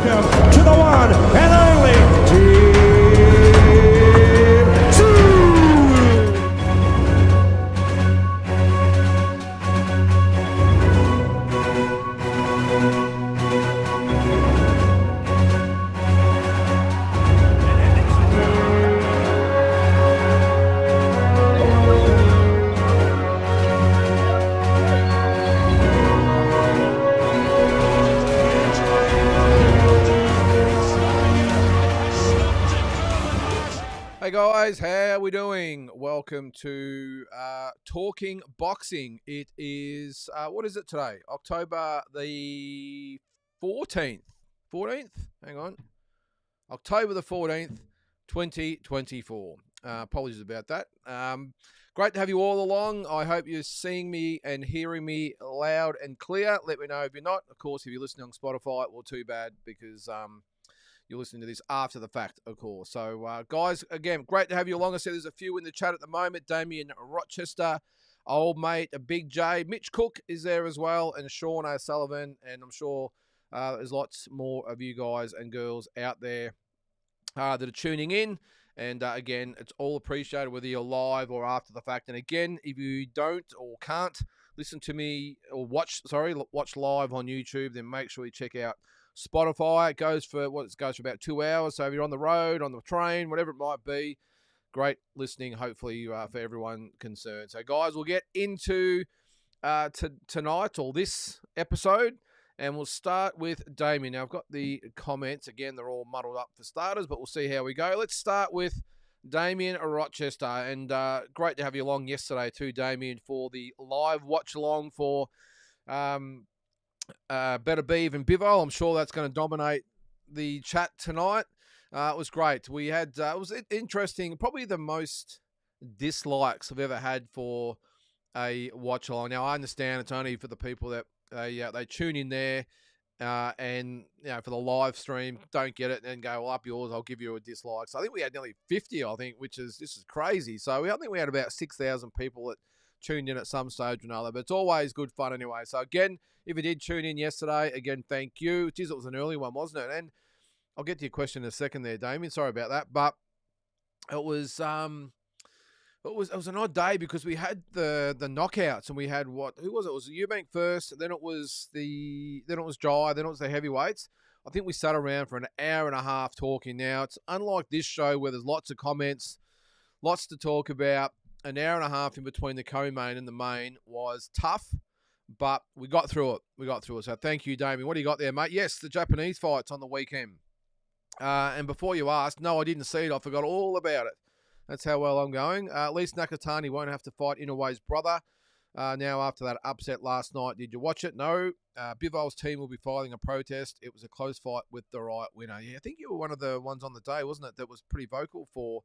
Beterbiev to the one and only Tszyu. Hey guys, how are we doing? Welcome to Talking Boxing. It is, what is it today? October the 14th. 14th? Hang on. October the 14th, 2024. Apologies about that. Great to have you all along. I hope you're seeing me and hearing me loud and clear. Let me know if you're not. Of course, if you're listening on Spotify, well, too bad because you're listening to this after the fact, of course. So, guys, again, great to have you along. I said there's a few in the chat at the moment. Damien Rochester, old mate, a Big J. Mitch Cook is there as well, and Sean O'Sullivan. And I'm sure there's lots more of you guys and girls out there that are tuning in. And, again, it's all appreciated whether you're live or after the fact. And, again, if you don't or can't listen to me or watch live on YouTube, then make sure you check out Spotify. It goes for about 2 hours. So if you're on the road, on the train, whatever it might be, great listening, hopefully, for everyone concerned. So, guys, we'll get into tonight or this episode, and we'll start with Damien. Now, I've got the comments. Again, they're all muddled up for starters, but we'll see how we go. Let's start with Damien Rochester. And great to have you along yesterday too, Damien, for the live watch-along for Beterbiev and Bivol. I'm sure that's going to dominate the chat tonight. It was great. We had it was interesting. Probably the most dislikes I've ever had for a watch along. Now I understand it's only for the people that they tune in there and for the live stream don't get it and then go, well, up yours, I'll give you a dislike. So I think we had nearly 50. I think, this is crazy. So I think we had about 6,000 people that tuned in at some stage or another, but it's always good fun anyway. So again, if you did tune in yesterday, again, thank you. Geez, it was an early one, wasn't it? And I'll get to your question in a second there, Damien. Sorry about that, but it was an odd day because we had the knockouts and we had who was it? It was Eubank first, then it was Jye, then it was the heavyweights. I think we sat around for an hour and a half talking. Now it's unlike this show where there's lots of comments, lots to talk about. An hour and a half in between the co-main and the main was tough, but we got through it. So thank you, Damien. What do you got there, mate? Yes, the Japanese fight's on the weekend. And before you asked, no, I didn't see it. I forgot all about it. That's how well I'm going. At least Nakatani won't have to fight Inoue's brother. Now, after that upset last night, did you watch it? No. Bivol's team will be filing a protest. It was a close fight with the right winner. Yeah, I think you were one of the ones on the day, wasn't it, that was pretty vocal for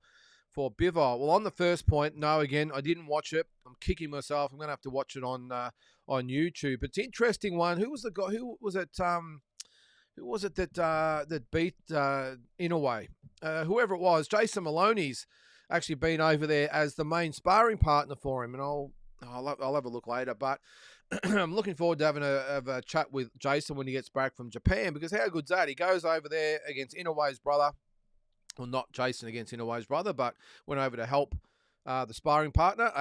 Bivol. Well, on the first point, no, again, I didn't watch it. I'm kicking myself. I'm going to have to watch it on YouTube. It's an interesting one. Who was the guy? Who was it that beat Inoue? Whoever it was, Jason Maloney's actually been over there as the main sparring partner for him, and I'll have a look later. But I'm looking forward to having a chat with Jason when he gets back from Japan, because how good's that? He goes over there against Inoue's brother. Well, not Jason against Inoue's brother, but went over to help the sparring partner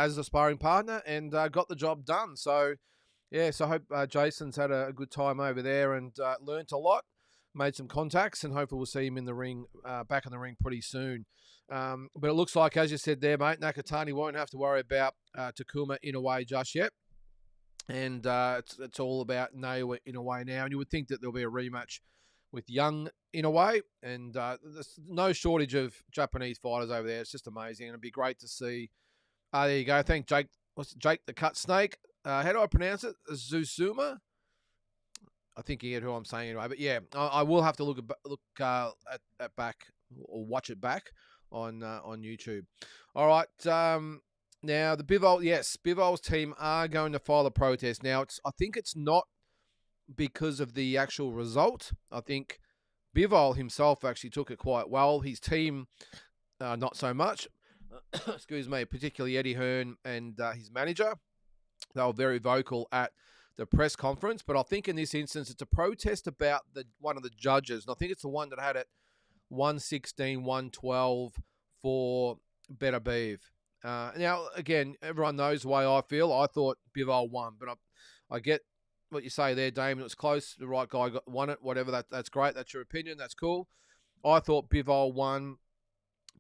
and got the job done. So, yeah, so I hope Jason's had a good time over there and learnt a lot, made some contacts, and hopefully we'll see him in the ring, back in the ring pretty soon. But it looks like, as you said there, mate, Nakatani won't have to worry about Takuma Inoue just yet. And it's all about Inoue now. And you would think that there'll be a rematch with young Inoue, and there's no shortage of Japanese fighters over there. It's just amazing, and it'd be great to see. There you go. Thank Jake. What's Jake the Cut Snake? How do I pronounce it? Zuzuma? I think you get who I'm saying anyway. But yeah, I will have to look at back or watch it back on YouTube. All right. Now the Bivol, yes, Bivol's team are going to file a protest. Now I think it's not because of the actual result. I think Bivol himself actually took it quite well. His team, not so much. Excuse me, particularly Eddie Hearn and his manager. They were very vocal at the press conference, but I think in this instance it's a protest about one of the judges, and I think it's the one that had it 116, 112 for Beterbiev. Now, again, everyone knows the way I feel. I thought Bivol won, but I get what you say there, Damon. It was close. The right guy won it. Whatever. That's great. That's your opinion. That's cool. I thought Bivol won,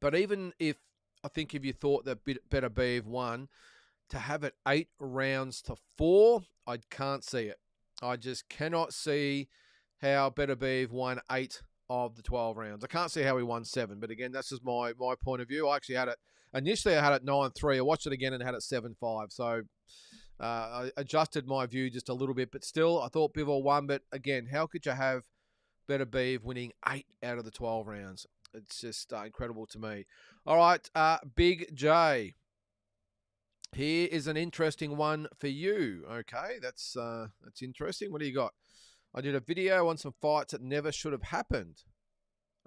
but even if you thought that Beterbiev won, to have it 8 rounds to 4, I can't see it. I just cannot see how Beterbiev won 8 of the 12 rounds. I can't see how he won 7, but again, that's just my point of view. I actually had it, initially I had it 9-3. I watched it again and had it 7-5. So I adjusted my view just a little bit, but still, I thought Bivol won. But again, how could you have Beterbiev winning 8 out of the 12 rounds? It's just incredible to me. All right, Big J. Here is an interesting one for you. Okay, that's interesting. What do you got? I did a video on some fights that never should have happened.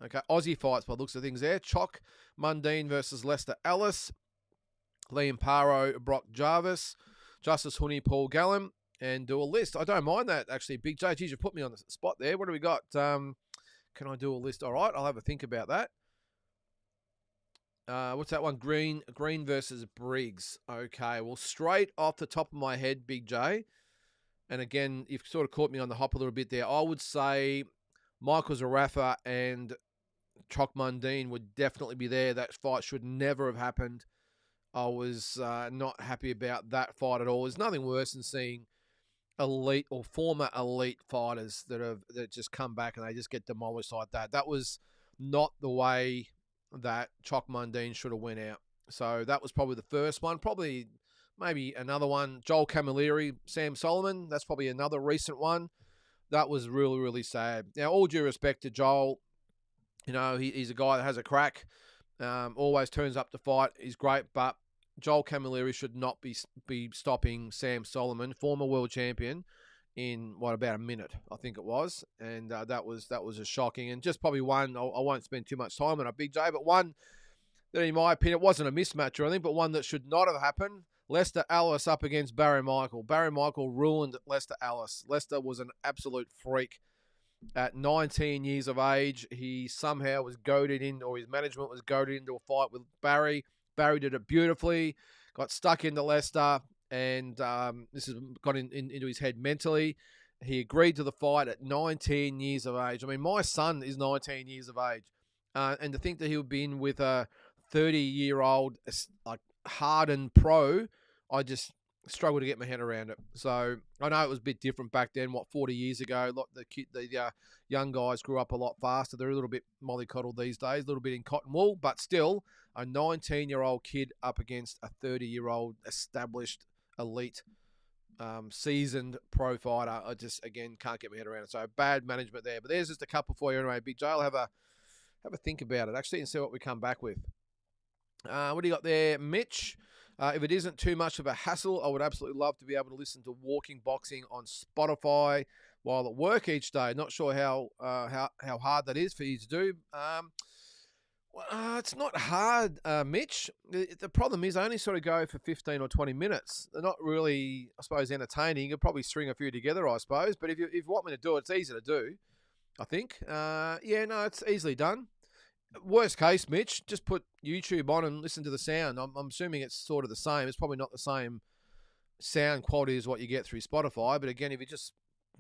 Okay, Aussie fights by the looks of things there. Chalk Mundine versus Lester Ellis. Liam Paro, Brock Jarvis. Justice Hooney, Paul Gallen. And do a list. I don't mind that, actually. Big J, geez, you put me on the spot there. What do we got? Can I do a list? All right, I'll have a think about that. What's that one? Green versus Briggs. Okay, well, straight off the top of my head, Big J, and again, you've sort of caught me on the hop a little bit there. I would say Michael Zarafa and Chalk Mundine would definitely be there. That fight should never have happened. I was not happy about that fight at all. There's nothing worse than seeing elite or former elite fighters that just come back and they just get demolished like that. That was not the way that Chalk Mundine should have went out. So that was probably the first one. Probably maybe another one. Joel Camilleri, Sam Solomon. That's probably another recent one. That was really, really sad. Now, all due respect to Joel, you know, he's a guy that has a crack. Always turns up to fight. He's great, but Joel Camilleri should not be stopping Sam Solomon, former world champion, in about a minute, I think it was, and that was just shocking. And just probably one, I won't spend too much time on it, Big J, but one that, in my opinion, it wasn't a mismatch or anything, but one that should not have happened. Lester Ellis up against Barry Michael. Barry Michael ruined Lester Ellis. Lester was an absolute freak. At 19 years of age, he somehow was goaded in, or his management was goaded into a fight with Barry. Barry did it beautifully, got stuck into Lester, and this has got into his head mentally. He agreed to the fight at 19 years of age. I mean, my son is 19 years of age. And to think that he would be in with a 30-year-old, like, hardened pro, I just struggle to get my head around it. So I know it was a bit different back then, 40 years ago. The young guys grew up a lot faster. They're a little bit mollycoddled these days, a little bit in cotton wool, but still a 19-year-old kid up against a 30-year-old established elite seasoned pro fighter. I just, again, can't get my head around it. So bad management there. But there's just a couple for you anyway, Big J. I'll have a think about it, actually, and see what we come back with. What do you got there, Mitch? If it isn't too much of a hassle, I would absolutely love to be able to listen to Walking Boxing on Spotify while at work each day. Not sure how hard that is for you to do. It's not hard, Mitch. The problem is I only sort of go for 15 or 20 minutes. They're not really, I suppose, entertaining. You could probably string a few together, I suppose. But if you want me to do it, it's easy to do, I think. It's easily done. Worst case, Mitch, just put YouTube on and listen to the sound. I'm assuming it's sort of the same. It's probably not the same sound quality as what you get through Spotify. But again, if you just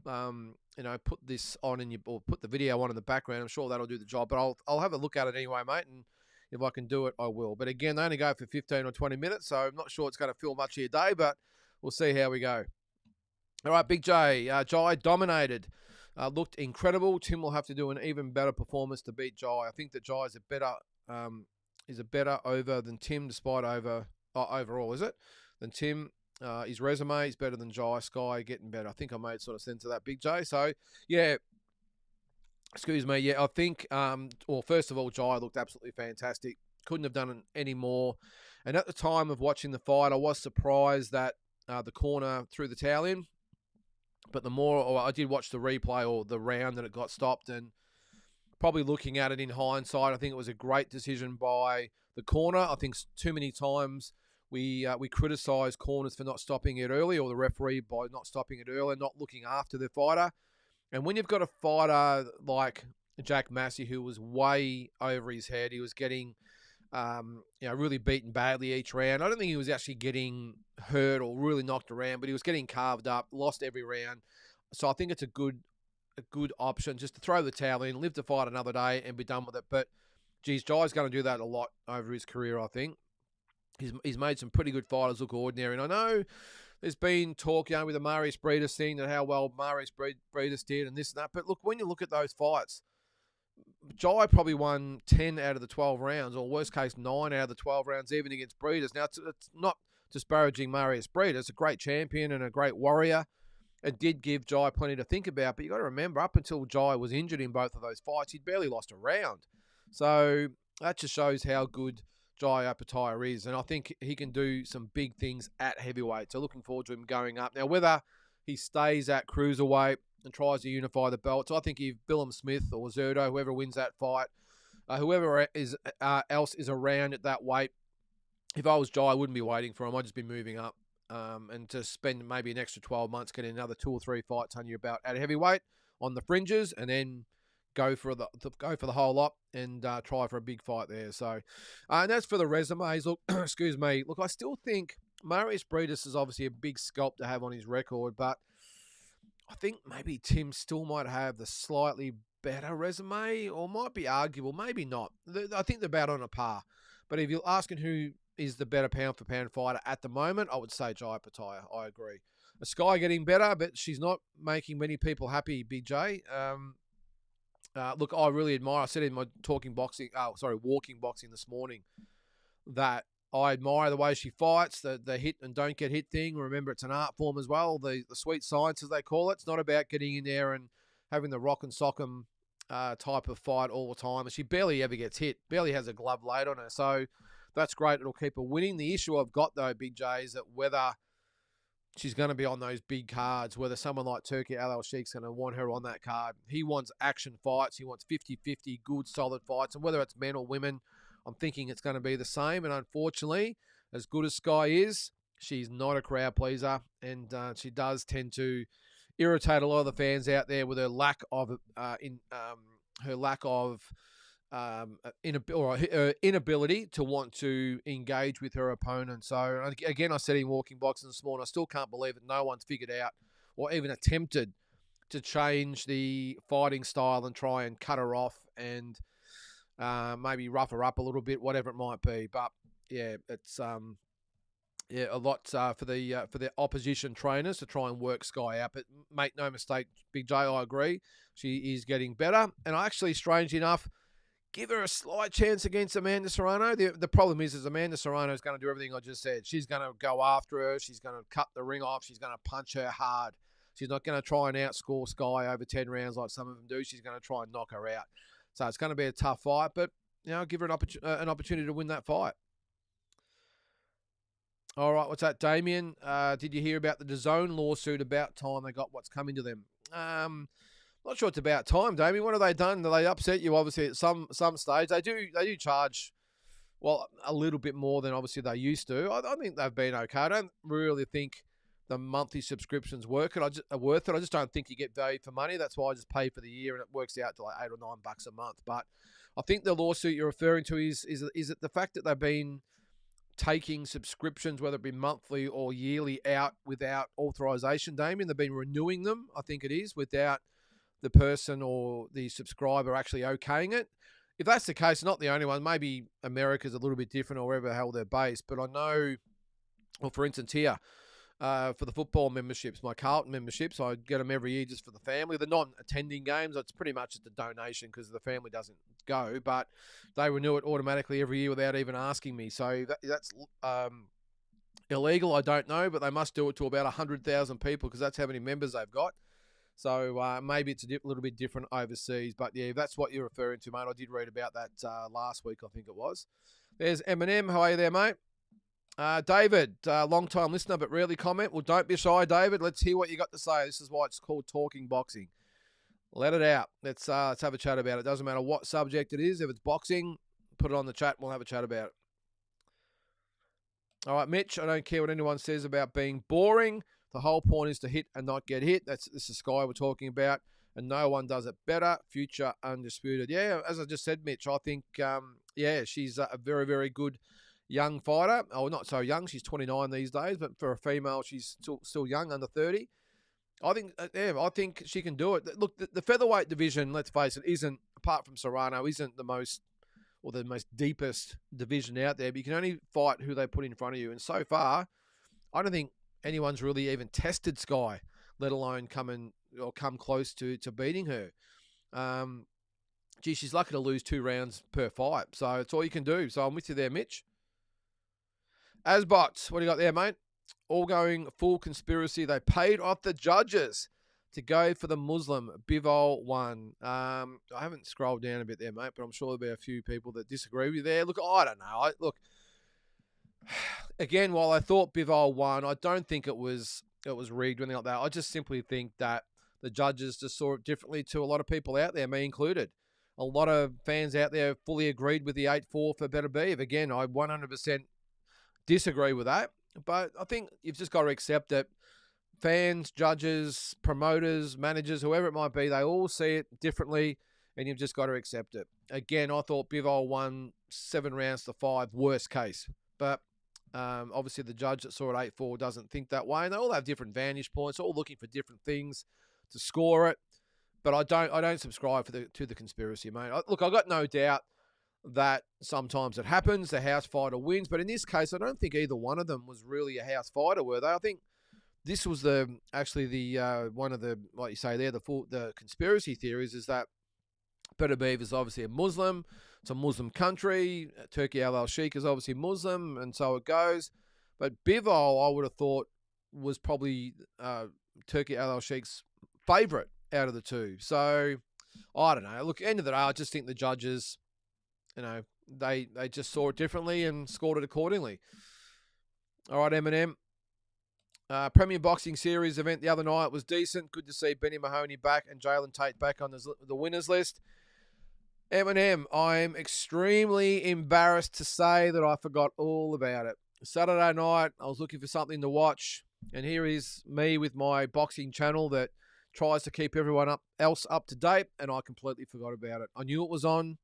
put this on or put the video on in the background, I'm sure that'll do the job. But I'll have a look at it anyway, mate. And if I can do it, I will. But again, they only go for 15 or 20 minutes, so I'm not sure it's going to fill much of your day. But we'll see how we go. All right, Big J. Jai dominated. Looked incredible. Tim will have to do an even better performance to beat Jai. I think that Jai is a better over than Tim, despite overall, is it? Than Tim. His resume is better than Jai. Skye getting better. I think I made sort of sense of that, Big J. So, yeah. Excuse me. Yeah, I think, first of all, Jai looked absolutely fantastic. Couldn't have done it any more. And at the time of watching the fight, I was surprised that the corner threw the towel in. But I did watch the replay or the round that it got stopped, and probably looking at it in hindsight, I think it was a great decision by the corner. I think too many times we criticise corners for not stopping it early, or the referee by not stopping it early, not looking after the fighter. And when you've got a fighter like Jack Massey, who was way over his head, he was getting really beaten badly each round. I don't think he was actually getting hurt or really knocked around, but he was getting carved up, lost every round. So I think it's a good option just to throw the towel in, live to fight another day, and be done with it. But geez, Jai's going to do that a lot over his career, I think. He's made some pretty good fighters look ordinary. And I know there's been talk, with the Marius Breeders thing, that how well Marius Breeders did and this and that. But look, when you look at those fights, Jai probably won 10 out of the 12 rounds, or worst case, 9 out of the 12 rounds, even against Breeders. Now, it's not disparaging Marius Breeders. A great champion and a great warrior. It did give Jai plenty to think about. But you got to remember, up until Jai was injured in both of those fights, he'd barely lost a round. So that just shows how good Jai Opetaia is. And I think he can do some big things at heavyweight. So looking forward to him going up. Now, whether he stays at cruiserweight and tries to unify the belts, I think if Billum Smith or Zerdo, whoever wins that fight, whoever else is around at that weight, if I was Jai, I wouldn't be waiting for him. I'd just be moving up and to spend maybe an extra 12 months getting another 2 or 3 fights under your belt at heavyweight on the fringes, and then go for the whole lot and try for a big fight there. So, and that's for the resumes. Look, excuse me. Look, I still think Marius Breeders is obviously a big scalp to have on his record, but I think maybe Tim still might have the slightly better resume, or might be arguable, maybe not. I think they're about on a par. But if you're asking who is the better pound-for-pound fighter at the moment, I would say Jai Opetaia. I agree. Skye getting better, but she's not making many people happy, Big J. Look, I really admire, I said in my walking boxing this morning, that I admire the way she fights, the hit and don't get hit thing. Remember, it's an art form as well, the sweet science, as they call it. It's not about getting in there and having the rock and sock 'em type of fight all the time. And she barely ever gets hit, barely has a glove laid on her. So that's great. It'll keep her winning. The issue I've got, though, Big J, is that whether she's going to be on those big cards, whether someone like Turki Al-Sheik's going to want her on that card. He wants action fights. He wants 50-50, good, solid fights. And whether it's men or women, I'm thinking it's going to be the same. And unfortunately, as good as Skye is, she's not a crowd pleaser. And she does tend to irritate a lot of the fans out there with her lack of inability to want to engage with her opponent. So again, I said in walking boxing this morning, I still can't believe that no one's figured out or even attempted to change the fighting style and try and cut her off and maybe rough her up a little bit, whatever it might be. But yeah, it's a lot for the opposition trainers to try and work Skye out. But make no mistake, Big J, I agree, she is getting better. And I actually, strangely enough, give her a slight chance against Amanda Serrano. The problem is Amanda Serrano is going to do everything I just said. She's going to go after her. She's going to cut the ring off. She's going to punch her hard. She's not going to try and outscore Skye over 10 rounds like some of them do. She's going to try and knock her out. So it's going to be a tough fight, but give her an opportunity to win that fight. All right, what's that, Damien? Did you hear about the DAZN lawsuit? About time they got what's coming to them. Not sure it's about time, Damien. What have they done? Do they upset you? Obviously, at some stage, they do charge, well, a little bit more than obviously they used to. I think they've been okay. I don't really think the monthly subscriptions worth it. I just don't think you get value for money. That's why I just pay for the year, and it works out to like $8 or $9 a month. But I think the lawsuit you're referring to is it the fact that they've been taking subscriptions, whether it be monthly or yearly, out without authorization, Damien. They've been renewing them, I think it is, without the person or the subscriber actually okaying it. If that's the case, not the only one. Maybe America's a little bit different or wherever the hell they're based. But I know, well, for instance, here, for the football memberships, my Carlton memberships, I get them every year just for the family. The non-attending games, it's pretty much just a donation because the family doesn't go. But they renew it automatically every year without even asking me. So that's illegal, I don't know. But they must do it to about 100,000 people because that's how many members they've got. So maybe it's a little bit different overseas. But yeah, that's what you're referring to, mate. I did read about that last week, I think it was. There's Eminem. How are you there, mate? David, long-time listener but rarely comment. Well, don't be shy, David. Let's hear what you got to say. This is why it's called Talking Boxing. Let it out. Let's have a chat about it. Doesn't matter what subject it is. If it's boxing, put it on the chat and we'll have a chat about it. All right, Mitch, I don't care what anyone says about being boring. The whole point is to hit and not get hit. This is Skye we're talking about, and no one does it better. Future undisputed. Yeah, as I just said, Mitch, I think, she's a very, very good young fighter. Oh, not so young. She's 29 these days, but for a female, she's still young, under 30. I think she can do it. Look, the featherweight division, let's face it, isn't, apart from Serrano, isn't the most deepest division out there. But you can only fight who they put in front of you. And so far, I don't think anyone's really even tested Skye, let alone come close to beating her. She's lucky to lose 2 rounds per fight. So it's all you can do. So I'm with you there, Mitch. Asbots, what do you got there, mate? All going full conspiracy. They paid off the judges to go for the Muslim. Bivol won. I haven't scrolled down a bit there, mate, but I'm sure there'll be a few people that disagree with you there. Look, I don't know. Again, while I thought Bivol won, I don't think it was rigged or anything like that. I just simply think that the judges just saw it differently to a lot of people out there, me included. A lot of fans out there fully agreed with the 8-4 for Beterbiev. Again, I 100% disagree with that. But I think you've just got to accept that fans, judges, promoters, managers, whoever it might be, they all see it differently, and you've just got to accept it. Again, I thought Bivol won 7 rounds to 5, worst case. But obviously the judge that saw it 8-4 doesn't think that way, and they all have different vantage points, all looking for different things to score it. But I don't subscribe to the conspiracy, mate. Look, I've got no doubt that sometimes it happens, the house fighter wins, but in this case, I don't think either one of them was really a house fighter, were they? I think this was one of the, like you say there, the conspiracy theories is that Beterbiev is obviously a Muslim. It's a Muslim country. Turkey al-Sheikh is obviously Muslim, and so it goes. But Bivol, I would have thought, was probably Turkey al-Sheikh's favourite out of the two. So I don't know. Look, end of the day, I just think the judges, they just saw it differently and scored it accordingly. All right, Eminem. Premier Boxing Series event the other night was decent. Good to see Benny Mahoney back and Jalen Tate back on the winners list. Eminem, I'm extremely embarrassed to say that I forgot all about it. Saturday night, I was looking for something to watch, and here is me with my boxing channel that tries to keep everyone else up to date, and I completely forgot about it. I knew it was on,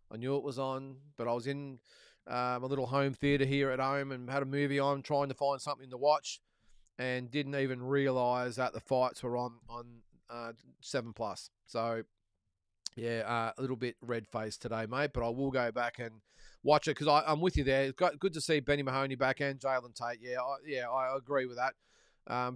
but I was in a little home theatre here at home and had a movie on, trying to find something to watch, and didn't even realise that the fights were on 7+. So, yeah, a little bit red-faced today, mate, but I will go back and watch it because I'm with you there. It's good to see Benny Mahoney back and Jalen Tate. I agree with that.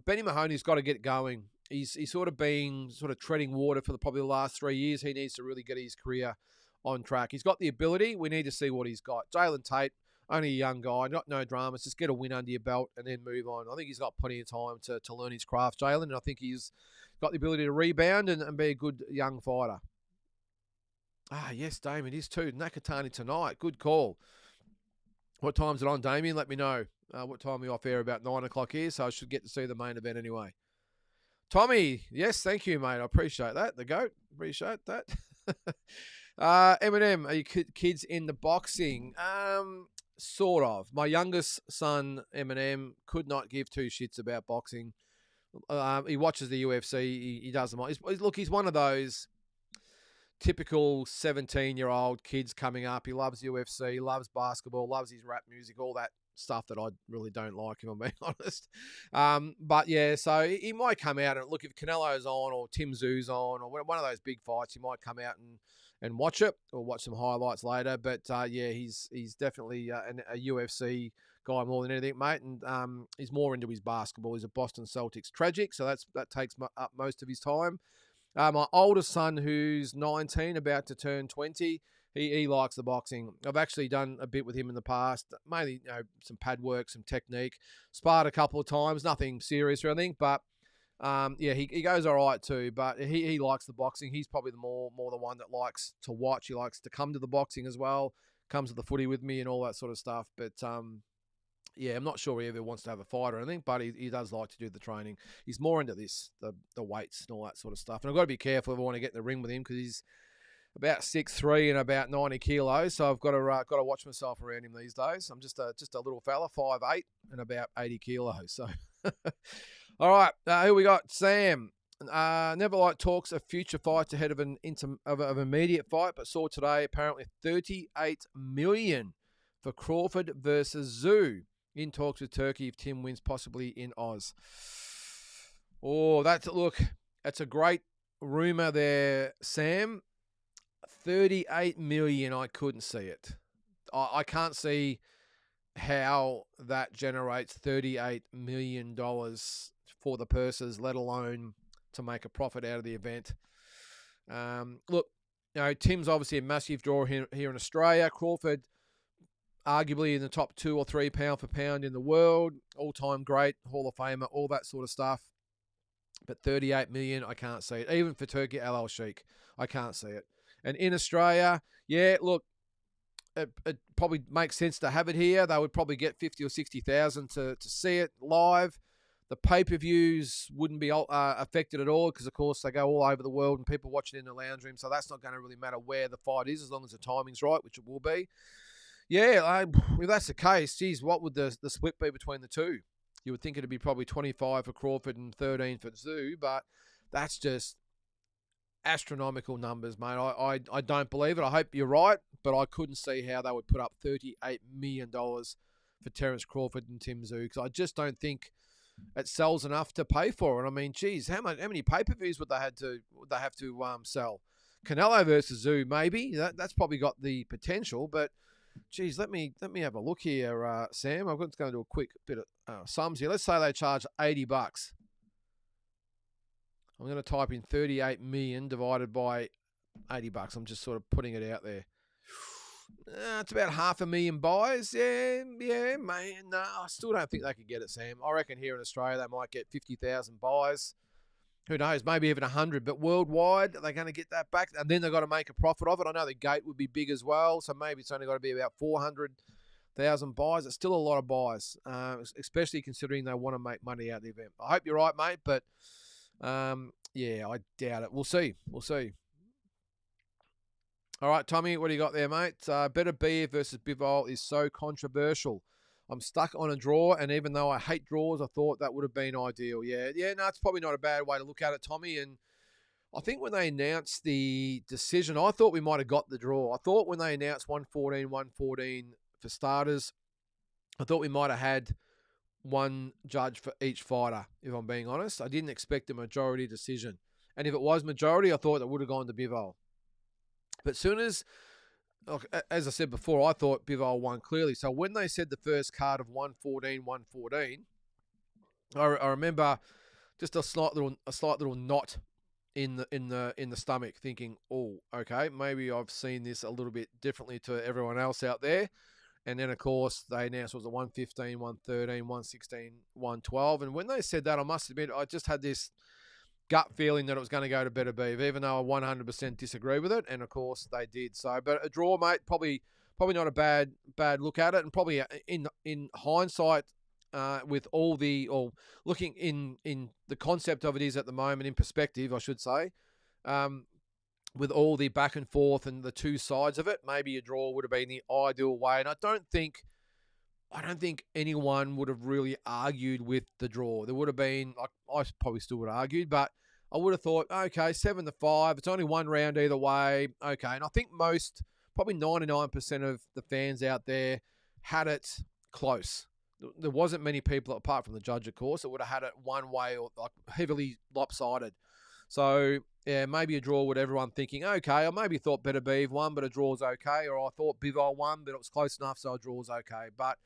Benny Mahoney's got to get going. He's sort of been treading water for probably the last 3 years. He needs to really get his career on track. He's got the ability. We need to see what he's got. Jalen Tate, only a young guy, no dramas. Just get a win under your belt and then move on. I think he's got plenty of time to learn his craft, Jalen, and I think he's got the ability to rebound and be a good young fighter. Yes, Damien, it is too. Nakatani tonight. Good call. What time's it on, Damien? Let me know. What time are we off air? About 9 o'clock here, so I should get to see the main event anyway. Tommy, yes, thank you, mate. I appreciate that. The GOAT, appreciate that. Eminem, are you kids in the boxing? Sort of. My youngest son, Eminem, could not give 2 shits about boxing. He watches the UFC. He doesn't mind. He's one of those typical 17-year-old kids coming up. He loves UFC, loves basketball, loves his rap music, all that stuff that I really don't like, if I'm being honest. But yeah, so he might come out and look, if Canelo's on or Tim Tszyu's on or one of those big fights, he might come out and watch it or watch some highlights later. But yeah, he's definitely a UFC guy more than anything, mate. And he's more into his basketball. He's a Boston Celtics tragic, so that takes up most of his time. My oldest son, who's 19, about to turn 20, he likes the boxing. I've actually done a bit with him in the past, mainly some pad work, some technique. Sparred a couple of times, nothing serious or anything, but yeah, he goes all right too. But he likes the boxing. He's probably more the one that likes to watch. He likes to come to the boxing as well, comes to the footy with me and all that sort of stuff. But yeah, I'm not sure he ever wants to have a fight or anything, but he does like to do the training. He's more into this, the weights and all that sort of stuff. And I've got to be careful if I want to get in the ring with him because about 6'3" and about 90 kilos. So I've got to watch myself around him these days. I'm just a little fella, 5'8" and about 80 kilos. So, all right, who we got? Sam. Never like talks of future fights ahead of an immediate fight, but saw today apparently 38 million for Crawford versus Tszyu. In talks with Turkey if Tim wins, possibly in Oz. Oh, that's a great rumor there, Sam. 38 million, I couldn't see it. I can't see how that generates $38 million for the purses, let alone to make a profit out of the event. Look, Tim's obviously a massive draw here in Australia. Crawford, arguably in the top 2 or 3 pound for pound in the world, all-time great, Hall of Famer, all that sort of stuff. But 38 million, I can't see it. Even for Turkey Al Sheikh, I can't see it. And in Australia, yeah, look, it probably makes sense to have it here. They would probably get 50 or 60,000 to see it live. The pay-per-views wouldn't be affected at all because, of course, they go all over the world and people watch it in the lounge room. So that's not going to really matter where the fight is as long as the timing's right, which it will be. Yeah, if that's the case, geez, what would the split be between the two? You would think it would be probably 25 for Crawford and 13 for Tszyu, but that's just astronomical numbers, mate. I don't believe it. I hope you're right, but I couldn't see how they would put up $38 million for Terence Crawford and Tim Tszyu because I just don't think it sells enough to pay for it. I mean, geez, how many pay-per-views would they have to sell? Canelo versus Tszyu, maybe that's probably got the potential, but geez, let me have a look here, Sam. I'm just going to do a quick bit of sums here. Let's say they charge $80. I'm going to type in 38 million divided by $80. I'm just sort of putting it out there. It's about 500,000 buys. Yeah, man. No, I still don't think they could get it, Sam. I reckon here in Australia they might get 50,000 buys. Who knows? Maybe even 100. But worldwide, are they going to get that back? And then they've got to make a profit of it. I know the gate would be big as well, so maybe it's only got to be about 400,000 buys. It's still a lot of buys, especially considering they want to make money out of the event. I hope you're right, mate, but yeah, I doubt it. We'll see. All right, Tommy, what do you got there, mate? Beterbiev versus Bivol is so controversial. I'm stuck on a draw, and even though I hate draws, I thought that would have been ideal. Yeah, no, it's probably not a bad way to look at it, Tommy. And I think when they announced the decision, I thought we might have got the draw. I thought when they announced 114 for starters, I thought we might have had one judge for each fighter, if I'm being honest. I didn't expect a majority decision. And if it was majority, I thought it would have gone to Bivol. But soon as I said before, I thought Bivol won clearly. So when they said the first card of 114, I remember just a slight little knot in the stomach, thinking, oh, okay, maybe I've seen this a little bit differently to everyone else out there. And then, of course, they announced it was a 115, 113, 116, 112. And when they said that, I must admit, I just had this gut feeling that it was going to go to Beterbiev, even though I 100% disagree with it. And, of course, they did. So, but a draw, mate, probably not a bad look at it. And probably in hindsight, with all the, or looking in the concept of it is at the moment, in perspective, I should say, with all the back and forth and the two sides of it, maybe a draw would have been the ideal way. And I don't think anyone would have really argued with the draw. There would have been, I probably still would have argued, but I would have thought, okay, 7-5. It's only one round either way. Okay. And I think probably 99% of the fans out there had it close. There wasn't many people, apart from the judge, of course, that would have had it one way or like heavily lopsided. So, yeah, maybe a draw with everyone thinking, okay, I maybe thought Beterbiev won, but a draw's okay. Or I thought Bivol won, but it was close enough, so a draw's okay. But,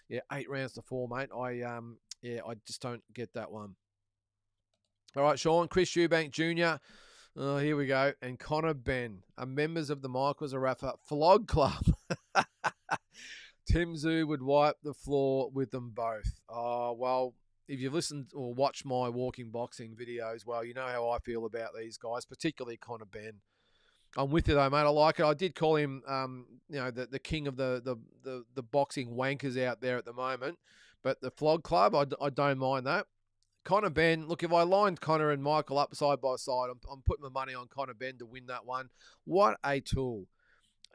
yeah, 8 rounds to 4, mate. I just don't get that one. All right, Sean, Chris Eubank Jr. Oh, here we go. And Connor Ben are members of the Michael Zarafa Flog Club. Tim Tszyu would wipe the floor with them both. Oh, well, if you've listened or watched my walking boxing videos, well, you know how I feel about these guys, particularly Connor Ben. I'm with you though, mate. I like it. I did call him, the king of the boxing wankers out there at the moment. But the Flog Club, I don't mind that. Conor Benn, look, if I lined Conor and Michael up side by side, I'm putting my money on Conor Benn to win that one. What a tool.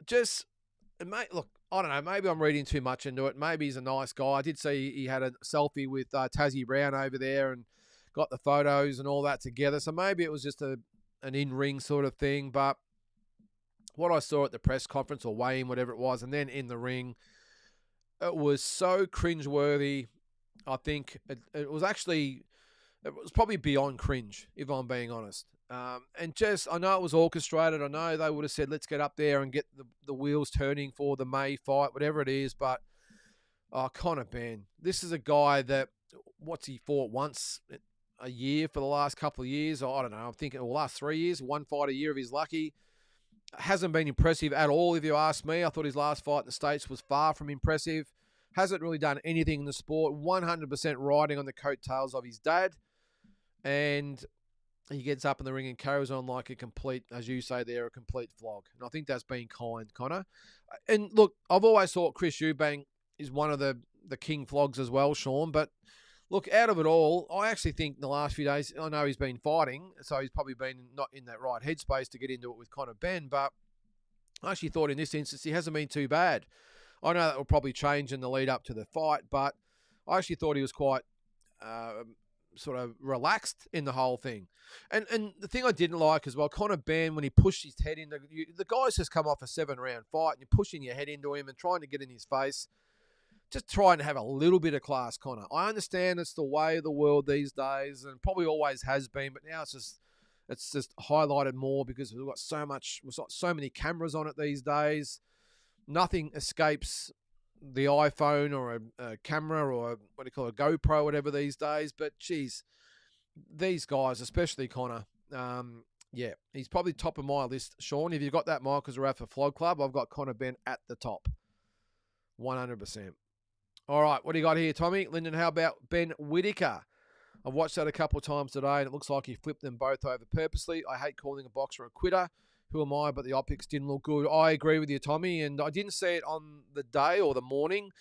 Just, mate, look, I don't know. Maybe I'm reading too much into it. Maybe he's a nice guy. I did see he had a selfie with Tszyu Brown over there and got the photos and all that together. So maybe it was just an in-ring sort of thing. But what I saw at the press conference or weigh-in, whatever it was, and then in the ring, it was so cringeworthy. I think it was probably beyond cringe, if I'm being honest. And just, I know it was orchestrated. I know they would have said, let's get up there and get the wheels turning for the May fight, whatever it is. But, Conor Benn, this is a guy that, what's he fought once a year for the last couple of years? I don't know. I'm thinking the last 3 years, one fight a year if he's lucky. Hasn't been impressive at all, if you ask me. I thought his last fight in the States was far from impressive. Hasn't really done anything in the sport. 100% riding on the coattails of his dad. And he gets up in the ring and carries on like a complete, as you say there, a complete flog. And I think that's been kind, Connor. And look, I've always thought Chris Eubank is one of the king flogs as well, Sean. But look, out of it all, I actually think in the last few days, I know he's been fighting, so he's probably been not in that right headspace to get into it with Conor Benn. But I actually thought in this instance, he hasn't been too bad. I know that will probably change in the lead up to the fight, but I actually thought he was quite sort of relaxed in the whole thing. And the thing I didn't like as well, Conor Benn, when he pushed his head into the guy's just come off a 7-round fight, and you're pushing your head into him and trying to get in his face. Just trying to have a little bit of class, Connor. I understand it's the way of the world these days, and probably always has been, but now it's just highlighted more because we've got so many cameras on it these days. Nothing escapes the iPhone or a camera or what do you call it, a GoPro, whatever these days. But geez, these guys, especially Connor, yeah, he's probably top of my list. Sean, if you've got that Michael Zarafa Flog Club, I've got Conor Benn at the top, 100%. All right, what do you got here, Tommy? Lynden, how about Ben Whittaker? I've watched that a couple of times today, and it looks like he flipped them both over purposely. I hate calling a boxer a quitter. Who am I? But the optics didn't look good. I agree with you, Tommy, and I didn't see it on the day or the morning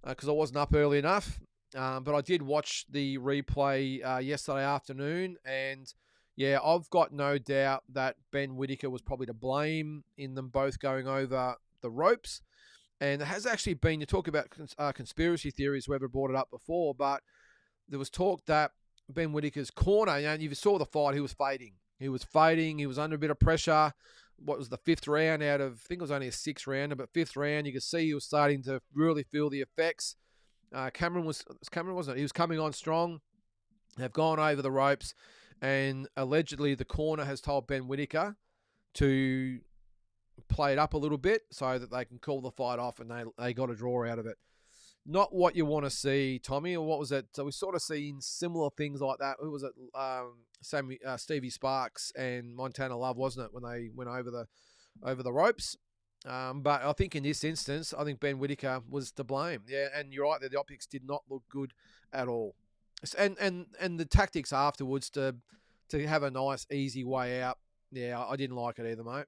because I wasn't up early enough. But I did watch the replay yesterday afternoon, and yeah, I've got no doubt that Ben Whittaker was probably to blame in them both going over the ropes. And there has actually been, you talk about conspiracy theories, whoever brought it up before, but there was talk that Ben Whittaker's corner, and you saw the fight, he was fading. He was under a bit of pressure. What was the 5th round out of, I think it was only a 6th rounder, but 5th round, you could see he was starting to really feel the effects. Cameron wasn't it? He was coming on strong. They've gone over the ropes, and allegedly the corner has told Ben Whittaker to play it up a little bit so that they can call the fight off, and they got a draw out of it. Not what you want to see, Tommy, or what was it? So we sort of seen similar things like that. Who was it? Stevie Sparks and Montana Love, wasn't it, when they went over the ropes? But I think in this instance, I think Ben Whittaker was to blame. Yeah, and you're right there. The optics did not look good at all, and the tactics afterwards to have a nice easy way out. Yeah, I didn't like it either, mate.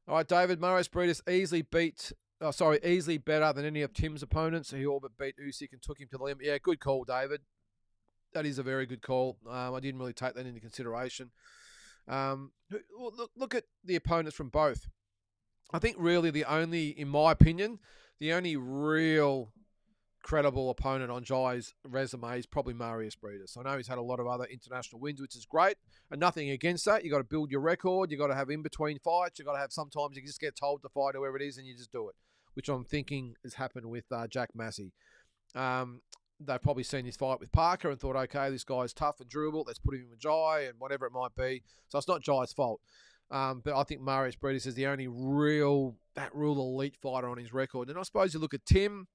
All right, David, Maurice Breedis easily better than any of Tim's opponents. He all but beat Usyk and took him to the limit. Yeah, good call, David. That is a very good call. I didn't really take that into consideration. Look at the opponents from both. I think really in my opinion, the only real credible opponent on Jai's resume is probably Maurice Breedis. I know he's had a lot of other international wins, which is great, and nothing against that. You got to build your record. You got to have in between fights. You got to have, sometimes you just get told to fight whoever it is, and you just do it, which I'm thinking has happened with Jack Massey. They've probably seen his fight with Parker and thought, okay, this guy's tough and durable. Let's put him in with Jai and whatever it might be. So it's not Jai's fault. But I think Maurice Breedis is the only real elite fighter on his record. And I suppose you look at Tim.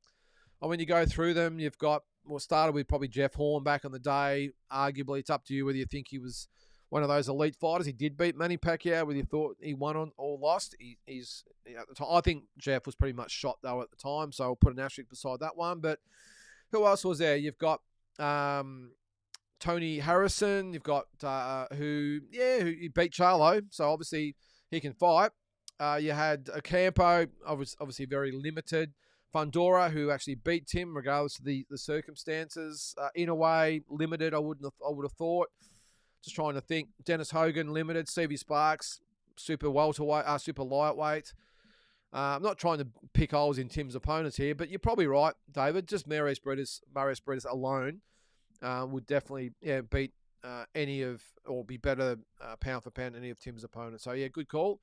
When you go through them, you've got, started with probably Jeff Horn back in the day. Arguably, it's up to you whether you think he was one of those elite fighters. He did beat Manny Pacquiao, whether you thought he won on or lost. I think Jeff was pretty much shot, though, at the time, so I'll put an asterisk beside that one. But who else was there? You've got Tony Harrison. You've got who beat Charlo, so obviously he can fight. You had Ocampo, obviously very limited. Fundora, who actually beat Tim regardless of the circumstances. Inoue, limited, I would have thought. Just trying to think. Dennis Hogan, limited. Stevie Sparks, super welterweight, super lightweight. I'm not trying to pick holes in Tim's opponents here, but you're probably right, David. Just Marius Briedis alone would definitely beat any of, or be better pound for pound any of Tim's opponents. So, yeah, good call.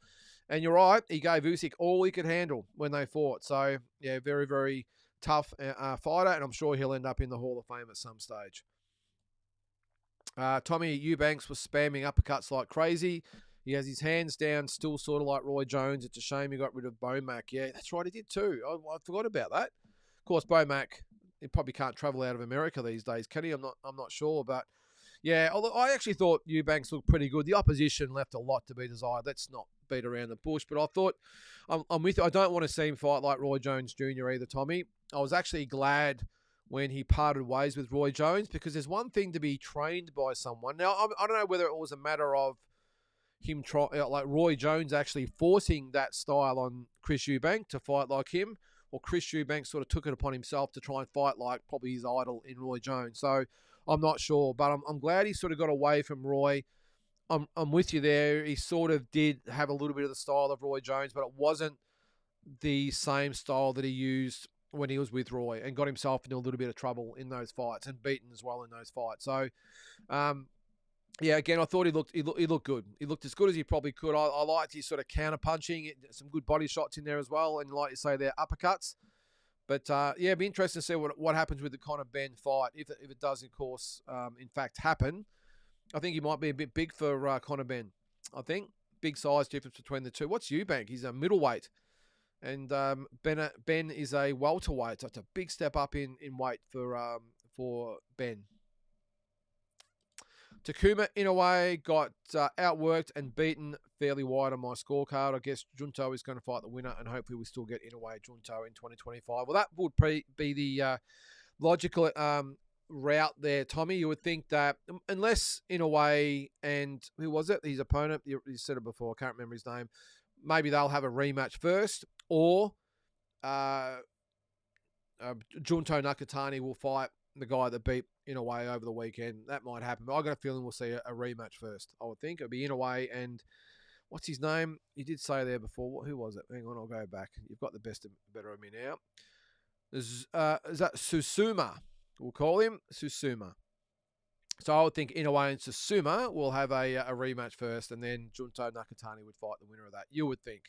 And you're right, he gave Usyk all he could handle when they fought. So, yeah, very, very tough fighter, and I'm sure he'll end up in the Hall of Fame at some stage. Tommy Eubanks was spamming uppercuts like crazy. He has his hands down, still sort of like Roy Jones. It's a shame he got rid of Bomac. Yeah, that's right, he did too. I forgot about that. Of course, Bomac, he probably can't travel out of America these days, can he? I'm not sure, but yeah, although I actually thought Eubanks looked pretty good. The opposition left a lot to be desired. Let's not beat around the bush, but I thought, I'm with you. I don't want to see him fight like Roy Jones Jr. either, Tommy. I was actually glad when he parted ways with Roy Jones, because there's one thing to be trained by someone. Now, I don't know whether it was a matter of him like Roy Jones actually forcing that style on Chris Eubank to fight like him, or Chris Eubank sort of took it upon himself to try and fight like probably his idol in Roy Jones. So I'm not sure, but I'm glad he sort of got away from Roy. I'm with you there. He sort of did have a little bit of the style of Roy Jones, but it wasn't the same style that he used when he was with Roy, and got himself into a little bit of trouble in those fights and beaten as well in those fights. So, yeah, again, I thought he looked good. He looked as good as he probably could. I liked his sort of counter punching, some good body shots in there as well, and like you say, they're uppercuts. But yeah, it'd be interesting to see what happens with the Conor Benn fight if it does, of course, in fact, happen. I think he might be a bit big for Conor Benn. I think big size difference between the two. What's Eubank? He's a middleweight, and Ben is a welterweight. So it's a big step up in weight for Ben. Takuma Inoue got outworked and beaten fairly wide on my scorecard. I guess Junto is going to fight the winner, and hopefully we still get Inoue Junto in 2025. Well, that would be the logical route there, Tommy. You would think that unless Inoue and who was it? His opponent, you said it before, I can't remember his name. Maybe they'll have a rematch first, or Junto Nakatani will fight the guy that beat Inoue over the weekend. That might happen, but I got a feeling we'll see a rematch first. I would think it'll be Inoue and what's his name? You did say there before. Who was it? Hang on, I'll go back. You've got the better of me now. Is that Susuma? We'll call him Susuma. So I would think Inoue and Susuma will have a rematch first, and then Junto Nakatani would fight the winner of that. You would think.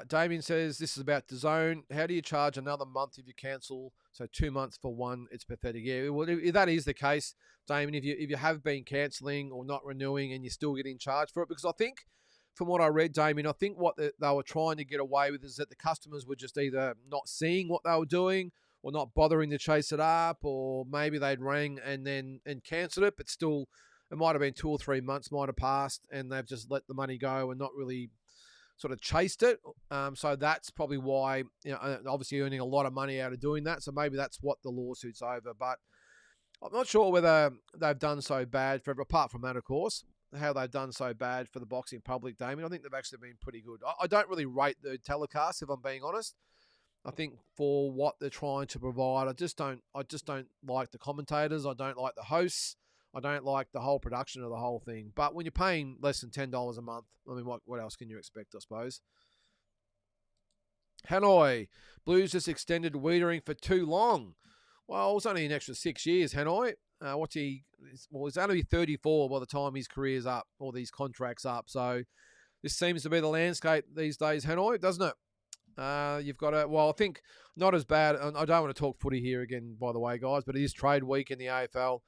Damien says, this is about DAZN. How do you charge another month if you cancel? So 2 months for one, it's pathetic. Yeah, well, if that is the case, Damien, if you have been cancelling or not renewing and you're still getting charged for it, because I think from what I read, Damien, I think what they were trying to get away with is that the customers were just either not seeing what they were doing or not bothering to chase it up, or maybe they'd rang and cancelled it, but still it might have been 2 or 3 months might have passed and they've just let the money go and not really sort of chased it. So that's probably why, obviously earning a lot of money out of doing that. So maybe that's what the lawsuit's over. But I'm not sure whether they've done so bad apart from that, of course, how they've done so bad for the boxing public, Damien. I think they've actually been pretty good. I don't really rate the telecast, if I'm being honest. I think for what they're trying to provide, I just don't like the commentators. I don't like the hosts. I don't like the whole production of the whole thing. But when you're paying less than $10 a month, I mean, what else can you expect, I suppose? Hanoi. Blues just extended Wiedering for too long. Well, it was only an extra 6 years, Hanoi. He's only 34 by the time his career's up, or these contracts up. So this seems to be the landscape these days, Hanoi, doesn't it? You've got I think not as bad. And I don't want to talk footy here again, by the way, guys, but it is trade week in the AFL.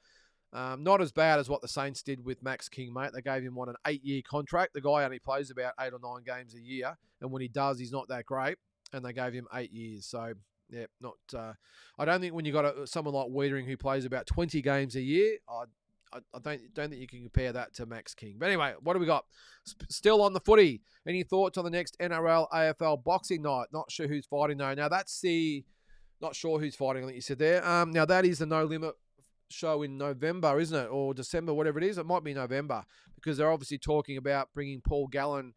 Not as bad as what the Saints did with Max King, mate. They gave him an 8-year contract. The guy only plays about 8 or 9 games a year, and when he does, he's not that great. And they gave him 8 years. So yeah, not. I don't think when you got someone like Wiedering who plays about 20 games a year, I don't think you can compare that to Max King. But anyway, what do we got? Still on the footy. Any thoughts on the next NRL AFL boxing night? Not sure who's fighting though. Now that's not sure who's fighting. I think you said there. Now that is the No Limit show in November, isn't it? Or December, whatever it is. It might be November, because they're obviously talking about bringing Paul Gallen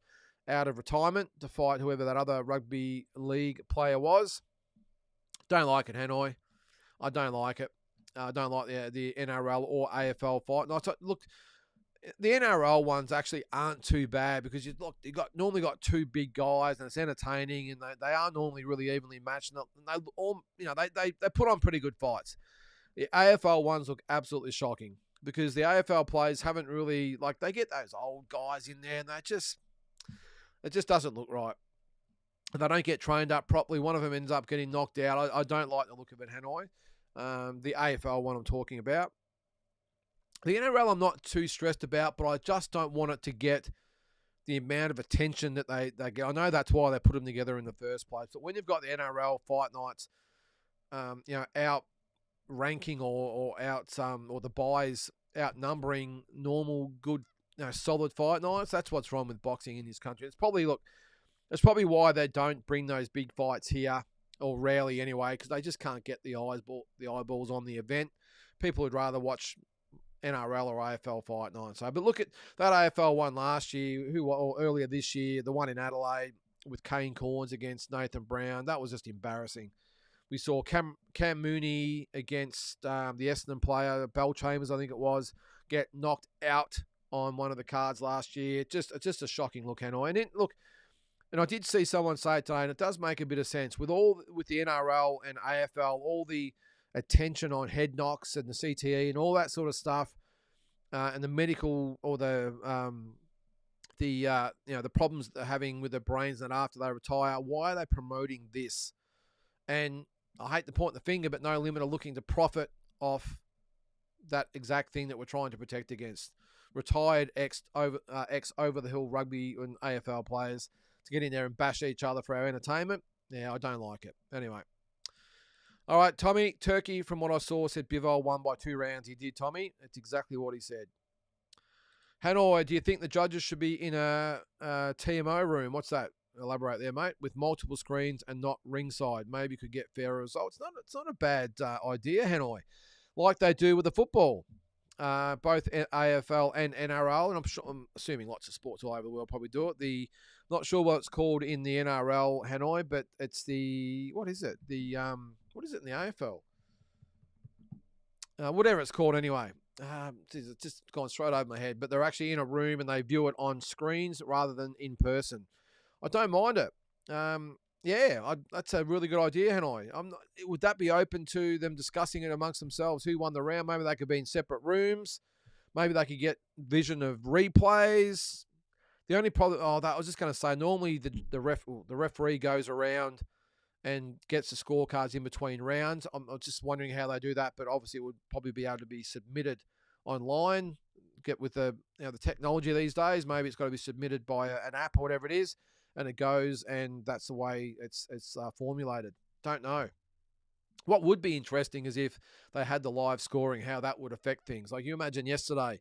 out of retirement to fight whoever that other rugby league player was. Don't like it, Hanoi. I don't like it. I don't like the NRL or AFL fight. And look, the NRL ones actually aren't too bad because you normally got two big guys and it's entertaining and they are normally really evenly matched and they put on pretty good fights. The AFL ones look absolutely shocking because the AFL players haven't really they get those old guys in there and it just doesn't look right. They don't get trained up properly. One of them ends up getting knocked out. I don't like the look of it, Hanoi. The AFL one I'm talking about. The NRL I'm not too stressed about, but I just don't want it to get the amount of attention that they get. I know that's why they put them together in the first place. But when you've got the NRL fight nights, out ranking or out or the buys outnumbering normal good solid fight nights, that's what's wrong with boxing in this country. That's probably why they don't bring those big fights here, or rarely anyway, because they just can't get the eyeballs on the event. People would rather watch NRL or AFL fight night. So, but look at that AFL one last year, or earlier this year, the one in Adelaide with Kane Corns against Nathan Brown. That was just embarrassing. We saw Cam Mooney against the Essendon player, Bell Chambers, I think it was, get knocked out on one of the cards last year. It's just a shocking look, Hanoi. And I did see someone say it today, and it does make a bit of sense with the NRL and AFL, all the attention on head knocks and the CTE and all that sort of stuff, and the medical or the problems that they're having with their brains and after they retire. Why are they promoting this? And I hate to point the finger, but No Limit are looking to profit off that exact thing that we're trying to protect against. Retired ex over the hill rugby and AFL players to get in there and bash each other for our entertainment. Yeah, I don't like it. Anyway. All right, Tommy Turkey, from what I saw, said Bivol won by 2 rounds. He did, Tommy. It's exactly what he said. Hanoi, do you think the judges should be in a TMO room? What's that? Elaborate there, mate. With multiple screens and not ringside. Maybe could get fairer results. It's not a bad idea, Hanoi. Like they do with the football. Both AFL and NRL, and I'm assuming lots of sports all over the world probably do it. Not sure what it's called in the NRL, Hanoi, but it's what is it? What is it in the AFL? Whatever it's called anyway. It's just gone straight over my head. But they're actually in a room and they view it on screens rather than in person. I don't mind it. That's a really good idea, Hanoi. Would that be open to them discussing it amongst themselves? Who won the round? Maybe they could be in separate rooms. Maybe they could get vision of replays. The only problem, I was just going to say, normally the referee goes around and gets the scorecards in between rounds. I'm just wondering how they do that, but obviously it would probably be able to be submitted online. Get with the technology these days. Maybe it's got to be submitted by an app or whatever it is, and it goes, and that's the way it's formulated. Don't know. What would be interesting is if they had the live scoring, how that would affect things. Like you imagine yesterday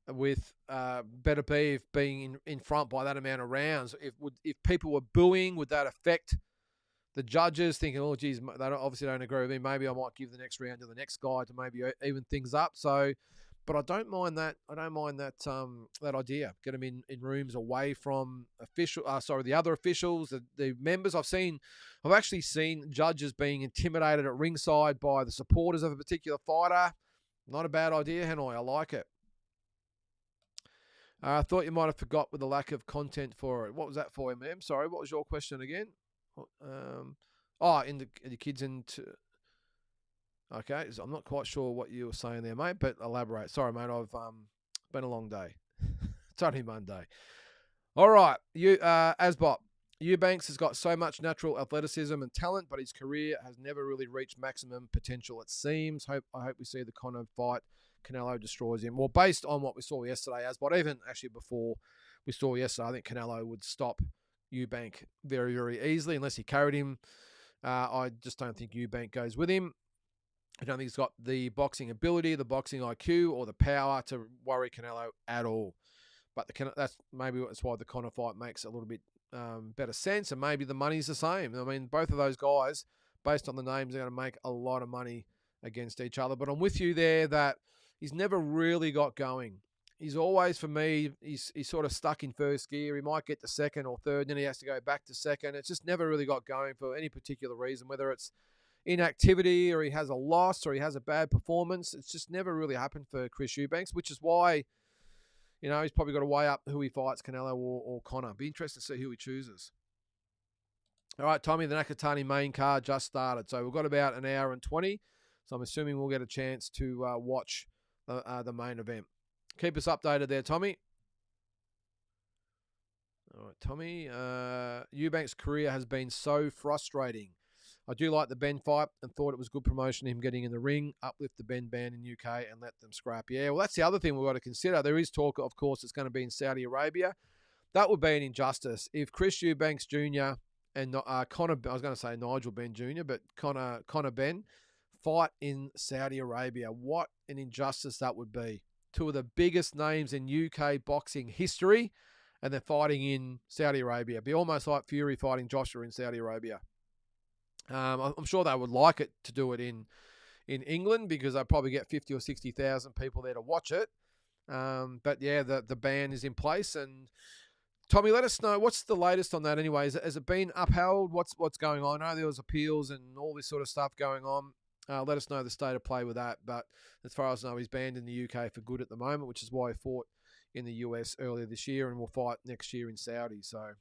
with Beterbiev being in front by that amount of rounds. If people were booing, would that affect the judges thinking, oh, geez, they obviously don't agree with me. Maybe I might give the next round to the next guy to maybe even things up. So, but I don't mind that. I don't mind that idea. Get them in rooms away from the other officials, the members. I've actually seen judges being intimidated at ringside by the supporters of a particular fighter. Not a bad idea, Hanoi. I like it. I thought you might have forgot with the lack of content for it. What was that for, ma'am? Sorry, what was your question again? In the kids into. Okay, so I'm not quite sure what you were saying there, mate, but elaborate. Sorry, mate, I've been a long day. It's only Monday. All right, Asbot. Eubanks has got so much natural athleticism and talent, but his career has never really reached maximum potential, it seems. I hope we see the kind of fight Canelo destroys him. Well, based on what we saw yesterday, Asbot, even actually before we saw yesterday, I think Canelo would stop Eubank very, very easily unless he carried him. I just don't think Eubank goes with him. I don't think he's got the boxing ability, the boxing IQ, or the power to worry Canelo at all. But that's why the Conor fight makes a little bit better sense, and maybe the money's the same. I mean, both of those guys, based on the names, are going to make a lot of money against each other. But I'm with you there that he's never really got going he's always, for me, he's sort of stuck in first gear. He might get to second or third, then he has to go back to second. It's just never really got going for any particular reason, whether it's inactivity or he has a loss or he has a bad performance. It's just never really happened for Chris Eubanks, which is why, he's probably got to weigh up who he fights, Canelo or Conor. Be interested to see who he chooses. All right, Tommy, the Nakatani main card just started. So we've got about an hour and 20. So I'm assuming we'll get a chance to watch the main event. Keep us updated there, Tommy. All right, Tommy. Eubank's career has been so frustrating. I do like the Ben fight and thought it was good promotion, him getting in the ring, uplift the Ben band in UK and let them scrap. Yeah, well, that's the other thing we've got to consider. There is talk, of course, it's going to be in Saudi Arabia. That would be an injustice. If Chris Eubank Jr. and Conor, I was going to say Nigel Ben Jr., but Conor Ben fight in Saudi Arabia, what an injustice that would be. Two of the biggest names in UK boxing history, and they're fighting in Saudi Arabia. It'd be almost like Fury fighting Joshua in Saudi Arabia. I'm sure they would like it to do it in England because they'll probably get 50 or 60,000 people there to watch it. But yeah, the ban is in place. And Tommy, let us know what's the latest on that. Anyways, has it been upheld? What's going on? I know there was appeals and all this sort of stuff going on. Let us know the state of play with that. But as far as I know, he's banned in the UK for good at the moment, which is why he fought in the US earlier this year and will fight next year in Saudi. So.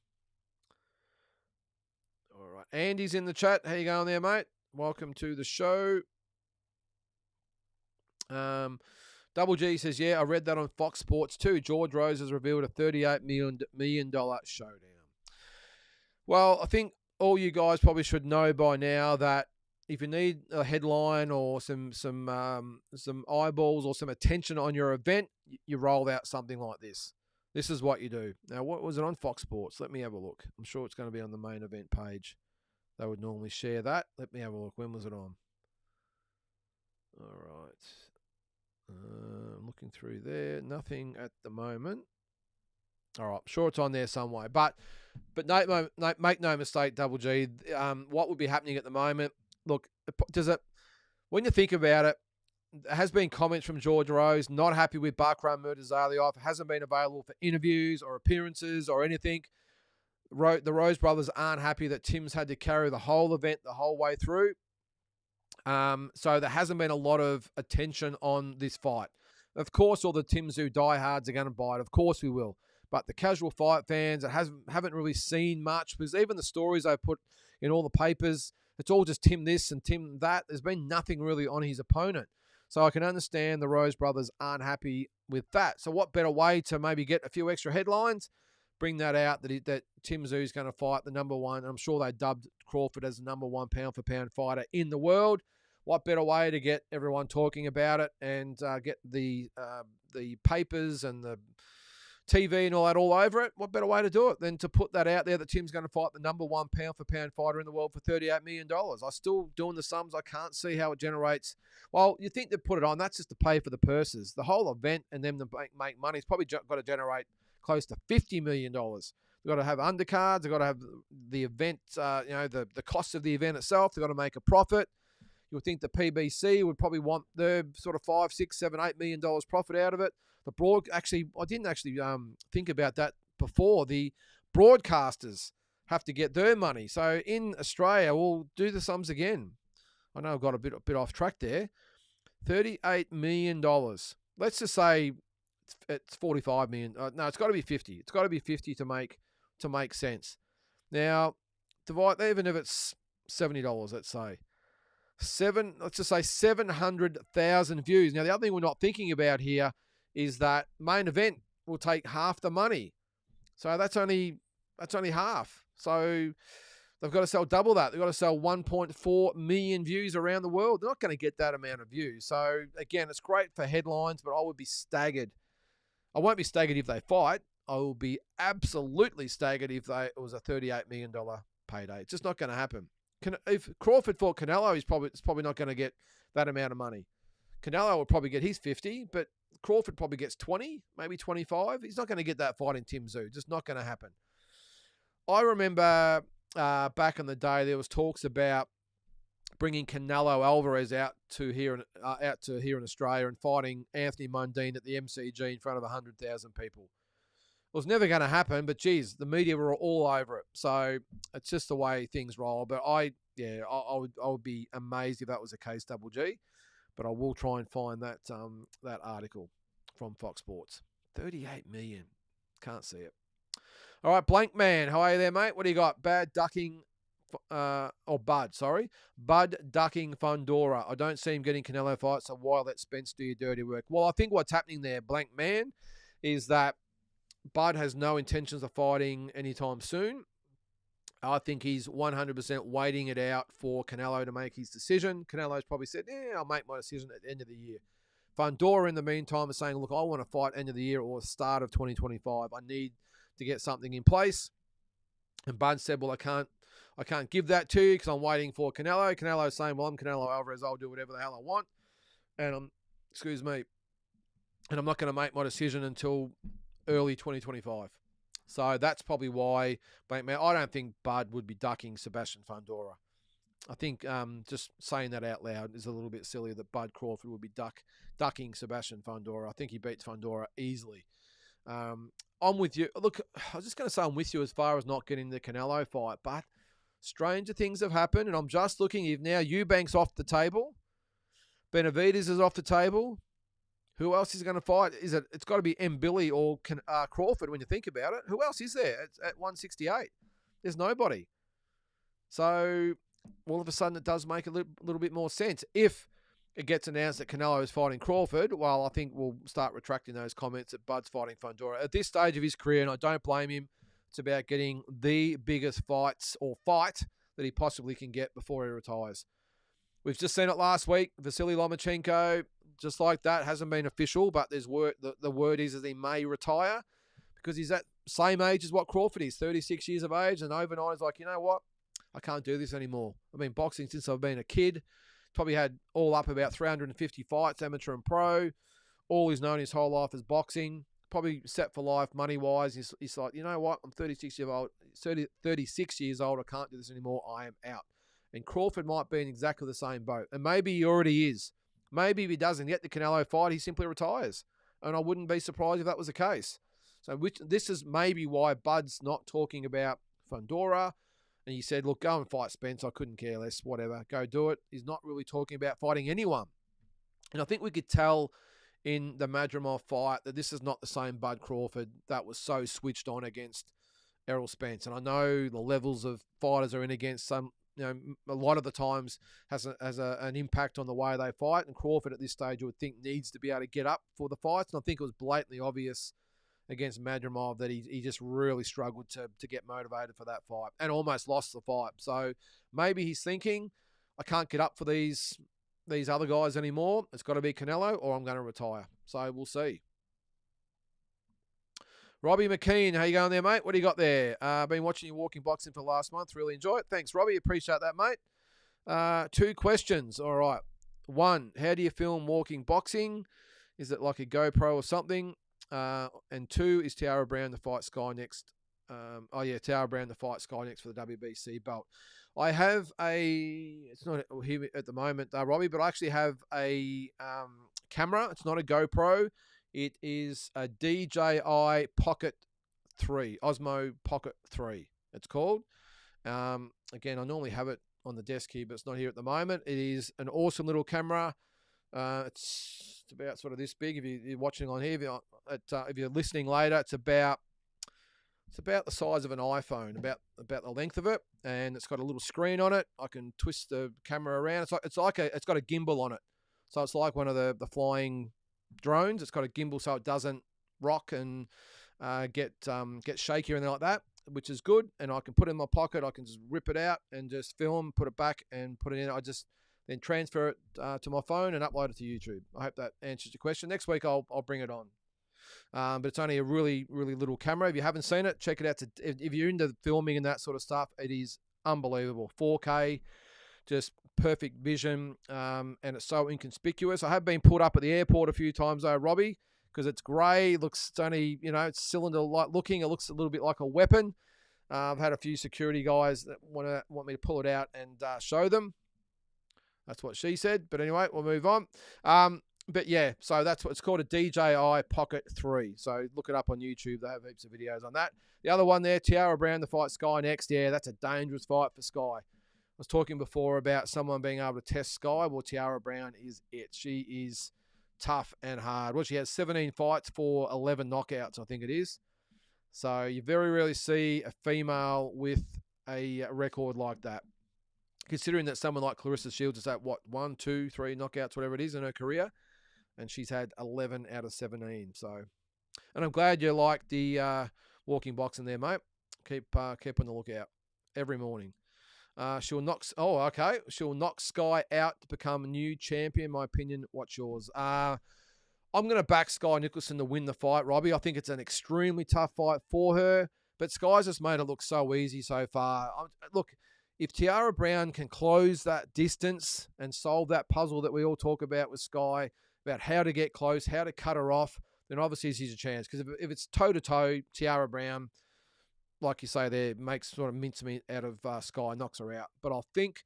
All right. Andy's in the chat. How you going there, mate? Welcome to the show. Double G says, yeah, I read that on Fox Sports too. George Rose has revealed a $38 million showdown. Well, I think all you guys probably should know by now that if you need a headline or some eyeballs or some attention on your event, you roll out something like this. This is what you do. Now, what was it on Fox Sports? Let me have a look. I'm sure it's going to be on the main event page. They would normally share that. Let me have a look. When was it on? All right. I'm looking through there. Nothing at the moment. All right. I'm sure it's on there somewhere. But make no mistake, Double G. What would be happening at the moment? Look, when you think about it, there has been comments from George Rose, not happy with Bakram Murtazaliev, hasn't been available for interviews or appearances or anything. The Rose brothers aren't happy that Tim's had to carry the whole event the whole way through. So there hasn't been a lot of attention on this fight. Of course, all the Tszyu diehards are going to buy it. Of course we will. But the casual fight fans that haven't really seen much, because even the stories they put in all the papers, it's all just Tim this and Tim that. There's been nothing really on his opponent. So I can understand the Rose brothers aren't happy with that. So what better way to maybe get a few extra headlines, bring that out that Tszyu is going to fight the number one. I'm sure they dubbed Crawford as the number one pound-for-pound fighter in the world. What better way to get everyone talking about it and get the papers and the TV and all that all over it? What better way to do it than to put that out there that Tim's going to fight the number one pound-for-pound fighter in the world for $38 million? I'm still doing the sums. I can't see how it generates. Well, you think they'd put it on. That's just to pay for the purses. The whole event and them to make money, it's probably got to generate close to $50 million. They've got to have undercards. They've got to have the event, the cost of the event itself. They've got to make a profit. You would think the PBC would probably want their sort of $5, $6, $7, $8 million profit out of it. I didn't actually think about that before. The broadcasters have to get their money. So in Australia, we'll do the sums again. I know I've got a bit off track there. $38 million. Let's just say it's $45 million. No, it's got to be 50. It's got to be 50 to make sense. Now, divide even if it's $70, let's say. Let's just say 700,000 views. Now, the other thing we're not thinking about here is that main event will take half the money. So that's only half. So they've got to sell double that. They've got to sell 1.4 million views around the world. They're not going to get that amount of views. So again, it's great for headlines, but I would be staggered. I won't be staggered if they fight. I will be absolutely staggered if it was a $38 million payday. It's just not going to happen. If Crawford fought Canelo, it's probably not going to get that amount of money. Canelo will probably get his 50, but Crawford probably gets 20, maybe 25. He's not going to get that fight in Tszyu. Just not going to happen. I remember back in the day, there was talks about bringing Canelo Alvarez out to here in Australia and fighting Anthony Mundine at the MCG in front of 100,000 people. It was never going to happen, but geez, the media were all over it. So it's just the way things roll. But I would be amazed if that was the case, Double G. But I will try and find that article from Fox Sports. 38 million. Can't see it. All right, Blank Man. How are you there, mate? What do you got? Bud ducking Fundora. I don't see him getting Canelo fights, so why let Spence do your dirty work? Well, I think what's happening there, Blank Man, is that Bud has no intentions of fighting anytime soon. I think he's 100% waiting it out for Canelo to make his decision. Canelo's probably said, I'll make my decision at the end of the year. Fundora, in the meantime, is saying, look, I want to fight end of the year or start of 2025. I need to get something in place. And Bud said, well, I can't give that to you because I'm waiting for Canelo. Canelo's saying, well, I'm Canelo Alvarez. I'll do whatever the hell I want. And I'm not going to make my decision until early 2025. So that's probably why, I don't think Bud would be ducking Sebastian Fundora. I think just saying that out loud is a little bit silly that Bud Crawford would be ducking Sebastian Fundora. I think he beats Fundora easily. I'm with you. Look, I was just going to say I'm with you as far as not getting the Canelo fight, but stranger things have happened, and I'm just looking if now Eubank's off the table, Benavidez is off the table. Who else is going to fight? It's got to be Billy or Crawford when you think about it. Who else is there at 168? There's nobody. So all of a sudden it does make a little bit more sense. If it gets announced that Canelo is fighting Crawford, well, I think we'll start retracting those comments that Bud's fighting Fundora. At this stage of his career, and I don't blame him, it's about getting the biggest fight that he possibly can get before he retires. We've just seen it last week. Vasily Lomachenko, just like that, hasn't been official, but there's word. The word is that he may retire because he's at same age as what Crawford is, 36 years of age, and overnight he's like, you know what? I can't do this anymore. I've been boxing since I've been a kid. Probably had all up about 350 fights, amateur and pro. All he's known his whole life is boxing. Probably set for life money-wise. He's like, you know what? I'm 36 years old. I can't do this anymore. I am out. And Crawford might be in exactly the same boat. And maybe he already is. Maybe if he doesn't get the Canelo fight, he simply retires. And I wouldn't be surprised if that was the case. So this is maybe why Bud's not talking about Fundora. And he said, look, go and fight Spence. I couldn't care less. Whatever. Go do it. He's not really talking about fighting anyone. And I think we could tell in the Madrimov fight that this is not the same Bud Crawford that was so switched on against Errol Spence. And I know the levels of fighters are in against some, a lot of the times has an impact on the way they fight. And Crawford at this stage, I would think, needs to be able to get up for the fights. And I think it was blatantly obvious against Madrimov that he just really struggled to get motivated for that fight and almost lost the fight. So maybe he's thinking, I can't get up for these other guys anymore. It's got to be Canelo or I'm going to retire. So we'll see. Robbie McKean, how you going there, mate? What do you got there? Been watching you walking boxing for the last month. Really enjoy it. Thanks, Robbie. Appreciate that, mate. 2 questions. All right. 1, how do you film walking boxing? Is it like a GoPro or something? And 2, is Tara Brown to fight Skye next? Tara Brown to fight Skye next for the WBC belt. I have it's not here at the moment, Robbie, but I actually have a camera. It's not a GoPro. It is a DJI Pocket 3, Osmo Pocket 3, it's called. Again, I normally have it on the desk here, but it's not here at the moment. It is an awesome little camera. It's about sort of this big. If you're watching on here, if you're listening later, it's about the size of an iPhone, about the length of it, and it's got a little screen on it. I can twist the camera around. It's got a gimbal on it, so it's like one of the flying drones. It's got a gimbal so it doesn't rock and get shaky or anything like that, which is good. And I can put it in my pocket. I can just rip it out and just film, put it back, and put it in. I just then transfer it to my phone and upload it to YouTube. I hope that answers your question. Next week I'll bring it on. But it's only a really, really little camera. If you haven't seen it, check it out. If you're into filming and that sort of stuff, it is unbelievable. 4K, just perfect vision, and it's so inconspicuous. I have been pulled up at the airport a few times though, Robbie, because it's grey. It's only, it's cylinder-like looking. It looks a little bit like a weapon. I've had a few security guys that want me to pull it out and show them. That's what she said. But anyway, we'll move on. But yeah, so that's what it's called, a DJI Pocket 3. So look it up on YouTube. They have heaps of videos on that. The other one there, Tszyu Brown to fight Skye next. Yeah, that's a dangerous fight for Skye. I was talking before about someone being able to test Skye. Well, Tszyu Brown is it. She is tough and hard. Well, she has 17 fights for 11 knockouts, I think it is. So you very rarely see a female with a record like that. Considering that someone like Clarissa Shields is at, 1, 2, 3 knockouts, whatever it is in her career. And she's had 11 out of 17. So, and I'm glad you like the walking boxing there, mate. Keep on the lookout every morning. She'll knock Skye out to become a new champion. My opinion. What's yours? I'm going to back Skye Nicholson to win the fight, Robbie. I think it's an extremely tough fight for her, but Skye's just made it look so easy so far. Look, if Tszyu Brown can close that distance and solve that puzzle that we all talk about with Skye, about how to get close, how to cut her off, then obviously she's a chance. Because if it's toe-to-toe, Tszyu Brown, like you say there, makes sort of mincemeat out of Skye, knocks her out. But I think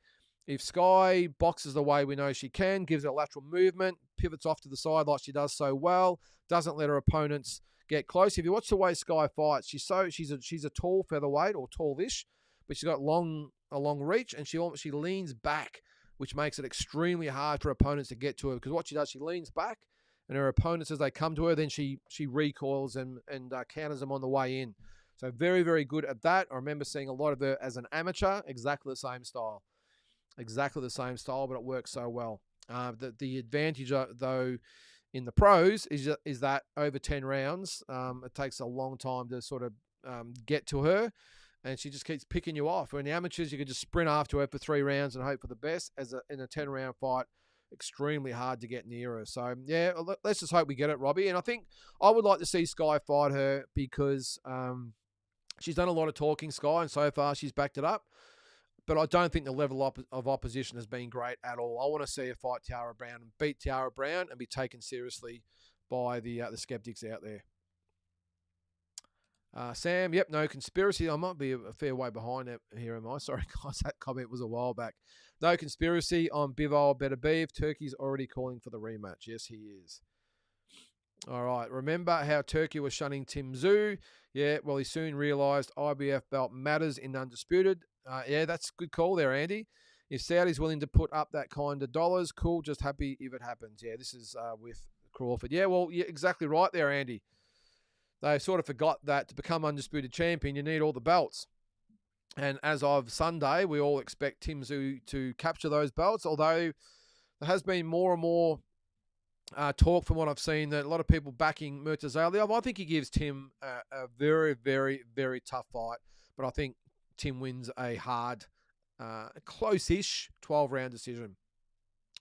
if Skye boxes the way we know she can, gives her lateral movement, pivots off to the side like she does so well, doesn't let her opponents get close. If you watch the way Skye fights, she's a tall featherweight or tallish, but she's got a long reach, and she leans back, which makes it extremely hard for opponents to get to her. Because what she does, she leans back, and her opponents, as they come to her, then she recoils and counters them on the way in. So very, very good at that. I remember seeing a lot of her as an amateur, exactly the same style. Exactly the same style, but it works so well. The advantage, though, in the pros is that over 10 rounds, it takes a long time to sort of get to her, and she just keeps picking you off. When the amateurs, you can just sprint after her for 3 rounds and hope for the best. In a 10-round fight, extremely hard to get near her. So, yeah, let's just hope we get it, Robbie. And I think I would like to see Skye fight her because she's done a lot of talking, Skye, and so far she's backed it up. But I don't think the level of opposition has been great at all. I want to see her fight Tszyu Brown and beat Tszyu Brown and be taken seriously by the skeptics out there. Sam, yep, no conspiracy. I might be a fair way behind here, am I? Sorry, guys, that comment was a while back. No conspiracy on Bivol Beterbiev. Turkey's already calling for the rematch. Yes, he is. All right, remember how Turkey was shunning Tszyu? Yeah, well, he soon realised IBF belt matters in undisputed. Yeah, that's a good call there, Andy. If Saudi's willing to put up that kind of dollars, cool, just happy if it happens. Yeah, this is with Crawford. Yeah, well, yeah, exactly right there, Andy. They sort of forgot that to become undisputed champion, you need all the belts. And as of Sunday, we all expect Tszyu to capture those belts, although there has been more and more talk from what I've seen that a lot of people backing Murtazaliev. I think he gives Tim a very, very, very tough fight, but I think Tim wins a hard, close-ish 12-round decision,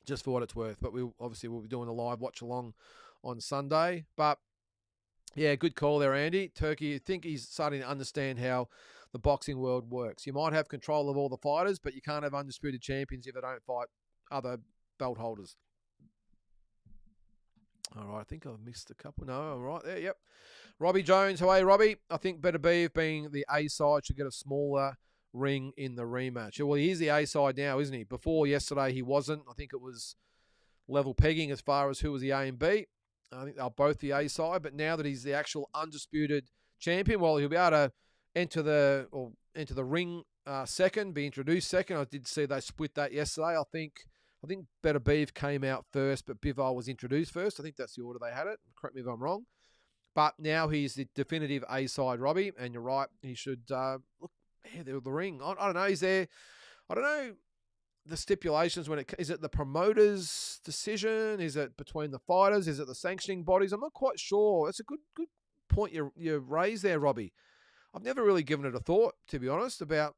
just for what it's worth. But we'll be doing a live watch-along on Sunday. But, yeah, good call there, Andy. Turkey, I think he's starting to understand how the boxing world works. You might have control of all the fighters, but you can't have undisputed champions if they don't fight other belt holders. All right, I think I've missed a couple. No, all right there, yep. Robbie Jones, hey, Robbie. I think Beterbiev, being the A side, should get a smaller ring in the rematch. Well, he is the A side now, isn't he? Before yesterday, he wasn't. I think it was level pegging as far as who was the A and B. I think they're both the A side, but now that he's the actual undisputed champion, well, he'll be able to enter the ring second, be introduced second. I did see they split that yesterday. I think Beterbiev came out first, but Bivol was introduced first. I think that's the order they had it. Correct me if I'm wrong. But now he's the definitive A-side, Robbie, and you're right. He should look. Yeah, the ring. I don't know. Is there? I don't know the stipulations when is it the promoter's decision? Is it between the fighters? Is it the sanctioning bodies? I'm not quite sure. It's a good point you raised there, Robbie. I've never really given it a thought, to be honest, about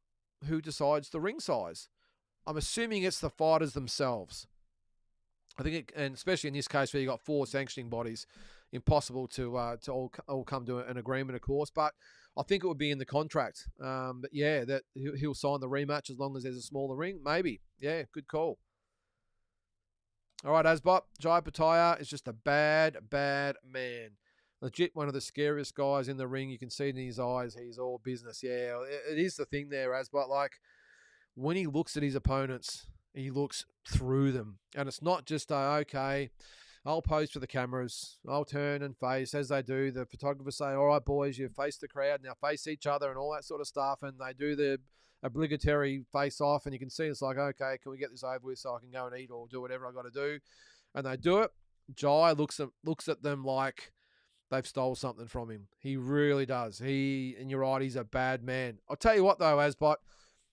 who decides the ring size. I'm assuming it's the fighters themselves. I think, and especially in this case where you got 4 sanctioning bodies, impossible to all come to an agreement, of course. But I think it would be in the contract. But yeah, that he'll sign the rematch as long as there's a smaller ring. Maybe. Yeah, good call. All right, Asbot. Jai Opetaia is just a bad, bad man. Legit one of the scariest guys in the ring. You can see it in his eyes. He's all business. Yeah, it is the thing there, Asbot. Like, when he looks at his opponents, he looks through them. And it's not just, okay, I'll pose for the cameras, I'll turn and face as they do. The photographers say, all right, boys, you face the crowd, now face each other and all that sort of stuff. And they do the obligatory face off, and you can see it's like, okay, can we get this over with so I can go and eat or do whatever I got to do? And they do it. Jai looks at them like they've stole something from him. He really does. And you're right, he's a bad man. I'll tell you what, though, Asbot,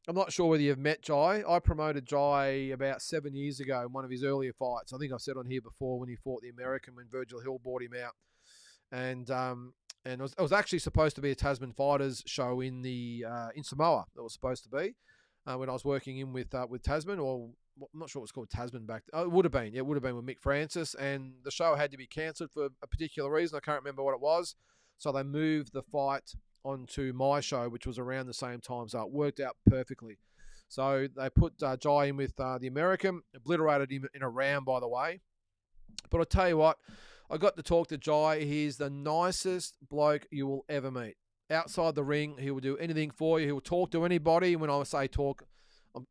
I'm not sure whether you've met Jai. I promoted Jai about 7 years ago in one of his earlier fights. I think I've said on here before when he fought the American when Virgil Hill bought him out. And it was actually supposed to be a Tasman Fighters show in Samoa. It was supposed to be when I was working in with Tasman, or I'm not sure what it was called Tasman back then. Oh, it would have been. Yeah, it would have been with Mick Francis. And the show had to be cancelled for a particular reason. I can't remember what it was. So they moved the fight onto my show, which was around the same time. So it worked out perfectly. So they put Jai in with the American, obliterated him in a round, by the way. But I'll tell you what, I got to talk to Jai. He's the nicest bloke you will ever meet. Outside the ring, he will do anything for you. He will talk to anybody. When I say talk,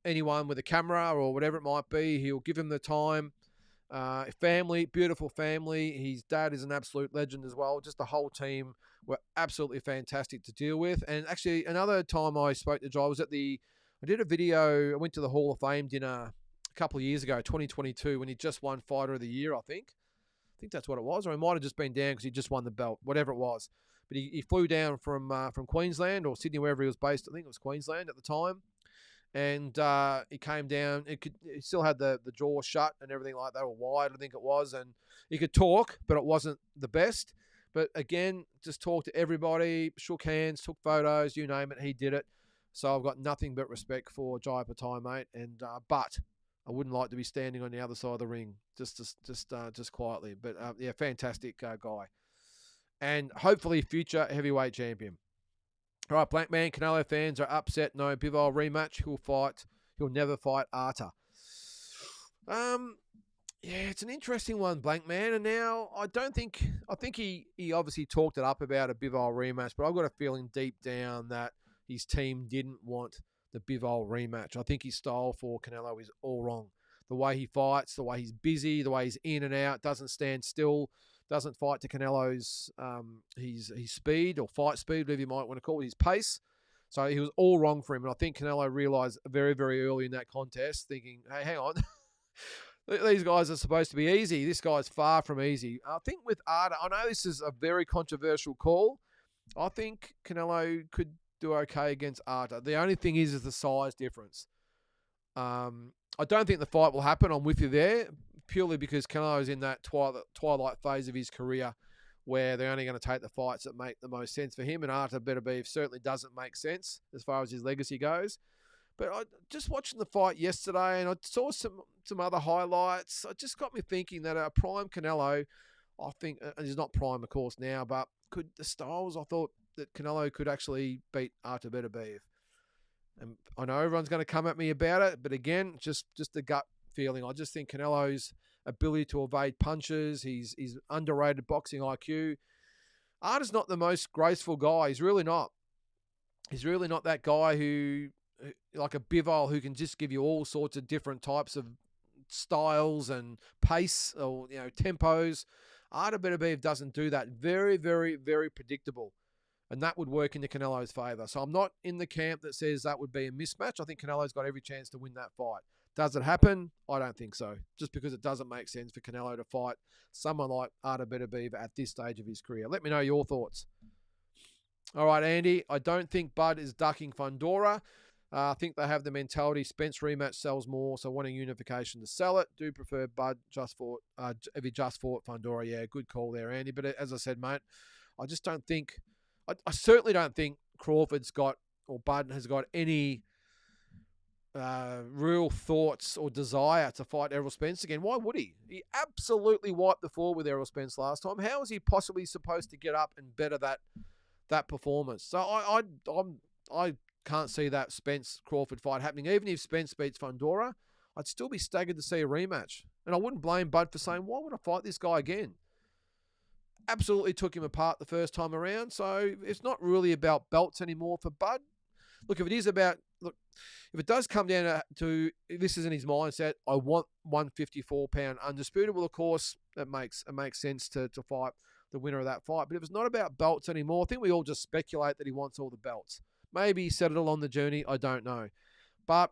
anyone with a camera or whatever it might be, he'll give him the time. Family, beautiful family. His dad is an absolute legend as well. Just the whole team were absolutely fantastic to deal with. And actually, another time I spoke to Jai was I did a video. I went to the Hall of Fame dinner a couple of years ago, 2022, when he just won Fighter of the Year, I think. I think that's what it was. Or he might have just been down because he just won the belt, whatever it was. But he flew down from Queensland or Sydney, wherever he was based. I think it was Queensland at the time. And he came down. He still had the jaw shut and everything like that, or wide, I think it was. And he could talk, but it wasn't the best. But again, just talked to everybody, shook hands, took photos, you name it, he did it. So I've got nothing but respect for Jai Opetaia, mate. And but I wouldn't like to be standing on the other side of the ring, just quietly. But yeah, fantastic guy, and hopefully future heavyweight champion. All right, Black Man, Canelo fans are upset. No Bivol rematch. He'll never fight Arta. Yeah, it's an interesting one, Blank Man. And now I think he obviously talked it up about a Bivol rematch, but I've got a feeling deep down that his team didn't want the Bivol rematch. I think his style for Canelo is all wrong. The way he fights, the way he's busy, the way he's in and out, doesn't stand still, doesn't fight to Canelo's his speed or fight speed, whatever you might want to call it, his pace. So he was all wrong for him. And I think Canelo realized very, very early in that contest, thinking, hey, hang on. These guys are supposed to be easy. This guy's far from easy. I think with Arta, I know this is a very controversial call. I think Canelo could do okay against Arta. The only thing is the size difference. I don't think the fight will happen. I'm with you there, purely because Canelo's in that twilight phase of his career where they're only going to take the fights that make the most sense for him. And Arta Beterbiev certainly doesn't make sense as far as his legacy goes. But I just watching the fight yesterday, and I saw some other highlights. It just got me thinking that a prime Canelo, I think, and he's not prime, of course, now, but could the styles, I thought that Canelo could actually beat Arta Beterbiev. And I know everyone's going to come at me about it, but again, just a gut feeling. I just think Canelo's ability to evade punches, he's underrated boxing IQ. Arta's not the most graceful guy. He's really not. He's really not that guy who, like a Bivol, who can just give you all sorts of different types of styles and pace or tempos. Arta Beterbiev doesn't do that. Very, very, very predictable. And that would work into Canelo's favour. So I'm not in the camp that says that would be a mismatch. I think Canelo's got every chance to win that fight. Does it happen? I don't think so. Just because it doesn't make sense for Canelo to fight someone like Arta Beterbiev at this stage of his career. Let me know your thoughts. All right, Andy. I don't think Bud is ducking Fundora. I think they have the mentality Spence rematch sells more, so wanting unification to sell it. Do prefer Bud if he just fought Fundora. Yeah, good call there, Andy. But as I said, mate, I just don't think... I certainly don't think Crawford's got, or Bud has got any real thoughts or desire to fight Errol Spence again. Why would he? He absolutely wiped the floor with Errol Spence last time. How is he possibly supposed to get up and better that performance? So I can't see that Spence-Crawford fight happening. Even if Spence beats Fundora, I'd still be staggered to see a rematch. And I wouldn't blame Bud for saying, why would I fight this guy again? Absolutely took him apart the first time around. So it's not really about belts anymore for Bud. look, if it is about, look, if it does come down to this is in his mindset, I want 154-pound undisputed. Well, of course, it makes sense to fight the winner of that fight. But if it's not about belts anymore, I think we all just speculate that he wants all the belts. Maybe he said it along the journey. I don't know. But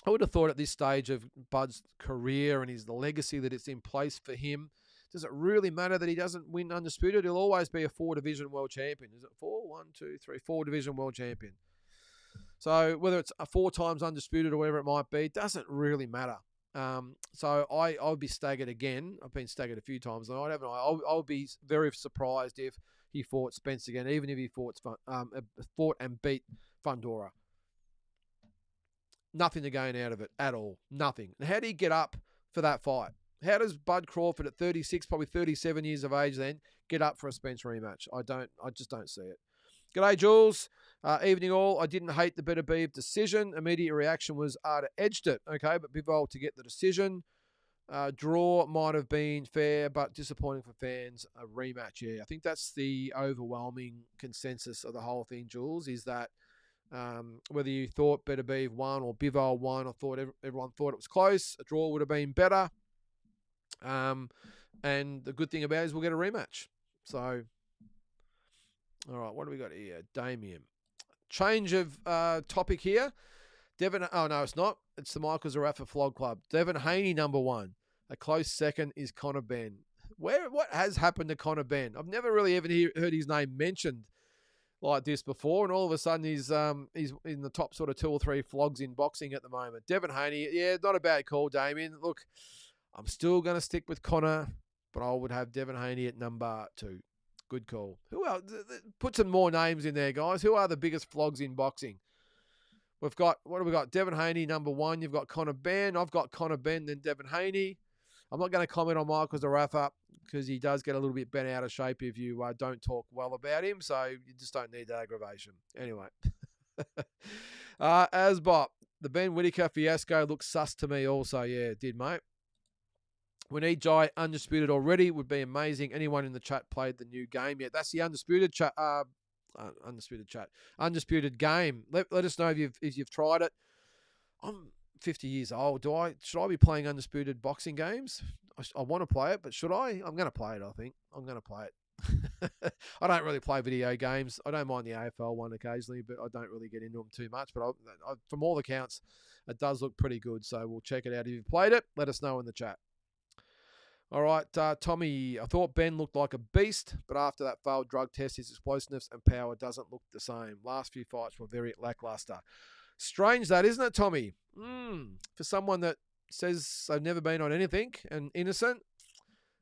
I would have thought at this stage of Bud's career and the legacy that it's in place for him, does it really matter that he doesn't win undisputed? He'll always be a 4-division world champion. Is it 4? 1, 2, 3, 4-division world champion. So whether it's 4 times undisputed or whatever it might be, doesn't really matter. So I would be staggered again. I've been staggered a few times tonight, haven't I? I'll be very surprised if he fought Spence again, even if he fought and beat Fundora. Nothing to gain out of it at all. Nothing. And how do you get up for that fight? How does Bud Crawford at 36, probably 37 years of age then, get up for a Spence rematch? I just don't see it. G'day, Jules. Evening all. I didn't hate the Beterbiev decision. Immediate reaction was Arda edged it. Okay, but Bivol to get the decision. Draw might have been fair, but disappointing for fans. A rematch, yeah. I think that's the overwhelming consensus of the whole thing, Jules, is that whether you thought Beterbiev won or Bivol won, I thought everyone thought it was close. A draw would have been better. And the good thing about it is we'll get a rematch. So, all right, what do we got here? Damien. Change of topic here. Devin, oh no, it's not. It's the Michael Zarafa Flog Club. Devin Haney, number 1. A close second is Conor Benn. What has happened to Conor Benn? I've never really even heard his name mentioned like this before, and all of a sudden he's in the top sort of 2 or 3 flogs in boxing at the moment. Devin Haney, yeah, not a bad call, Damien. Look, I'm still going to stick with Conor, but I would have Devin Haney at number 2. Good call. Who else? Put some more names in there, guys. Who are the biggest flogs in boxing? We've got, what have we got? Devin Haney, number 1. You've got Conor Benn. I've got Conor Benn, then Devin Haney. I'm not going to comment on Michael Zarafa because he does get a little bit bent out of shape if you don't talk well about him. So you just don't need that aggravation. Anyway. Asbot, the Ben Whittaker fiasco looks sus to me also. Yeah, it did, mate. We need Jai undisputed already. Would be amazing. Anyone in the chat played the new game yet? That's the undisputed chat. Undisputed game. Let us know if you've tried it. I'm 50 years old. Should I be playing undisputed boxing games? I want to play it, but should I? I'm going to play it, I think. I'm going to play it. I don't really play video games. I don't mind the AFL one occasionally, but I don't really get into them too much. But from all accounts, it does look pretty good. So we'll check it out. If you've played it, let us know in the chat. All right, Tommy, I thought Ben looked like a beast, but after that failed drug test, his explosiveness and power doesn't look the same. Last few fights were very lackluster. Strange that, isn't it, Tommy? For someone that says they've never been on anything and innocent,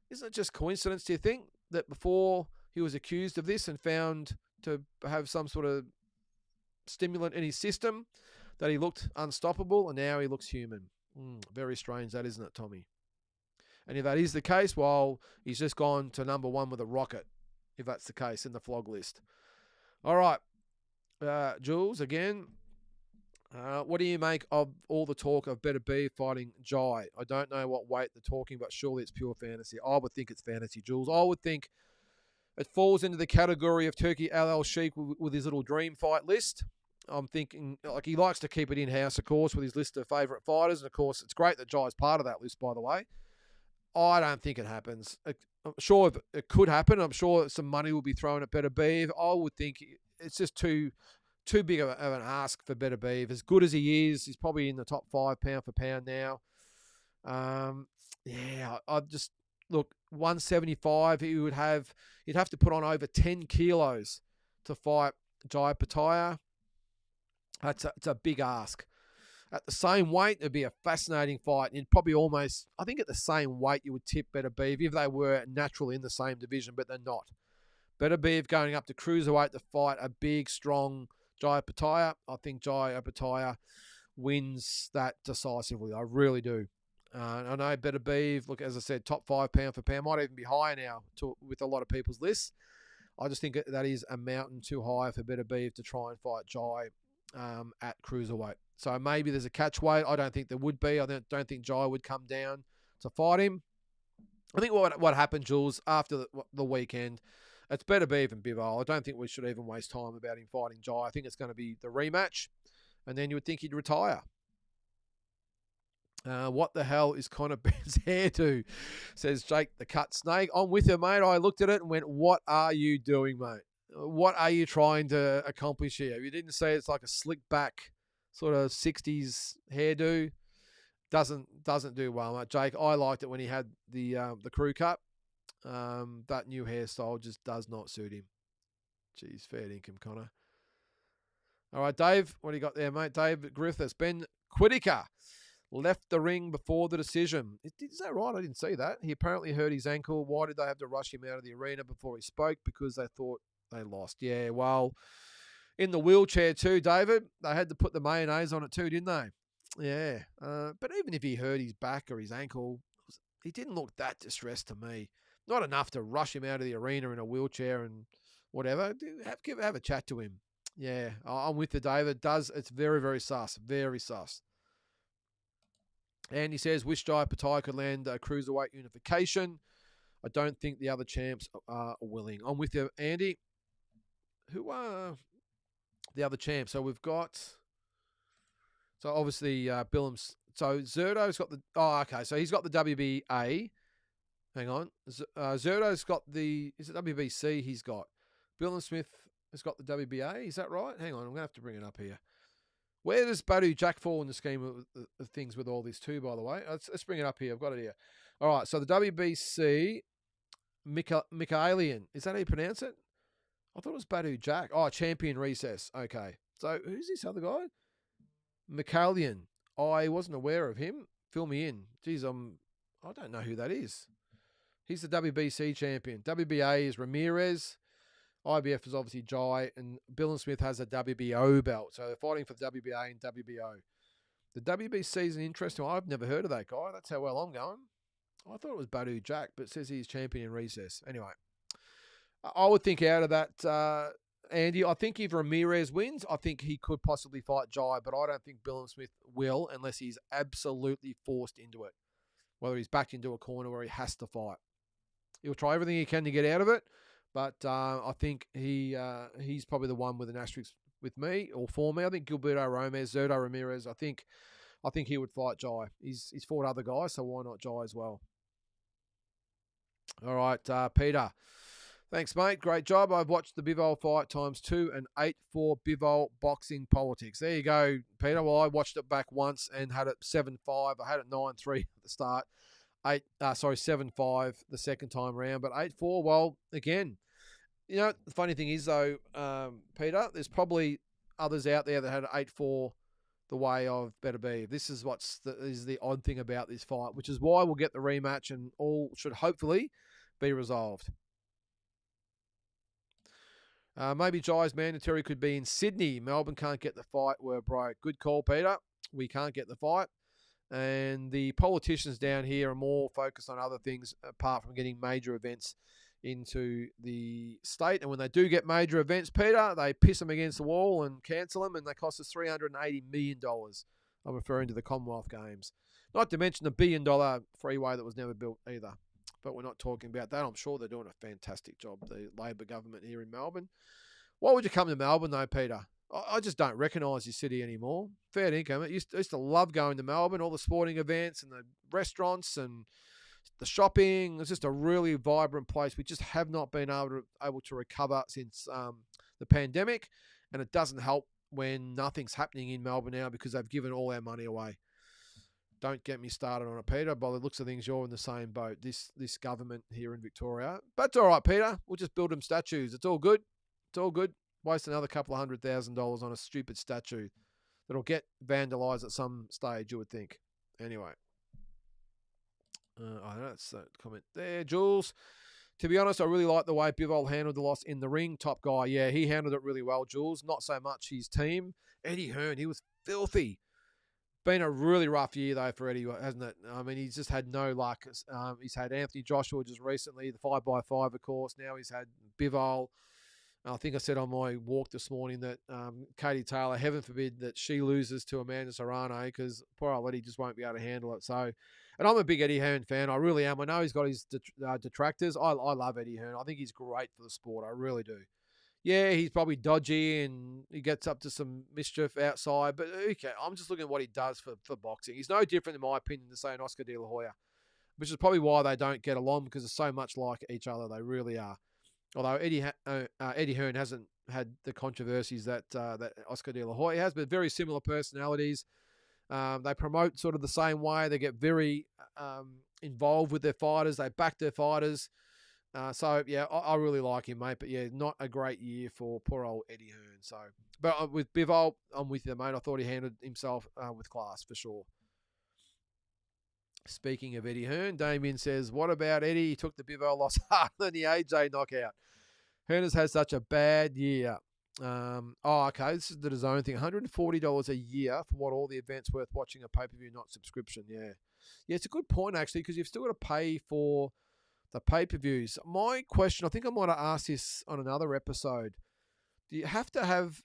isn't it just coincidence, do you think, that before he was accused of this and found to have some sort of stimulant in his system, that he looked unstoppable and now he looks human? Very strange that, isn't it, Tommy? And if that is the case, well, he's just gone to number 1 with a rocket, if that's the case, in the flog list. All right. Jules, again, what do you make of all the talk of Beterbiev fighting Jai? I don't know what weight they're talking, but surely it's pure fantasy. I would think it's fantasy, Jules. I would think it falls into the category of Turkey LL Sheik with his little dream fight list. I'm thinking, like, he likes to keep it in-house, of course, with his list of favourite fighters. And, of course, it's great that Jai's part of that list, by the way. I don't think it happens. I'm sure it could happen. I'm sure some money will be thrown at Beterbiev. I would think it's just too big of an ask for Beterbiev. As good as he is, he's probably in the top 5 pound for pound now. I'd just look 175. He'd have to put on over 10 kilos to fight Jai Opetaia. It's a big ask. At the same weight, it'd be a fascinating fight. You'd probably almost, I think at the same weight, you would tip Beterbiev if they were naturally in the same division, but they're not. Beterbiev going up to cruiserweight to fight a big, strong Jai Opetaia. I think Jai Opetaia wins that decisively. I really do. I know Beterbiev, look, as I said, top 5 pound for pound, might even be higher now with a lot of people's lists. I just think that is a mountain too high for Beterbiev to try and fight Jai at cruiserweight. So maybe there's a catch weight. I don't think there would be. I don't think Jai would come down to fight him. I think what happened, Jules, after the weekend, It's Beterbiev than Bivol. I don't think we should even waste time about him fighting Jai. I think it's going to be the rematch, and then you would think he'd retire. What the hell is Conor Benn's hairdo? Says Jake the Cut Snake. I'm with you, mate. I looked at it and went, what are you doing, mate? What are you trying to accomplish here? You didn't say it's like a slick back sort of 60s hairdo. Doesn't do well, mate. Jake, I liked it when he had the crew cut. That new hairstyle just does not suit him. Jeez, fair income, Connor. All right, Dave, what do you got there, mate? Dave Griffiths. Ben Whittaker left the ring before the decision. Is that right? I didn't see that. He apparently hurt his ankle. Why did they have to rush him out of the arena before he spoke? Because they thought they lost. Yeah, well, in the wheelchair too, David, they had to put the mayonnaise on it too, didn't they? Yeah. But even if he hurt his back or his ankle, he didn't look that distressed to me. Not enough to rush him out of the arena in a wheelchair and whatever. Have a chat to him. Yeah, I'm with you, David. It's very, very sus. Very sus. And he says, wish Jai Opetaia could land a cruiserweight unification. I don't think the other champs are willing. I'm with you, Andy. Who are the other champs? So we've got... So obviously, Bilham's... So Zerdo's got the... Oh, okay. So he's got the WBA. Hang on. Zerdo's got the... Is it WBC he's got? Bilham Smith has got the WBA. Is that right? Hang on. I'm going to have to bring it up here. Where does Badu Jack fall in the scheme of things with all this too, by the way? Let's bring it up here. I've got it here. All right. So the WBC... Michaelian. Is that how you pronounce it? I thought it was Badu Jack. Oh, Champion Recess. Okay. So who's this other guy? Michaelian. I wasn't aware of him. Fill me in. Geez, I don't know who that is. He's the WBC champion. WBA is Ramirez. IBF is obviously Jai. And Bilham Smith has a WBO belt. So they're fighting for the WBA and WBO. The WBC is an interesting one. I've never heard of that guy. That's how well I'm going. I thought it was Badu Jack, but it says he's champion in recess. Anyway, I would think out of that, Andy, I think if Ramirez wins, I think he could possibly fight Jai, but I don't think Bilham Smith will unless he's absolutely forced into it, whether he's backed into a corner where he has to fight. He'll try everything he can to get out of it, but I think he's probably the one with an asterisk with me or for me. I think Gilberto Romez, Zerdo Ramirez, I think he would fight Jai. He's fought other guys, so why not Jai as well? All right, Peter. Thanks, mate. Great job. I've watched the Bivol fight ×2 and 8-4 Bivol boxing politics. There you go, Peter. Well, I watched it back once and had it 7-5. I had it 9-3 at the start. 7-5 the second time round, but 8-4. Well, again, you know, the funny thing is though, Peter, there's probably others out there that had 8-4 the way of Beterbiev. This is is the odd thing about this fight, which is why we'll get the rematch and all should hopefully be resolved. Maybe Jai's mandatory could be in Sydney. Melbourne can't get the fight. We're broke. Good call, Peter. We can't get the fight. And the politicians down here are more focused on other things apart from getting major events into the state. And when they do get major events, Peter, they piss them against the wall and cancel them, and they cost us $380 million. I'm referring to the Commonwealth Games. Not to mention the $1 billion freeway that was never built either. But we're not talking about that. I'm sure they're doing a fantastic job, the Labor government here in Melbourne. Why would you come to Melbourne, though, Peter? I just don't recognise your city anymore. Fair income. I used to love going to Melbourne, all the sporting events and the restaurants and the shopping. It's just a really vibrant place. We just have not been able to recover since the pandemic, and it doesn't help when nothing's happening in Melbourne now because they've given all our money away. Don't get me started on it, Peter. By the looks of things, you're in the same boat, this government here in Victoria. But it's all right, Peter. We'll just build them statues. It's all good. It's all good. Waste another couple of $100,000 on a stupid statue that'll get vandalised at some stage, you would think. Anyway. I know that's a comment there, Jules. To be honest, I really like the way Bivol handled the loss in the ring. Top guy. Yeah, he handled it really well, Jules. Not so much his team. Eddie Hearn, he was filthy. Been a really rough year, though, for Eddie, hasn't it? I mean, he's just had no luck. He's had Anthony Joshua just recently, the 5x5, of course. Now he's had Bivol. I think I said on my walk this morning that Katie Taylor, heaven forbid that she loses to Amanda Serrano, because poor old Eddie just won't be able to handle it. So, and I'm a big Eddie Hearn fan. I really am. I know he's got his detractors. I love Eddie Hearn. I think he's great for the sport. I really do. Yeah, he's probably dodgy and he gets up to some mischief outside, but okay, I'm just looking at what he does for boxing. He's no different, in my opinion, to say an Oscar De La Hoya, which is probably why they don't get along, because they're so much like each other. They really are. Although Eddie Hearn hasn't had the controversies that Oscar De La Hoya has, but very similar personalities. They promote sort of the same way. They get very involved with their fighters. They back their fighters. So, yeah, I really like him, mate. But, yeah, not a great year for poor old Eddie Hearn. So, but with Bivol, I'm with you, mate. I thought he handled himself with class for sure. Speaking of Eddie Hearn, Damien says, what about Eddie? He took the Bivol loss harder than the AJ knockout. Hearn has had such a bad year. Okay, this is the DAZN thing. $140 a year for what all the events worth watching a pay-per-view, not subscription. Yeah, it's a good point, actually, because you've still got to pay for the pay-per-views. My question, I think I might have asked this on another episode. Do you have to have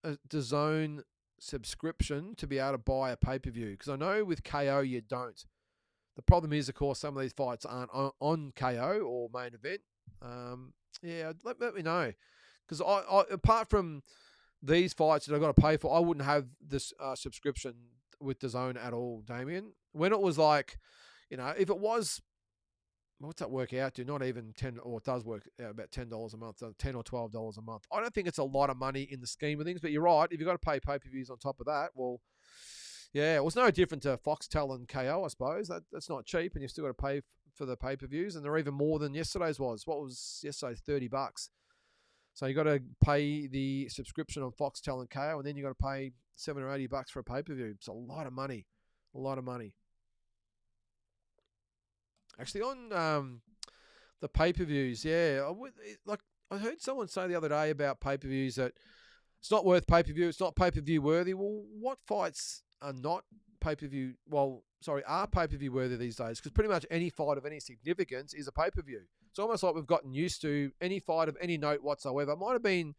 a DAZN subscription to be able to buy a pay-per-view? Because I know with KO you don't. The problem is, of course, some of these fights aren't on KO or main event. Yeah, let me know. Because I apart from these fights that I've got to pay for, I wouldn't have this subscription with DAZN at all, Damien. When it was like, if it was, what's that work out to? Not even 10, or it does work out about $10 a month, $10 or $12 a month. I don't think it's a lot of money in the scheme of things, but you're right. If you've got to pay pay-per-views on top of that, well, yeah, it was no different to Foxtel and KO, I suppose. That's not cheap, and you've still got to pay for the pay-per-views, and they're even more than yesterday's was. What was yesterday's? $30. So you got to pay the subscription on Foxtel and KO, and then you got to pay $7 or $80 for a pay-per-view. It's a lot of money. A lot of money. Actually, on the pay-per-views, yeah, I heard someone say the other day about pay-per-views that it's not worth pay-per-view. It's not pay-per-view worthy. Well, what fights are not pay-per-view? Are pay-per-view worthy these days? Because pretty much any fight of any significance is a pay-per-view. It's almost like we've gotten used to any fight of any note whatsoever. It might have been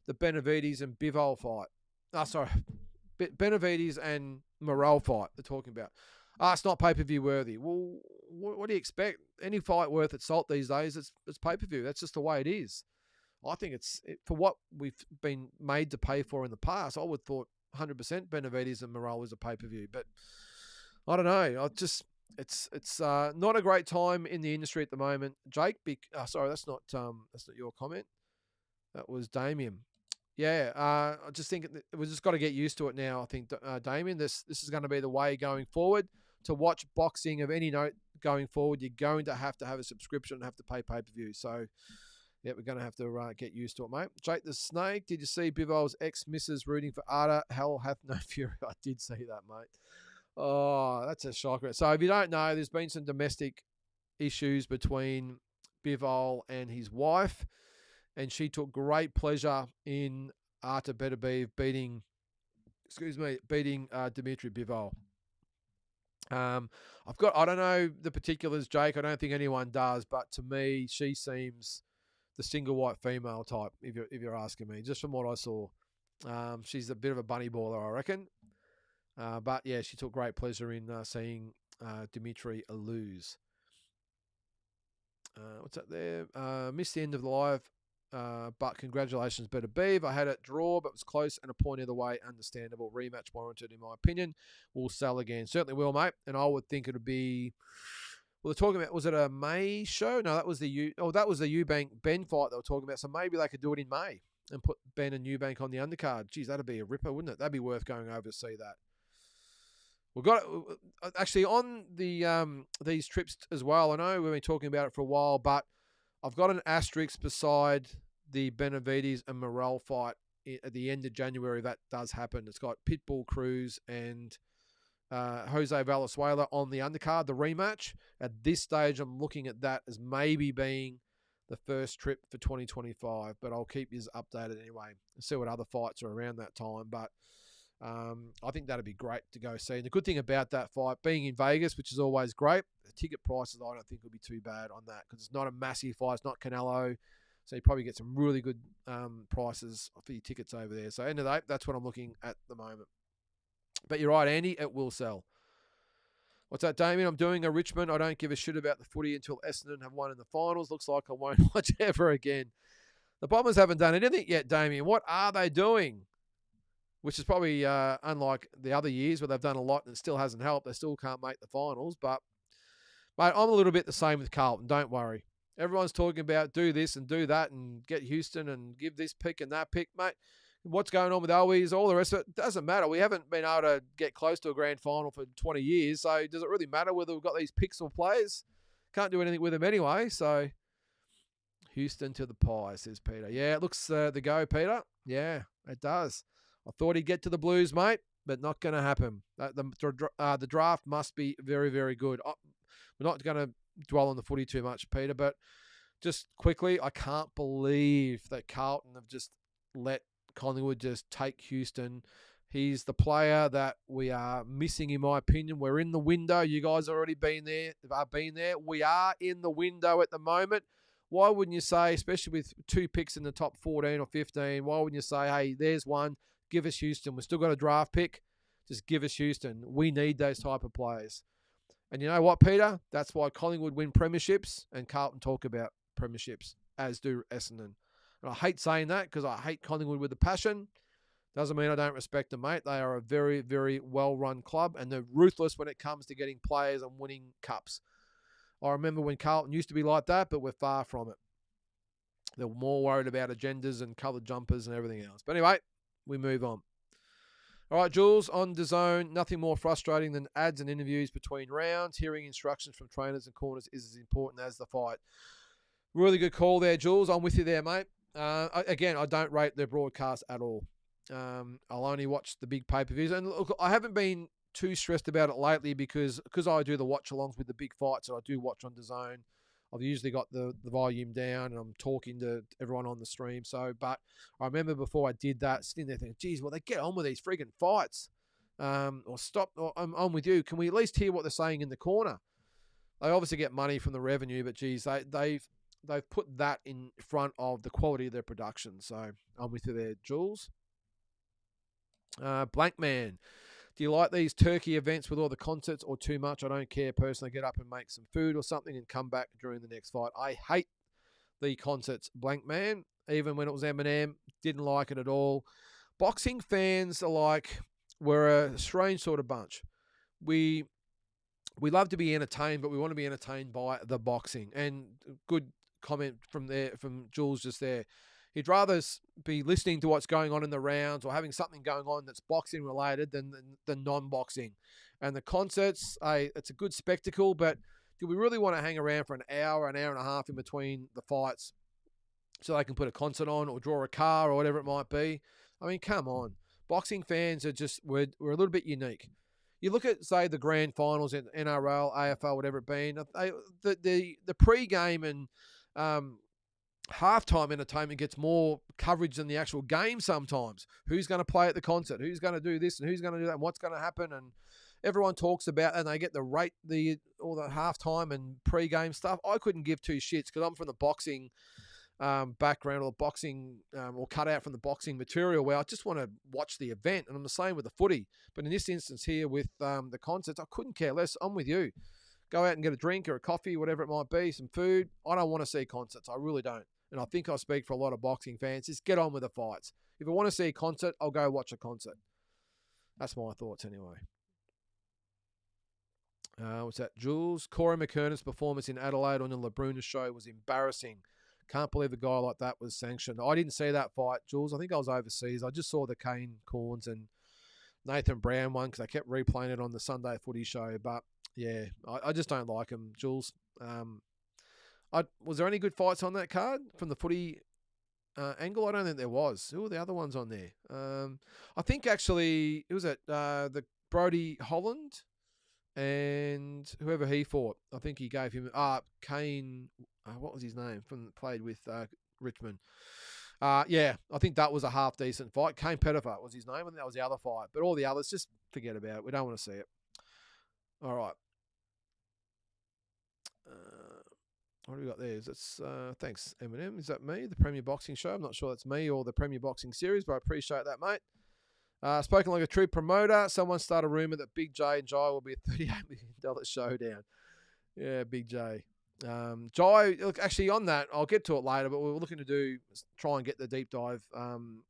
the Benavides and Bivol fight. Benavides and Morrell fight they're talking about. It's not pay-per-view worthy. Well, what do you expect? Any fight worth its salt these days, it's pay-per-view. That's just the way it is. I think for what we've been made to pay for in the past, I would have thought 100% Benavides and Morrell was a pay-per-view. But I don't know. It's not a great time in the industry at the moment. Jake, sorry, that's not your comment. That was Damien. Yeah, I just think we just got to get used to it now. I think Damien, this is going to be the way going forward. To watch boxing of any note going forward, you're going to have a subscription and have to pay pay-per-view. So, yeah, we're going to have to get used to it, mate. Jake the Snake, did you see Bivol's ex-missus rooting for Arda? Hell hath no fury. I did see that, mate. Oh, that's a shocker. So if you don't know, there's been some domestic issues between Bivol and his wife, and she took great pleasure in Artur Beterbiev beating Dmitry Bivol. I don't know the particulars, Jake. I don't think anyone does, but to me, she seems the single white female type, if you're asking me, just from what I saw. She's a bit of a bunny baller, I reckon. But yeah, she took great pleasure in seeing Dmitry lose. What's that there? Missed the end of the live, but congratulations, Beterbiev. I had it draw, but it was close and a point either way. Understandable. Rematch warranted, in my opinion. We'll sell again. Certainly will, mate. And I would think it would be... Well, they're talking about, was it a May show? No, that was the Eubank Ben fight they were talking about. So maybe they could do it in May and put Ben and Eubank on the undercard. Geez, that'd be a ripper, wouldn't it? That'd be worth going over to see that. We've got actually on the these trips as well. I know we've been talking about it for a while, but I've got an asterisk beside the Benavides and Morrell fight at the end of January. That does happen. It's got Pitbull Cruz and Jose Valenzuela on the undercard, the rematch. At this stage, I'm looking at that as maybe being the first trip for 2025, but I'll keep you updated anyway and see what other fights are around that time. But I think that'd be great to go see. And the good thing about that fight, being in Vegas, which is always great, the ticket prices I don't think will be too bad on that because it's not a massive fight. It's not Canelo. So you probably get some really good prices for your tickets over there. So end of the day, that's what I'm looking at the moment. But you're right, Andy, it will sell. What's that, Damien? I'm doing a Richmond. I don't give a shit about the footy until Essendon have won in the finals. Looks like I won't watch ever again. The Bombers haven't done anything yet, Damien. What are they doing? Which is probably unlike the other years where they've done a lot and it still hasn't helped. They still can't make the finals. But, mate, I'm a little bit the same with Carlton. Don't worry. Everyone's talking about do this and do that and get Houston and give this pick and that pick, mate. What's going on with Owies, all the rest of it, doesn't matter. We haven't been able to get close to a grand final for 20 years, so does it really matter whether we've got these picks or players? Can't do anything with them anyway, so Houston to the pie, says Peter. Yeah, it looks the go, Peter. Yeah, it does. I thought he'd get to the Blues, mate, but not going to happen. The draft must be very, very good. We're not going to dwell on the footy too much, Peter, but just quickly, I can't believe that Carlton have just let Collingwood just take Houston. He's the player that we are missing, in my opinion. We're in the window. You guys have already been there. We are in the window at the moment. Why wouldn't you say, especially with 2 picks in the top 14 or 15, why wouldn't you say, hey, there's one, give us Houston. We've still got a draft pick. Just give us Houston. We need those type of players. And you know what, Peter? That's why Collingwood win premierships and Carlton talk about premierships, as do Essendon. And I hate saying that because I hate Collingwood with a passion. Doesn't mean I don't respect them, mate. They are a very, very well-run club, and they're ruthless when it comes to getting players and winning cups. I remember when Carlton used to be like that, but we're far from it. They're more worried about agendas and coloured jumpers and everything else. But anyway, we move on. All right, Jules, on DAZN, nothing more frustrating than ads and interviews between rounds. Hearing instructions from trainers and corners is as important as the fight. Really good call there, Jules. I'm with you there, mate. Again, I don't rate their broadcast at all. I'll only watch the big pay-per-views. And look, I haven't been too stressed about it lately because I do the watch-alongs with the big fights that I do watch on DAZN. I've usually got the volume down and I'm talking to everyone on the stream. But I remember before I did that, sitting there thinking, geez, well, they get on with these friggin' fights. Or stop, or I'm with you. Can we at least hear what they're saying in the corner? They obviously get money from the revenue, but geez, they've put that in front of the quality of their production. So I'm with you there, Jules. Blank Man. Do you like these turkey events with all the concerts or too much? I don't care personally. Get up and make some food or something and come back during the next fight. I hate the concerts, Blank Man. Even when it was Eminem, didn't like it at all. Boxing fans are like, we're a strange sort of bunch. We love to be entertained, but we want to be entertained by the boxing. And good comment from Jules just there. He'd rather be listening to what's going on in the rounds or having something going on that's boxing related than non-boxing. And the concerts, it's a good spectacle, but do we really want to hang around for an hour and a half in between the fights so they can put a concert on or draw a car or whatever it might be? I mean, come on. Boxing fans are just, we're a little bit unique. You look at, say, the grand finals in NRL, AFL, whatever it been, the pre-game and halftime entertainment gets more coverage than the actual game sometimes. Who's going to play at the concert? Who's going to do this and who's going to do that and what's going to happen? And everyone talks about, and they get the all the halftime and pre-game stuff. I couldn't give 2 shits because I'm from the boxing background or boxing or cut out from the boxing material where I just want to watch the event. And I'm the same with the footy. But in this instance here with the concerts, I couldn't care less. I'm with you. Go out and get a drink or a coffee, whatever it might be, some food. I don't want to see concerts. I really don't. And I think I speak for a lot of boxing fans. Just get on with the fights. If I want to see a concert, I'll go watch a concert. That's my thoughts anyway. What's that, Jules? Corey McKernan's performance in Adelaide on the LeBruna show was embarrassing. Can't believe a guy like that was sanctioned. I didn't see that fight, Jules. I think I was overseas. I just saw the Kane Corns and Nathan Brown one because they kept replaying it on the Sunday footy show. But, yeah, I just don't like him, Jules. Was there any good fights on that card from the footy angle? I don't think there was. Who were the other ones on there? I think actually it was at the Brody Holland and whoever he fought. I think he gave him Kane. What was his name? Played with Richmond. Yeah, I think that was a half decent fight. Kane Pettifer was his name. I think that was the other fight. But all the others, just forget about it. We don't want to see it. All right. What do we got there? It's thanks, Eminem. Is that me? The Premier Boxing Show? I'm not sure that's me or the Premier Boxing Series, but I appreciate that, mate. Spoken like a true promoter. Someone started a rumor that Big J and Jai will be a $38 million showdown. Yeah, Big J. Jai, look, actually on that, I'll get to it later, but we're looking to try and get the deep dive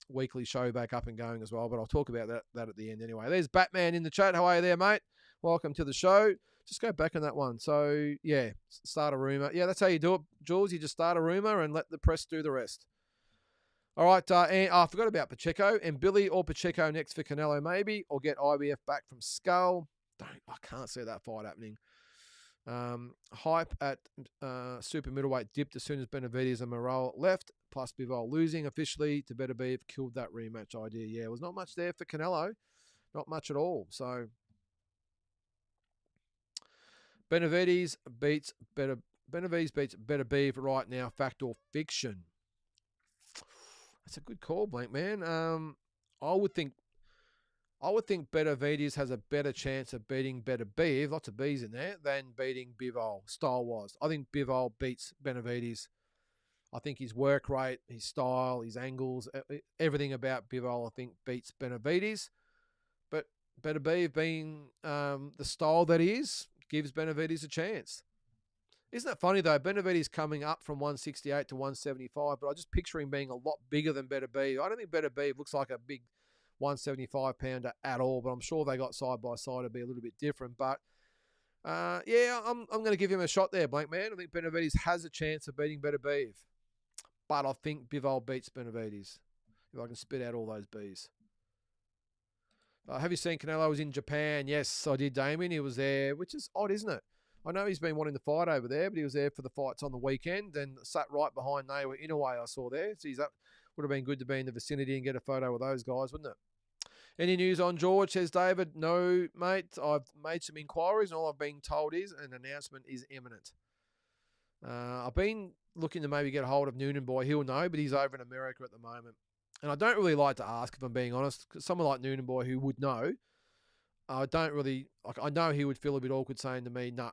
weekly show back up and going as well, but I'll talk about that at the end anyway. There's Batman in the chat. How are you there, mate? Welcome to the show. Just go back on that one. So, yeah, start a rumor. Yeah, that's how you do it, Jules. You just start a rumor and let the press do the rest. All right, and I forgot about Pacheco. And Billy or Pacheco next for Canelo, maybe, or get IBF back from Skull. I can't see that fight happening. Hype at super middleweight dipped as soon as Benavidez and Morel left, plus Bivol losing officially to Beterbiev killed that rematch idea. Yeah, it was not much there for Canelo. Not much at all. So Benavidez beats Beterbiev right now. Fact or fiction? That's a good call, Blank Man. I would think Beterbiev has a better chance of beating Beterbiev, lots of B's in there, than beating Bivol style-wise. I think Bivol beats Benavidez. I think his work rate, his style, his angles, everything about Bivol, I think, beats Benavidez. But Beterbiev being the style that he is, gives Benavidez a chance. Isn't that funny, though? Benavidez coming up from 168 to 175, but I just picture him being a lot bigger than Beterbiev. I don't think Beterbiev looks like a big 175-pounder at all, but I'm sure they got side by side to be a little bit different. But yeah, I'm going to give him a shot there, Blank Man. I think Benavidez has a chance of beating Beterbiev, but I think Bivol beats Benavidez if I can spit out all those B's. Have you seen Canelo was in Japan? Yes, I did, Damien. He was there, which is odd, isn't it? I know he's been wanting to fight over there, but he was there for the fights on the weekend and sat right behind Inoue, Inoue I saw there. So that would have been good to be in the vicinity and get a photo with those guys, wouldn't it? Any news on George, says David? No, mate. I've made some inquiries and all I've been told is an announcement is imminent. I've been looking to maybe get a hold of Noonan Boy. He'll know, but he's over in America at the moment. And I don't really like to ask, if I'm being honest, because someone like Noonan Boy who would know, I don't really, I know he would feel a bit awkward saying to me, nah,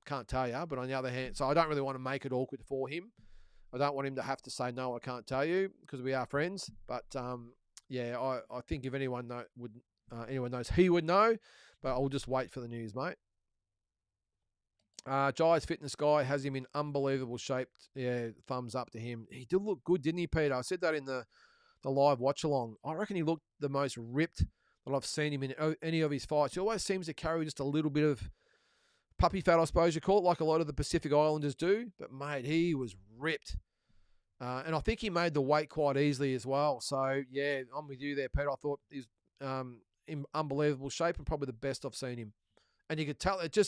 can't tell you. But on the other hand, so I don't really want to make it awkward for him. I don't want him to have to say, no, I can't tell you, because we are friends. But yeah, I think if anyone knows, he would know. But I'll just wait for the news, mate. Jai's fitness guy has him in unbelievable shape. Yeah, thumbs up to him. He did look good, didn't he, Peter? I said that in the live watch along. I reckon he looked the most ripped that I've seen him in any of his fights. He always seems to carry just a little bit of puppy fat, I suppose you call it, like a lot of the Pacific Islanders do. But, mate, he was ripped. And I think he made the weight quite easily as well. So, yeah, I'm with you there, Peter. I thought he was in unbelievable shape and probably the best I've seen him. And you could tell it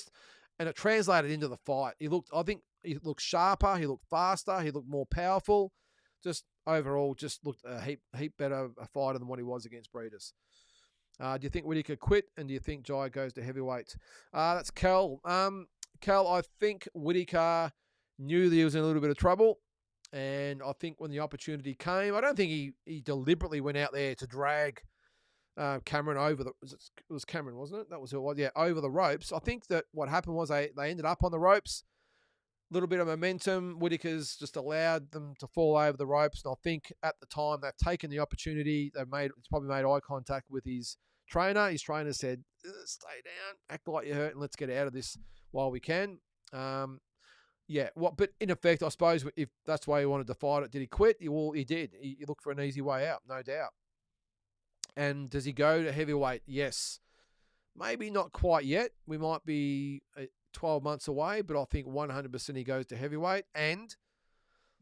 translated into the fight. I think he looked sharper. He looked faster. He looked more powerful. Just overall, just looked a heap better a fighter than what he was against Breeders. Do you think Whittaker quit? And do you think Jai goes to heavyweight? That's Kel. Kel, I think Whittaker knew that he was in a little bit of trouble. And I think when the opportunity came, I don't think he deliberately went out there to drag Cameron over it was Cameron, wasn't it? That was who it was. Yeah, over the ropes. I think that what happened was they ended up on the ropes. A little bit of momentum. Whittaker's just allowed them to fall over the ropes. And I think at the time they've taken the opportunity. It's probably made eye contact with his trainer. His trainer said, stay down, act like you're hurt, and let's get out of this while we can. Yeah, but in effect, I suppose if that's why he wanted to fight it, did he quit? Well, he did. He looked for an easy way out, no doubt. And does he go to heavyweight? Yes. Maybe not quite yet. We might be 12 months away, but I think 100% he goes to heavyweight. And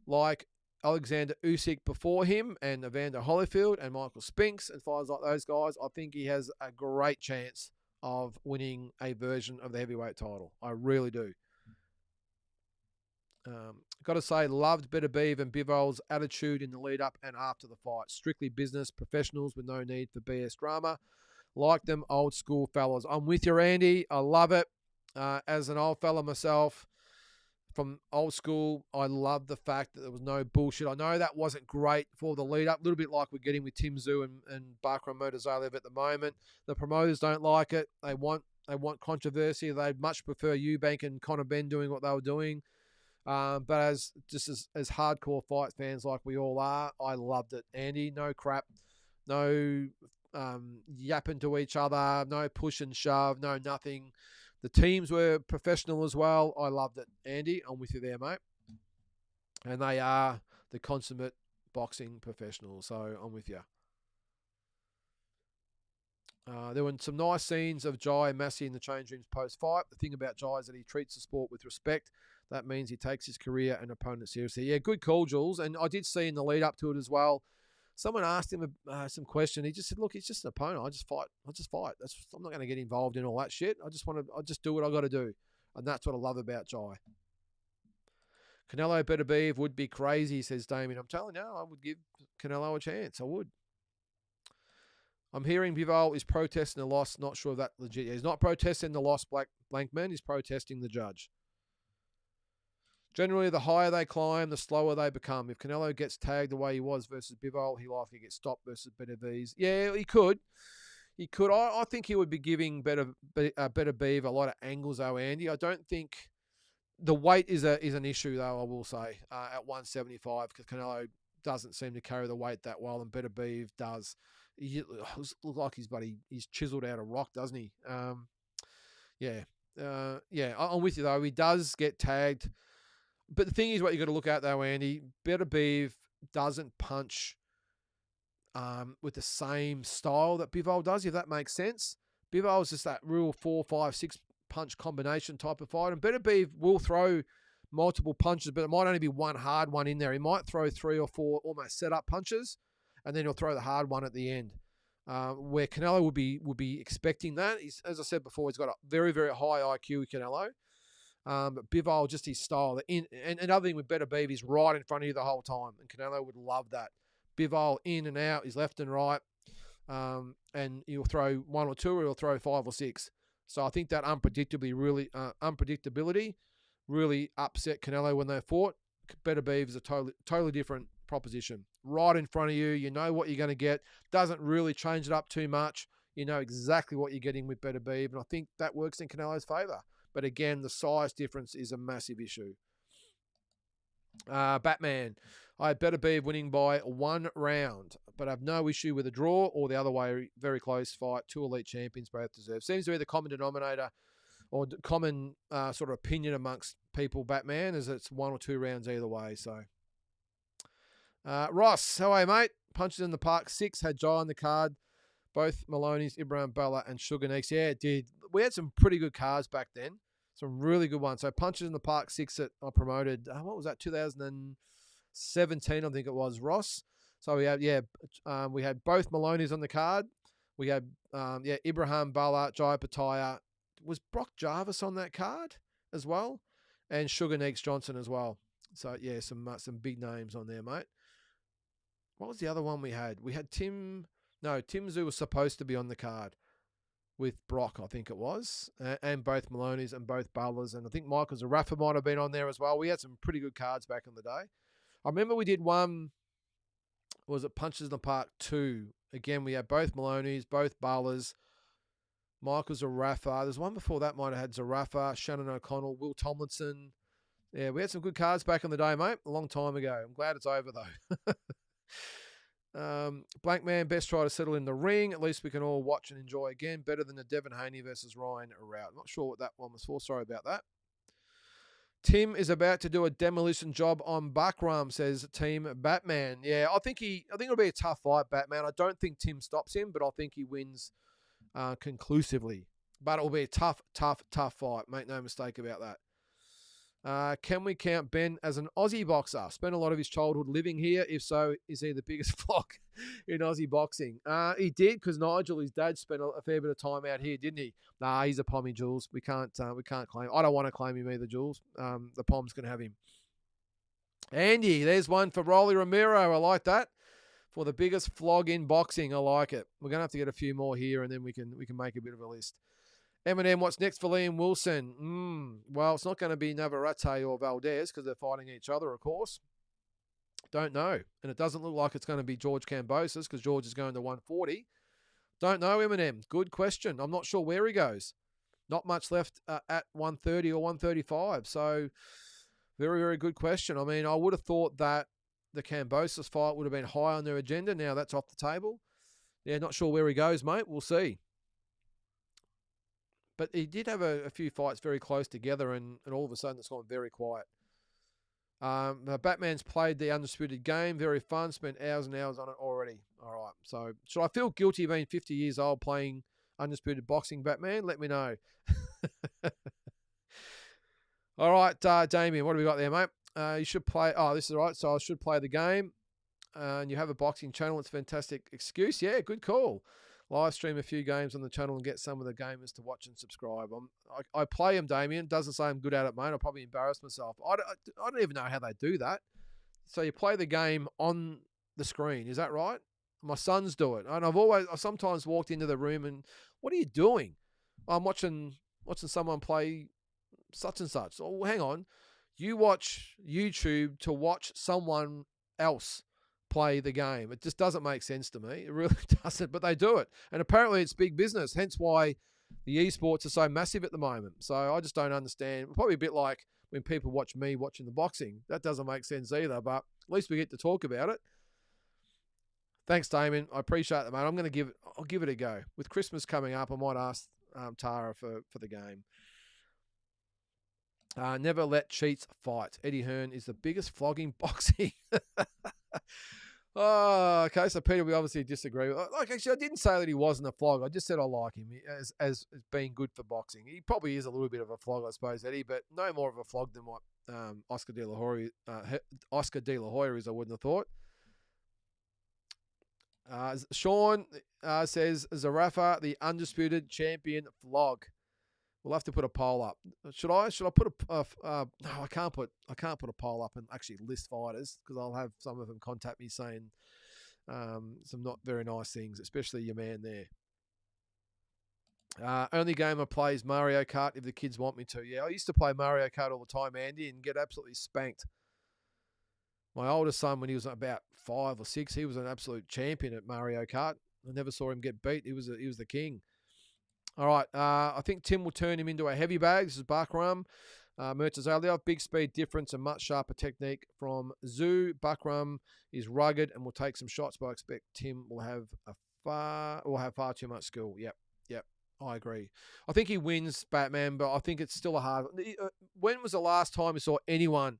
like Alexander Usyk before him and Evander Holyfield and Michael Spinks and fighters like those guys, I think he has a great chance of winning a version of the heavyweight title. I really do. Got to say, loved Beterbiev and Bivol's attitude in the lead up and after the fight. Strictly business, professionals with no need for BS drama. Like them, old school fellas. I'm with you, Andy. I love it. As an old fella myself, from old school, I love the fact that there was no bullshit. I know that wasn't great for the lead up. A little bit like we're getting with Tszyu and Bakram Murtazalev at the moment. The promoters don't like it. They want controversy. They'd much prefer Eubank and Conor Benn doing what they were doing. But as hardcore fight fans like we all are, I loved it. Andy, no crap, no yapping to each other, no push and shove, no nothing. The teams were professional as well. I loved it. Andy, I'm with you there, mate. And they are the consummate boxing professionals, so I'm with you. There were some nice scenes of Jai and Massey in the change rooms post-fight. The thing about Jai is that he treats the sport with respect. That means he takes his career and opponent seriously. Yeah, good call, Jules. And I did see in the lead up to it as well, someone asked him some question. He just said, "Look, he's just an opponent. I just fight. I'm not going to get involved in all that shit. I just do what I got to do." And that's what I love about Jai. Canelo Beterbiev would be crazy, says Damien. I'm telling you, I would give Canelo a chance. I would. I'm hearing Bivol is protesting the loss. Not sure if that's legit. He's not protesting the loss, Blankman. He's protesting the judge. Generally, the higher they climb, the slower they become. If Canelo gets tagged the way he was versus Bivol, he likely gets stopped versus Beterbiev. Yeah, he could. He could. I think he would be giving Beterbiev a lot of angles, though, Andy. I don't think the weight is an issue, though, I will say, at 175, because Canelo doesn't seem to carry the weight that well, and Beterbiev does. He looks like he's chiseled out of rock, doesn't he? Yeah. I'm with you, though. He does get tagged. But the thing is, what you got to look at, though, Andy, Beterbiev doesn't punch with the same style that Bivol does, if that makes sense. Bivol is just that real 4, 5, 6 punch combination type of fight. And Beterbiev will throw multiple punches, but it might only be one hard one in there. He might throw 3 or 4 almost set-up punches, and then he'll throw the hard one at the end. Where Canelo would be expecting that. As I said before, he's got a very, very high IQ, Canelo. But Bivol, just his style. And another thing with Beterbiev, he's right in front of you the whole time, and Canelo would love that. Bivol in and out, he's left and right, and he'll throw 1 or 2, or he'll throw 5 or 6. So I think that unpredictability really upset Canelo when they fought. Beterbiev is a totally different proposition. Right in front of you, you know what you're going to get. Doesn't really change it up too much. You know exactly what you're getting with Beterbiev, and I think that works in Canelo's favour. But again, the size difference is a massive issue. Batman, I had Beterbiev winning by 1 round, but I have no issue with a draw or the other way, very close fight. 2 elite champions both deserve. Seems to be the common denominator or common sort of opinion amongst people, Batman, is it's 1 or 2 rounds either way. So, Ross, how are you, mate? Punches in the Park 6 had Jai on the card. Both Maloney's, Ibrahim Bella, and Tszyu Nicholson. Yeah, it did. We had some pretty good cards back then. Some really good ones. So Punches in the Park 6 that I promoted. What was that? 2017, I think it was, Ross. So we had both Maloney's on the card. We had Ibrahim Bella, Jai Opetaia. Was Brock Jarvis on that card as well? And Tszyu Nicholson as well. So yeah, some big names on there, mate. What was the other one we had? We had Tim Tszyu was supposed to be on the card with Brock, I think it was, and both Maloney's and both Ballas, and I think Michael Zarafa might have been on there as well. We had some pretty good cards back in the day. I remember we did one, was it Punches in the Park 2? Again, we had both Maloney's, both Ballas, Michael Zarafa. There's one before that might have had Zarafa, Shannon O'Connell, Will Tomlinson. Yeah, we had some good cards back in the day, mate, a long time ago. I'm glad it's over, though. Blank Man, best try to settle in the ring. At least we can all watch and enjoy again. Better than the Devin Haney versus Ryan route. I'm not sure what that one was for. Sorry about that. Tim is about to do a demolition job on Buckram, says Team Batman. Yeah, I think it'll be a tough fight, Batman. I don't think Tim stops him, but I think he wins conclusively. But it will be a tough fight. Make no mistake about that. Can we count Ben as an Aussie boxer? Spent a lot of his childhood living here. If so, is he the biggest flog in Aussie boxing? He did, because Nigel, his dad, spent a fair bit of time out here, didn't he? Nah, he's a Pommy, Jules. We can't claim. I don't want to claim him either, Jules. The Poms can have him. Andy, there's one for Rolly Romero. I like that. For the biggest flog in boxing, I like it. We're gonna have to get a few more here, and then we can make a bit of a list. Eminem, what's next for Liam Wilson? Well, it's not going to be Navarrete or Valdez because they're fighting each other, of course. Don't know. And it doesn't look like it's going to be George Kambosos because George is going to 140. Don't know, Eminem. Good question. I'm not sure where he goes. Not much left at 130 or 135. So Very, very good question. I mean, I would have thought that the Kambosos fight would have been high on their agenda. Now that's off the table. Yeah, not sure where he goes, mate. We'll see. But he did have a few fights very close together, and all of a sudden it's gone very quiet. Batman's played the Undisputed game. Very fun. Spent hours and hours on it already. All right. So should I feel guilty being 50 years old playing Undisputed Boxing, Batman? Let me know. All right, Damien, what do we got there, mate? You should play. Oh, this is right. So I should play the game. And you have a boxing channel. It's a fantastic excuse. Yeah, good call. Live stream a few games on the channel and get some of the gamers to watch and subscribe. I play them, Damien. Doesn't say I'm good at it, mate. I'll probably embarrass myself. I don't even know how they do that. So you play the game on the screen. Is that right? My sons do it. And I've sometimes walked into the room and, what are you doing? I'm watching someone play such and such. Oh, hang on. You watch YouTube to watch someone else play the game. It just doesn't make sense to me. It really doesn't, but they do it. And apparently it's big business, hence why the esports are so massive at the moment. So I just don't understand. Probably a bit like when people watch me watching the boxing. That doesn't make sense either, but at least we get to talk about it. Thanks, Damien. I appreciate it, mate. I'll give it a go. With Christmas coming up, I might ask Tara for the game. Never let cheats fight. Eddie Hearn is the biggest flogging boxing. Oh, okay. So Peter, we obviously disagree. Like, actually, I didn't say that he wasn't a flog. I just said I like him as being good for boxing. He probably is a little bit of a flog, I suppose, Eddie, but no more of a flog than what Oscar De La Hoya is. I wouldn't have thought. Sean says Zarafa, the undisputed champion flog. We'll have to put a poll up. Should I put no, I can't put a poll up and actually list fighters because I'll have some of them contact me saying some not very nice things, especially your man there. Only game I play is Mario Kart if the kids want me to. Yeah, I used to play Mario Kart all the time, Andy, and get absolutely spanked. My oldest son, when he was about 5 or 6, he was an absolute champion at Mario Kart. I never saw him get beat. He was the king. All right, I think Tim will turn him into a heavy bag. This is Bakram. Murtazaliev, big speed difference and much sharper technique from Tszyu. Bakram is rugged and will take some shots, but I expect Tim will have far too much skill. Yep, I agree. I think he wins, Batman, but I think it's still a hard. When was the last time you saw anyone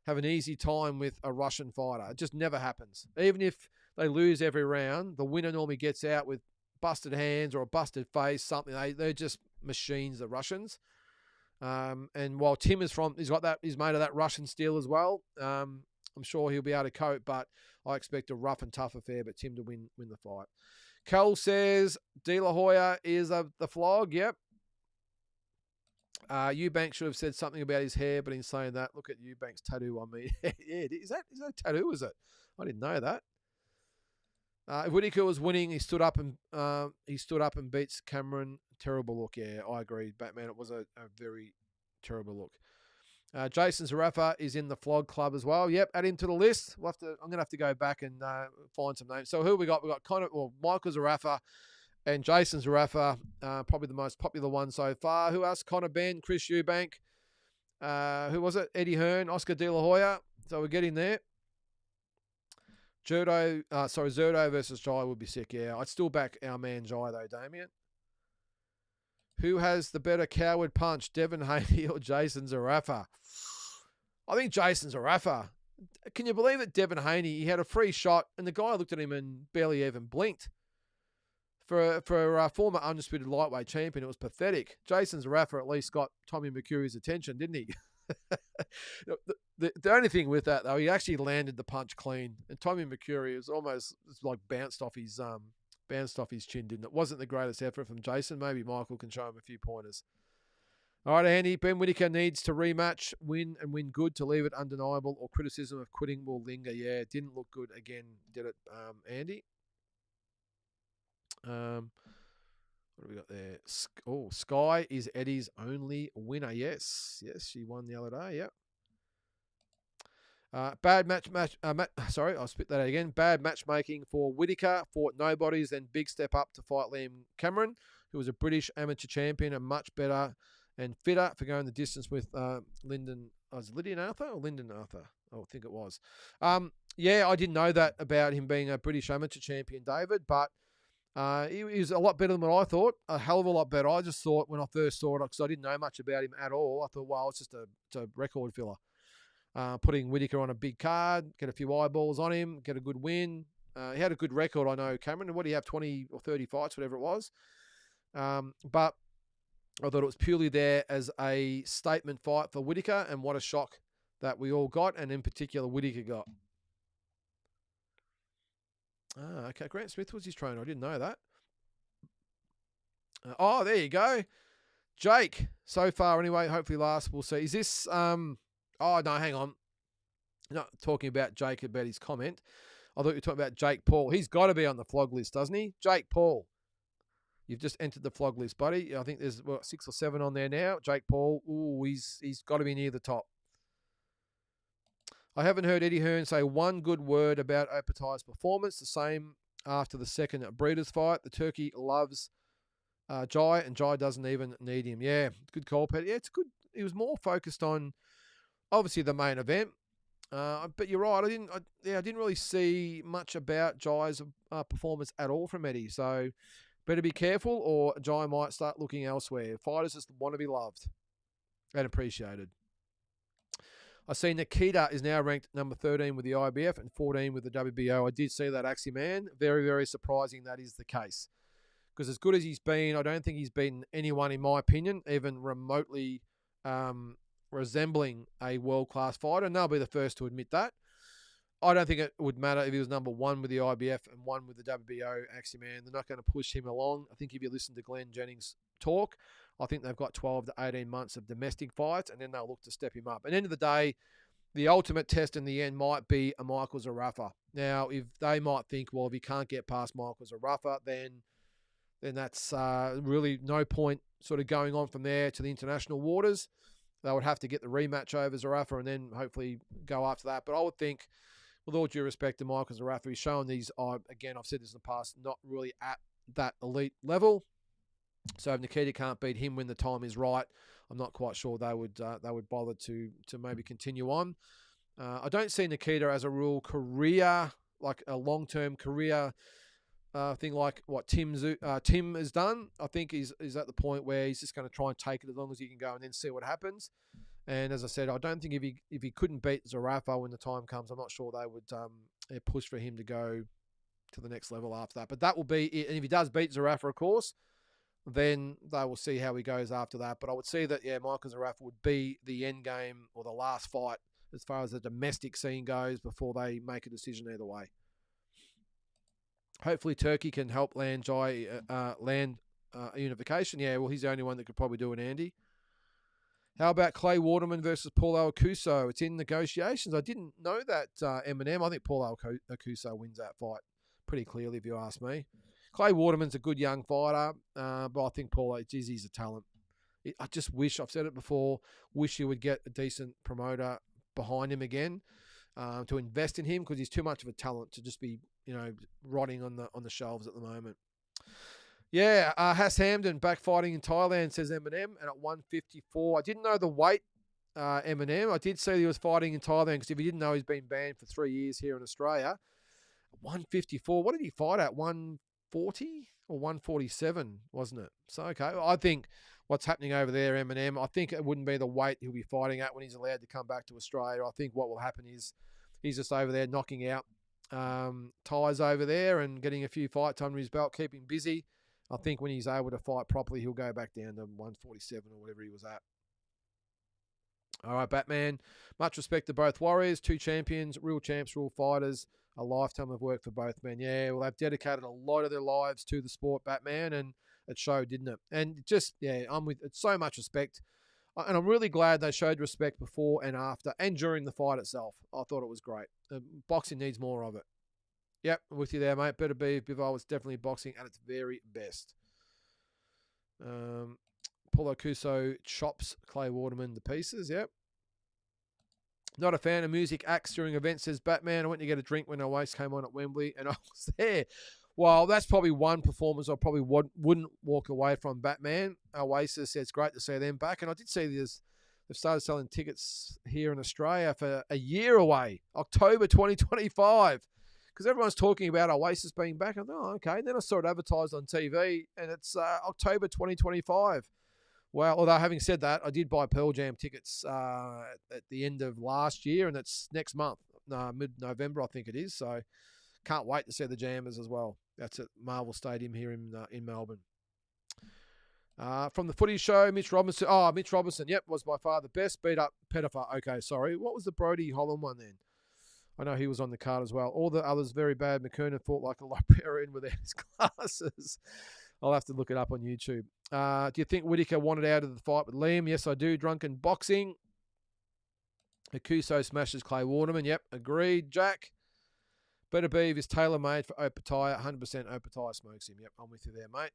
have an easy time with a Russian fighter? It just never happens. Even if they lose every round, the winner normally gets out with busted hands or a busted face, something. They're just machines, the Russians. And while Tim is he's made of that Russian steel as well. I'm sure he'll be able to cope, but I expect a rough and tough affair, but Tim to win the fight. Cal says De La Hoya is the flog. Yep. Eubank should have said something about his hair, but in saying that, look at Eubank's tattoo on me. Yeah, is that a tattoo? Is it? I didn't know that. If Whittaker was winning, he stood up and beats Cameron. Terrible look. Yeah, I agree, Batman. It was a very terrible look. Jason Zarafa is in the flog club as well. Yep, add him to the list. I'm going to have to go back and find some names. So who we got? We got Michael Zarafa and Jason Zarafa, probably the most popular one so far. Who else? Connor Ben, Chris Eubank. Who was it? Eddie Hearn, Oscar De La Hoya. So we're getting there. Zerdo versus Jai would be sick, yeah. I'd still back our man Jai, though, Damien. Who has the better coward punch, Devin Haney or Jason Zarafa? I think Jason Zarafa. Can you believe it, Devin Haney? He had a free shot, and the guy looked at him and barely even blinked. For a former undisputed lightweight champion, it was pathetic. Jason Zarafa at least got Tommy McCurry's attention, didn't he? The only thing with that, though, he actually landed the punch clean, and Tommy McCurry was almost like bounced off his chin, didn't it? Wasn't the greatest effort from Jason. Maybe Michael can show him a few pointers. All right, Andy. Ben Whittaker needs to rematch, win good to leave it undeniable, or criticism of quitting will linger. Yeah, it didn't look good again, did it, Andy? What do we got there? Skye is Eddie's only winner. Yes, she won the other day. Yep. Bad I'll spit that out again. Bad matchmaking for Whittaker. Fought nobodies, then big step up to fight Liam Cameron, who was a British amateur champion and much better and fitter for going the distance with Lynden was Lydian Arthur or Lyndon Arthur? I think it was. Yeah, I didn't know that about him being a British amateur champion, David, but he was a lot better than what I thought. A hell of a lot better. I just thought when I first saw it, because I didn't know much about him at all, I thought, well, it's just a record filler. Putting Whittaker on a big card, get a few eyeballs on him, get a good win. He had a good record, I know, Cameron. What do you have, 20 or 30 fights, whatever it was? But I thought it was purely there as a statement fight for Whittaker, and what a shock that we all got, and in particular Whittaker got. Okay, Grant Smith was his trainer. I didn't know that. Oh, there you go. Jake, so far anyway, hopefully last, we'll see. Is this, oh, no, hang on. Not talking about Jake, about his comment. I thought you were talking about Jake Paul. He's got to be on the flog list, doesn't he? Jake Paul. You've just entered the flog list, buddy. I think there's 6 or 7 on there now. Jake Paul, ooh, he's got to be near the top. I haven't heard Eddie Hearn say one good word about Opetaia's performance. The same after the second Breeders' fight. The Turkey loves Jai, and Jai doesn't even need him. Yeah, good call, Peter. Yeah, it's good. He was more focused on, obviously, the main event. But you're right. I didn't really see much about Jai's performance at all from Eddie. So better be careful, or Jai might start looking elsewhere. Fighters just want to be loved and appreciated. I see Nikita is now ranked number 13 with the IBF and 14 with the WBO. I did see that, Axie Man. Very, very surprising that is the case. Because as good as he's been, I don't think he's beaten anyone, in my opinion, even remotely resembling a world-class fighter. And they'll be the first to admit that. I don't think it would matter if he was number 1 with the IBF and 1 with the WBO, Axie Man. They're not going to push him along. I think if you listen to Glenn Jennings talk, I think they've got 12 to 18 months of domestic fights, and then they'll look to step him up. At the end of the day, the ultimate test in the end might be a Michael Zarafa. Now, if they might think, well, if he can't get past Michael Zarafa, then that's really no point sort of going on from there to the international waters. They would have to get the rematch over Zarafa and then hopefully go after that. But I would think, with all due respect to Michael Zarafa, he's shown these, again, I've said this in the past, not really at that elite level. So if Nikita can't beat him when the time is right, I'm not quite sure they would bother to maybe continue on. I don't see Nikita as a real career, like a long-term career thing like what Tim has done. I think he's at the point where he's just going to try and take it as long as he can go and then see what happens. And as I said, I don't think if he couldn't beat Zarafa when the time comes, I'm not sure they would push for him to go to the next level after that. But that will be it. And if he does beat Zarafa, of course, then they will see how he goes after that. But I would see that, yeah, Michael Zarafa would be the end game or the last fight as far as the domestic scene goes before they make a decision either way. Hopefully Turkey can help land unification. Yeah, well, he's the only one that could probably do it, Andy. How about Clay Waterman versus Paulo Acuso? It's in negotiations. I didn't know that, Eminem. I think Paulo Acuso wins that fight pretty clearly, if you ask me. Clay Waterman's a good young fighter, but I think Paulo, he's a talent. I just wish, I've said it before, wish he would get a decent promoter behind him again to invest in him, because he's too much of a talent to just be, rotting on the shelves at the moment. Yeah, Hass Hamden back fighting in Thailand, says Eminem, and at 154. I didn't know the weight, Eminem. I did see he was fighting in Thailand, because if you didn't know, he's been banned for 3 years here in Australia. 154. What did he fight at? 140 or 147, wasn't it? So, okay. I think what's happening over there, Eminem, I think it wouldn't be the weight he'll be fighting at when he's allowed to come back to Australia. I think what will happen is he's just over there knocking out Thais over there and getting a few fights under his belt, keeping busy. I think when he's able to fight properly, he'll go back down to 147 or whatever he was at. All right, Batman. Much respect to both warriors, 2 champions, real champs, real fighters. A lifetime of work for both men. Yeah, well, they've dedicated a lot of their lives to the sport, Batman, and it showed, didn't it? And just, yeah, it's so much respect. And I'm really glad they showed respect before and after and during the fight itself. I thought it was great. Boxing needs more of it. Yep, with you there, mate. Beterbiev, Bivol was definitely boxing at its very best. Paulo Acuso chops Clay Waterman to pieces, yep. Not a fan of music acts during events, says Batman. I went to get a drink when Oasis came on at Wembley, and I was there. Well, that's probably one performance I probably wouldn't walk away from, Batman. Oasis, it's great to see them back. And I did see there's They've started selling tickets here in Australia for a year away, October 2025. Because everyone's talking about Oasis being back. I thought, oh, okay. Then I saw it advertised on TV, and it's October 2025. Well, although having said that, I did buy Pearl Jam tickets at the end of last year, and it's next month, mid-November, I think it is. So can't wait to see the Jammers as well. That's at Marvel Stadium here in Melbourne. From the footy show, Mitch Robinson. Oh, Mitch Robinson, yep, was by far the best. Beat up Pettifer. Okay, sorry. What was the Brody Holland one then? I know he was on the card as well. All the others very bad. McKernan fought like a librarian without his glasses. I'll have to look it up on YouTube. Do you think Whittaker wanted out of the fight with Liam? Yes, I do. Drunken boxing. Akuso smashes Clay Waterman. Yep, agreed. Jack. Beterbiev is tailor-made for Opetaia. 100% Opetaia smokes him. Yep, I'm with you there, mate.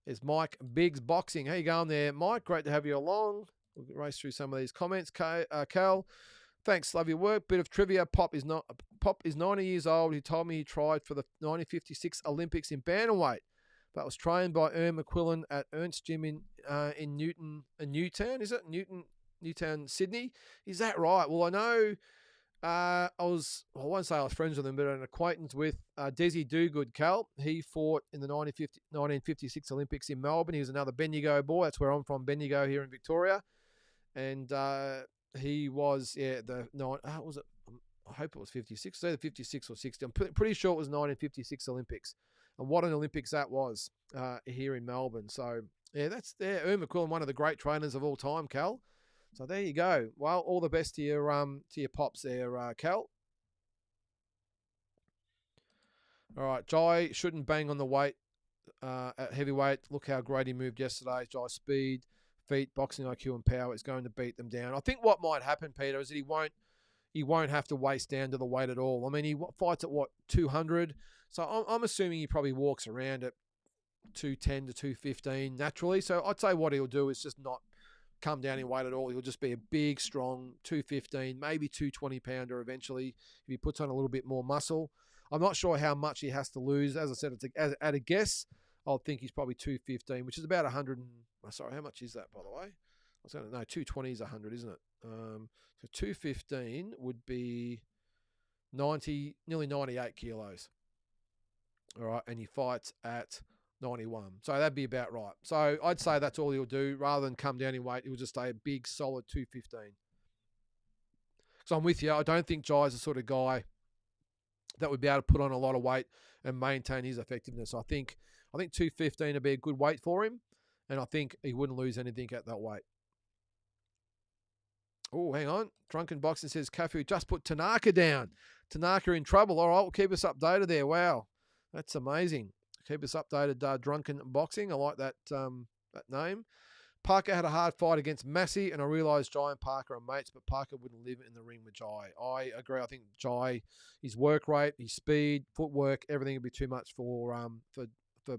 There's Mike Biggs Boxing. How you going there, Mike? Great to have you along. We'll race through some of these comments. Cal, thanks. Love your work. Bit of trivia. Pop is 90 years old. He told me he tried for the 1956 Olympics in bantamweight, but was trained by McQuillan at Ernst Gym in Newtown. Is it Newtown, Sydney? Is that right? Well, I know. I won't say I was friends with him, but an acquaintance with Desi Dogood, Cal. He fought in the 1956 Olympics in Melbourne. He was another Bendigo boy. That's where I'm from, Bendigo here in Victoria. And he was, was it? I hope it was 56. Either 56 or 60. I'm pretty sure it was 1956 Olympics. And what an Olympics that was here in Melbourne. So, yeah, that's there. McQuillan, one of the great trainers of all time, Cal. So there you go. Well, all the best to your pops there, Cal. All right, Jai shouldn't bang on the weight at heavyweight. Look how great he moved yesterday. Jai's speed, feet, boxing IQ, and power is going to beat them down. I think what might happen, Peter, is that he won't have to waste down to the weight at all. I mean, he fights at 200. So I'm assuming he probably walks around at 210 to 215 naturally. So I'd say what he'll do is just not come down in weight at all. He'll just be a big, strong 215, maybe 220 pounder eventually if he puts on a little bit more muscle. I'm not sure how much he has to lose. As I said, at a guess, I'll think he's probably 215, which is about 100. Sorry, how much is that, by the way? I was going to know 220 is 100, isn't it? So 215 would be 90, nearly 98 kilos. All right, and he fights at 91. So that'd be about right. So I'd say that's all he'll do. Rather than come down in weight, he'll just stay a big, solid 215. So I'm with you. I don't think Jai's the sort of guy that would be able to put on a lot of weight and maintain his effectiveness. I think 215 would be a good weight for him, and I think he wouldn't lose anything at that weight. Oh, hang on. Drunken Boxing says, Kafu just put Tanaka down. Tanaka in trouble. All right, we'll keep us updated there. Wow, that's amazing. Keep us updated, Drunken Boxing. I like that name. Parker had a hard fight against Massey, and I realised Jai and Parker are mates, but Parker wouldn't live in the ring with Jai. I agree. I think Jai, his work rate, his speed, footwork, everything would be too much for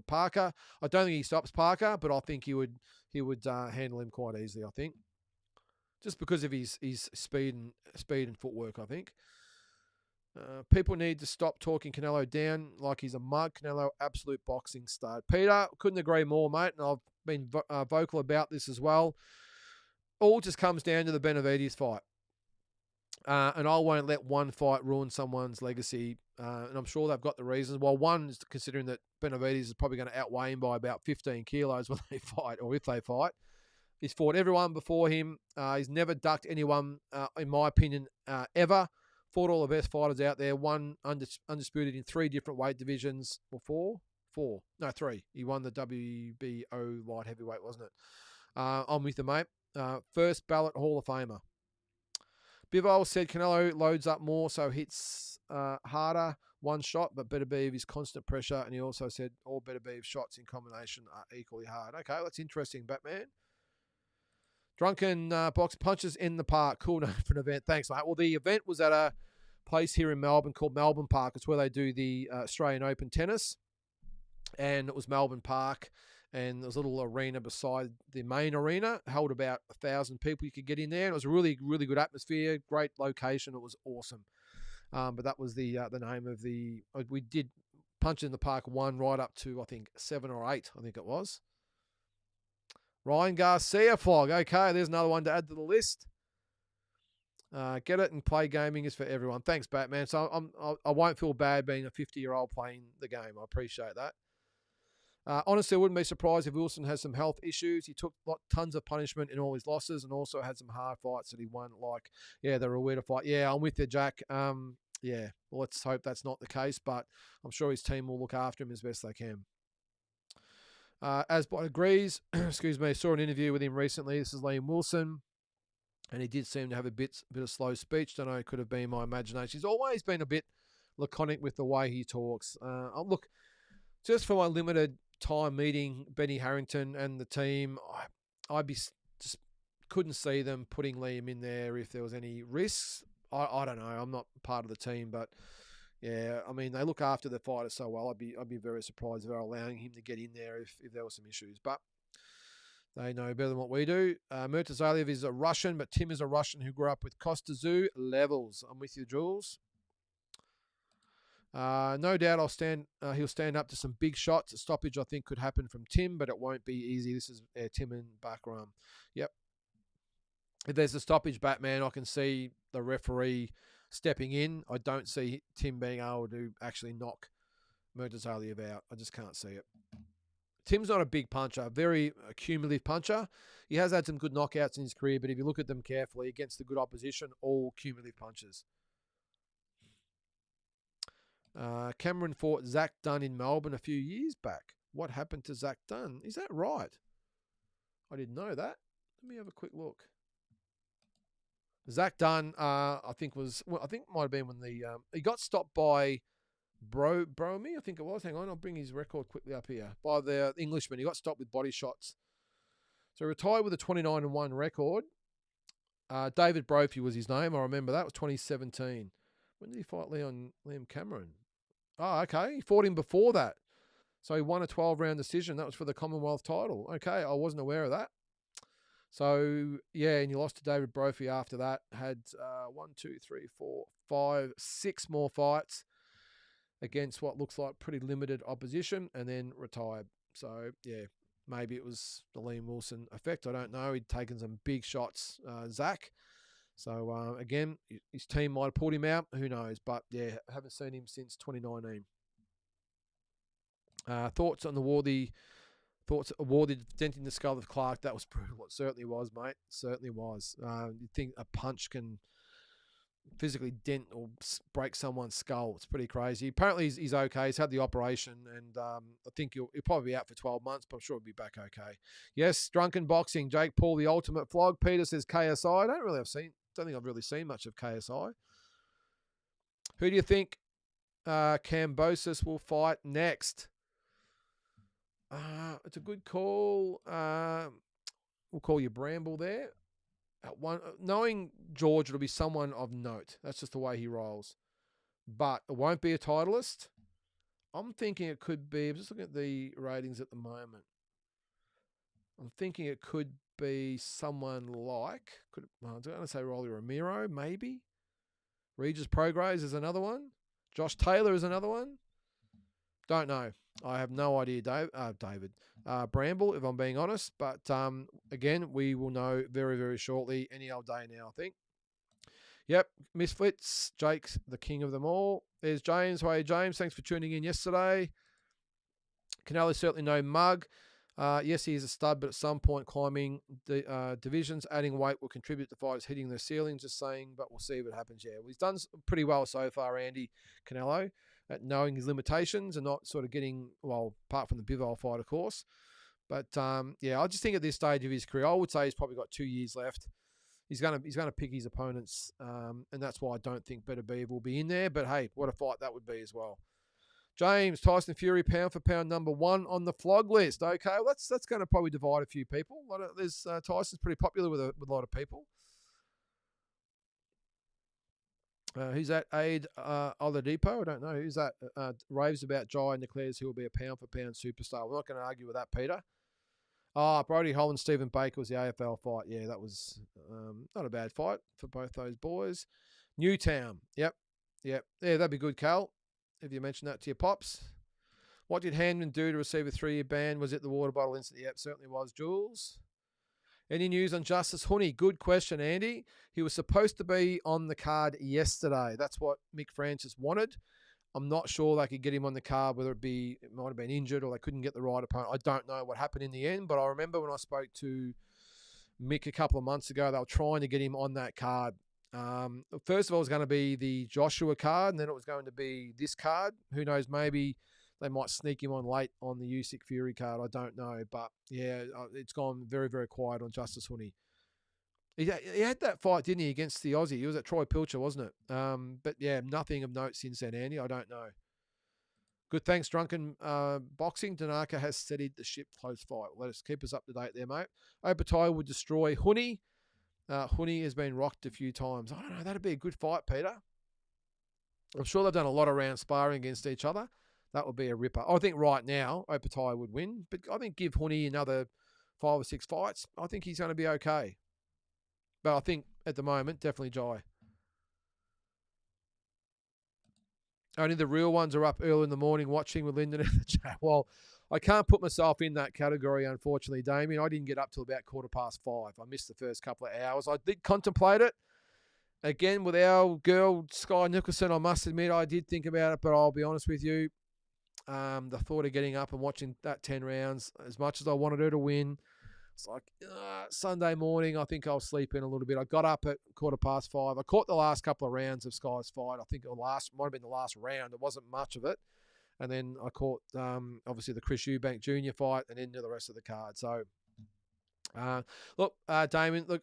Parker. I don't think he stops Parker, but I think he would handle him quite easily. I think just because of his speed and footwork. I think. People need to stop talking Canelo down like he's a mug. Canelo, absolute boxing stud. Peter, couldn't agree more, mate. And I've been vocal about this as well. All just comes down to the Benavidez fight. And I won't let one fight ruin someone's legacy. And I'm sure they've got the reasons. Well, one is considering that Benavidez is probably going to outweigh him by about 15 kilos when they fight, or if they fight. He's fought everyone before him. He's never ducked anyone, in my opinion, ever. Fought all the best fighters out there. Won undisputed in 3 different weight divisions. Or 4? No, 3. He won the WBO light heavyweight, wasn't it? I'm with you, mate. First ballot Hall of Famer. Bivol said Canelo loads up more, so hits harder. One shot, but Beterbiev is constant pressure. And he also said all Beterbiev shots in combination are equally hard. Okay, that's interesting, Batman. Drunken Box punches in the park. Cool name for an event. Thanks, mate. Well, the event was at a place here in Melbourne called Melbourne Park. It's where they do the Australian Open tennis. And it was Melbourne Park. And there was a little arena beside the main arena. Held about 1,000 people you could get in there. And it was a really, really good atmosphere. Great location. It was awesome. But that was the name of the... We did Punch in the Park 1 right up to, I think, 7 or 8, I think it was. Ryan Garcia flog. Okay, there's another one to add to the list. Get it, and play gaming is for everyone. Thanks, Batman. So I won't feel bad being a 50-year-old playing the game. I appreciate that. Honestly, I wouldn't be surprised if Wilson has some health issues. He took tons of punishment in all his losses and also had some hard fights that he won. Like, yeah, the Reweta fight. Yeah, I'm with you, Jack. Yeah, well, let's hope that's not the case, but I'm sure his team will look after him as best they can. Asbot agrees. Excuse me. Saw an interview with him recently. This is Liam Wilson, and he did seem to have a bit of slow speech. Don't know. It could have been my imagination. He's always been a bit laconic with the way he talks. Look, just for my limited time meeting Benny Harrington and the team, I'd be just couldn't see them putting Liam in there if there was any risks. I don't know. I'm not part of the team, but yeah, I mean they look after the fighters so well. I'd be very surprised if they're allowing him to get in there if there were some issues. But they know better than what we do. Murtazaliev is a Russian, but Tim is a Russian who grew up with Tszyu levels. I'm with you, Jules. No doubt he'll stand up to some big shots. A stoppage, I think, could happen from Tim, but it won't be easy. This is Tim and Bakram. Yep. If there's a stoppage, Batman, I can see the referee stepping in. I don't see Tim being able to actually knock Murtazaliev out. I just can't see it. Tim's not a big puncher, very cumulative puncher. He has had some good knockouts in his career, but if you look at them carefully against the good opposition, all cumulative punches. Cameron fought Zach Dunn in Melbourne a few years back. What happened to Zach Dunn? Is that right? I didn't know that. Let me have a quick look. Zach Dunn, I think might have been when he got stopped by Bromy, I think it was. Hang on, I'll bring his record quickly up here. By the Englishman, he got stopped with body shots. So he retired with a 29-1 record. David Brophy was his name. I remember that. It was 2017. When did he fight Liam Cameron? Oh, okay. He fought him before that. So he won a 12-round decision. That was for the Commonwealth title. Okay, I wasn't aware of that. So, yeah, and you lost to David Brophy after that. Had 6 more fights against what looks like pretty limited opposition and then retired. So, yeah, maybe it was the Liam Wilson effect. I don't know. He'd taken some big shots, Zach. So, again, his team might have pulled him out. Who knows? But, yeah, I haven't seen him since 2019. Thoughts on the Wardy denting the skull of Clark? That was brutal. It certainly was, mate. Certainly was. You'd think a punch can physically dent or break someone's skull. It's pretty crazy. Apparently, he's okay. He's had the operation, and I think he'll probably be out for 12 months, but I'm sure he'll be back okay. Yes, Drunken Boxing. Jake Paul, the ultimate flog. Peter says KSI. Don't think I've really seen much of KSI. Who do you think Kambosos will fight next? It's a good call. We'll call you Bramble there. Knowing George, it'll be someone of note. That's just the way he rolls. But it won't be a titleist. I'm thinking it could be. I'm just looking at the ratings at the moment. I'm thinking it could be someone like. I was going to say Rolly Ramiro, maybe. Regis Prograis is another one. Josh Taylor is another one. Don't know. I have no idea, David. Bramble, if I'm being honest. But again, we will know very, very shortly. Any old day now, I think. Yep, Misfits. Jake's the king of them all. There's James. Hey, James. Thanks for tuning in yesterday. Canelo certainly no mug. Yes, he is a stud, but at some point climbing the divisions, adding weight will contribute to fighters hitting their ceiling, just saying, but we'll see what happens. Yeah, well, he's done pretty well so far, Andy Canelo, at knowing his limitations and not sort of getting, well, apart from the Bivol fight, of course. But, yeah, I just think at this stage of his career, I would say he's probably got 2 years left. He's gonna pick his opponents, and that's why I don't think Beterbiev will be in there. But, hey, what a fight that would be as well. James, Tyson Fury, pound for pound #1 on the flog list. Okay, well, that's going to probably divide a few people. Tyson's pretty popular with a lot of people. Who's that? Aid Oladipo? I don't know. Who's that? Raves about Jai and declares he will be a pound for pound superstar. We're not going to argue with that, Peter. Brody Holland, Stephen Baker was the AFL fight. Yeah, that was not a bad fight for both those boys. Newtown. Yep. Yeah, that'd be good, Cal. If you mention that to your pops. What did Handman do to receive a 3-year ban? Was it the water bottle incident? Yep, certainly was, Jules. Any news on Justice Honey? Good question, Andy. He was supposed to be on the card yesterday. That's what Mick Francis wanted. I'm not sure they could get him on the card, whether it might have been injured or they couldn't get the right opponent. I don't know what happened in the end, but I remember when I spoke to Mick a couple of months ago, they were trying to get him on that card. First of all, it was going to be the Joshua card, and then it was going to be this card. Who knows, maybe they might sneak him on late on the Usyk Fury card. I don't know. But, yeah, it's gone very, very quiet on Justice Honey. He had that fight, didn't he, against the Aussie? He was at Troy Pilcher, wasn't it? But, yeah, nothing of note since then, Andy. I don't know. Good, thanks, Drunken Boxing. Tanaka has steadied the ship. Close fight. Let us keep us up to date there, mate. Opetaia would destroy Honey. Honey has been rocked a few times. I don't know. That'd be a good fight, Peter. I'm sure they've done a lot of round sparring against each other. That would be a ripper. I think right now, Opetaia would win. But I think give Honey another 5 or 6 fights. I think he's going to be okay. But I think at the moment, definitely Jai. Only the real ones are up early in the morning watching with Lynden in the chat. Well, I can't put myself in that category, unfortunately, Damien. I didn't get up till about 5:15. I missed the first couple of hours. I did contemplate it. Again, with our girl, Skye Nicholson, I must admit, I did think about it, but I'll be honest with you. The thought of getting up and watching that 10 rounds, as much as I wanted her to win, it's like Sunday morning, I think I'll sleep in a little bit. I got up at 5:15. I caught the last couple of rounds of Skye's fight. I think might have been the last round. It wasn't much of it. And then I caught, obviously, the Eubank Jr fight and into the rest of the card. So, look, Damien, look,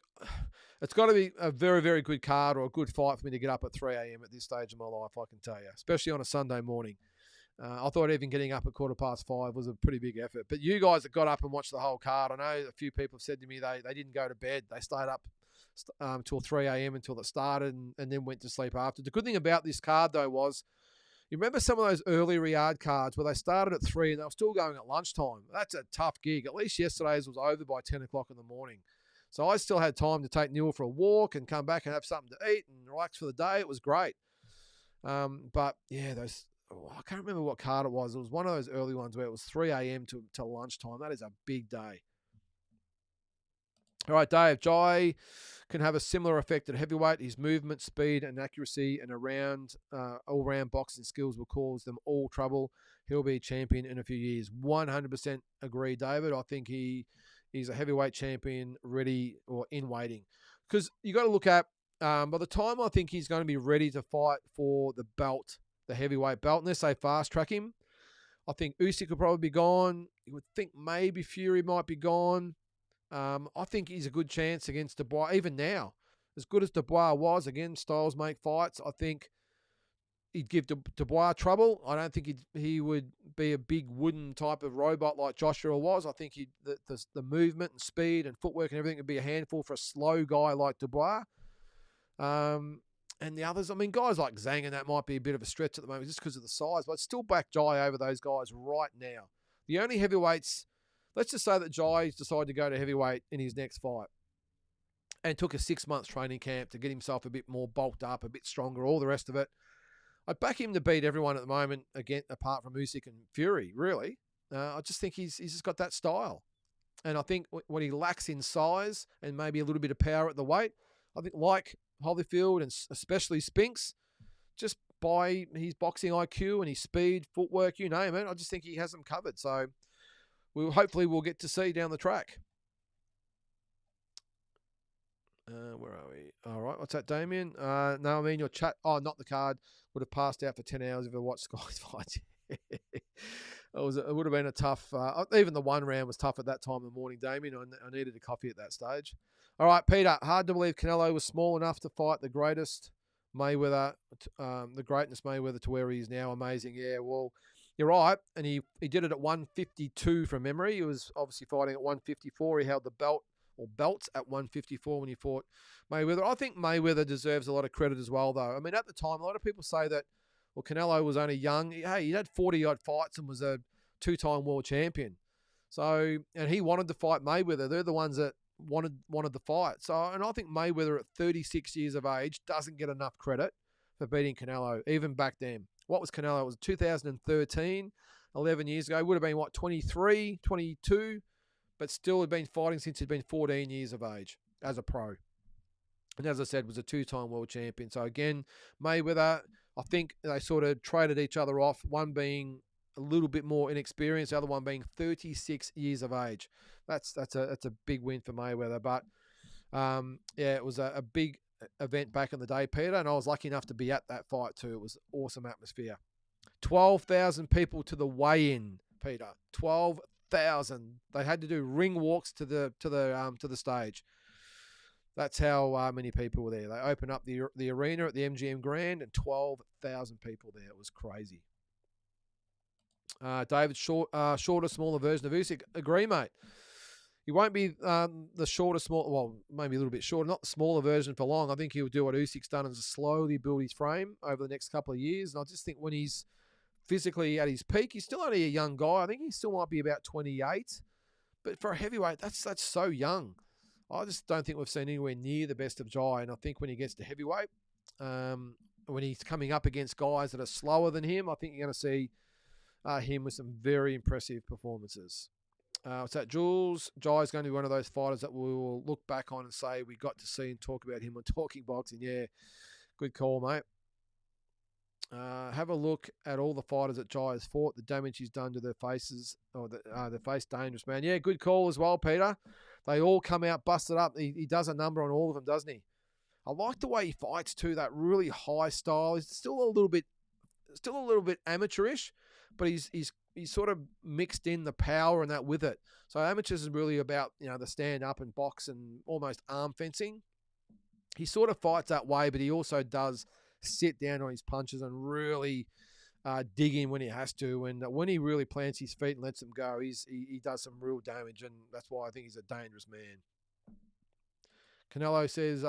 it's got to be a very, very good card or a good fight for me to get up at 3 a.m. at this stage of my life, I can tell you, especially on a Sunday morning. I thought even getting up at 5:15 was a pretty big effort. But you guys that got up and watched the whole card, I know a few people have said to me they didn't go to bed. They stayed up till 3 a.m. until it started and then went to sleep after. The good thing about this card, though, was you remember some of those early Riyadh cards where they started at 3 and they were still going at lunchtime. That's a tough gig. At least yesterday's was over by 10 o'clock in the morning. So I still had time to take Inoue for a walk and come back and have something to eat and relax for the day. It was great. But, yeah, I can't remember what card it was. It was one of those early ones where it was 3 a.m. to lunchtime. That is a big day. All right, Dave. Jai can have a similar effect at heavyweight. His movement, speed, and accuracy and all-round boxing skills will cause them all trouble. He'll be a champion in a few years. 100% agree, David. I think he's a heavyweight champion ready or in waiting. Because you got to look at, by the time I think he's going to be ready to fight for the belt, the heavyweight belt, unless they fast-track him, I think Usyk will probably be gone. You would think maybe Fury might be gone. I think he's a good chance against Dubois. Even now, as good as Dubois was, again, styles make fights. I think he'd give Dubois trouble. I don't think he would be a big wooden type of robot like Joshua was. I think the movement and speed and footwork and everything would be a handful for a slow guy like Dubois. And the others, I mean, guys like Zhang and that might be a bit of a stretch at the moment just because of the size, but I'd still back Jai over those guys right now. The only heavyweights, let's just say that Jai decided to go to heavyweight in his next fight and took a 6 months training camp to get himself a bit more bulked up, a bit stronger, all the rest of it. I'd back him to beat everyone at the moment, again, apart from Usyk and Fury, really. I just think he's just got that style. And I think what he lacks in size and maybe a little bit of power at the weight, I think like Holyfield and especially Spinks, just by his boxing IQ and his speed, footwork, you name it, I just think he has them covered. So hopefully we'll get to see down the track. Where are we? All right, what's that, Damien? No, I mean your chat. Oh, not the card. Would have passed out for 10 hours if I watched Skye's fight. It would have been a tough. Even the one round was tough at that time in the morning, Damien. I needed a coffee at that stage. All right, Peter. Hard to believe Canelo was small enough to fight the greatest Mayweather, the greatness Mayweather to where he is now. Amazing. Yeah, well, you're right. And he did it at 152 from memory. He was obviously fighting at 154. He held the belts at 154 when he fought Mayweather. I think Mayweather deserves a lot of credit as well, though. I mean, at the time, a lot of people say that, well, Canelo was only young. Hey, he had 40-odd fights and was a 2-time world champion. So, and he wanted to fight Mayweather. They're the ones that wanted the fight. So, and I think Mayweather at 36 years of age doesn't get enough credit for beating Canelo, even back then. What was Canelo? It was 2013, 11 years ago. Would have been, 23, 22? but still had been fighting since he'd been 14 years of age as a pro. And as I said, was a 2-time world champion. So again, Mayweather, I think they sort of traded each other off, one being a little bit more inexperienced, the other one being 36 years of age. That's a big win for Mayweather. But yeah, it was a big event back in the day, Peter, and I was lucky enough to be at that fight too. It was awesome atmosphere. 12,000 people to the weigh-in, Peter. 12,000. They had to do ring walks to the stage. That's how many people were there. They opened up the arena at the MGM Grand, and 12,000 people there. It was crazy. David, shorter, smaller version of Usyk. Agree, mate. He won't be the shorter, well, maybe a little bit shorter, not the smaller version for long. I think he'll do what Usyk's done and just slowly build his frame over the next couple of years. And I just think when he's physically at his peak, he's still only a young guy. I think he still might be about 28. But for a heavyweight, that's so young. I just don't think we've seen anywhere near the best of Jai. And I think when he gets to heavyweight, when he's coming up against guys that are slower than him, I think you're going to see him with some very impressive performances. What's that, Jules? Jai's going to be one of those fighters that we will look back on and say we got to see and talk about him on Talking Boxing. Yeah, good call, mate. Have a look at all the fighters that Jai has fought, the damage he's done to their faces, or the face dangerous, man. Yeah, good call as well, Peter. They all come out busted up. He does a number on all of them, doesn't he? I like the way he fights too, that really high style. He's still a little bit amateurish, but he's sort of mixed in the power and that with it. So amateurs is really about, the stand up and box and almost arm fencing. He sort of fights that way, but he also does sit down on his punches and really dig in when he has to. And when he really plants his feet and lets them go, he does some real damage, and that's why I think he's a dangerous man. Canelo says,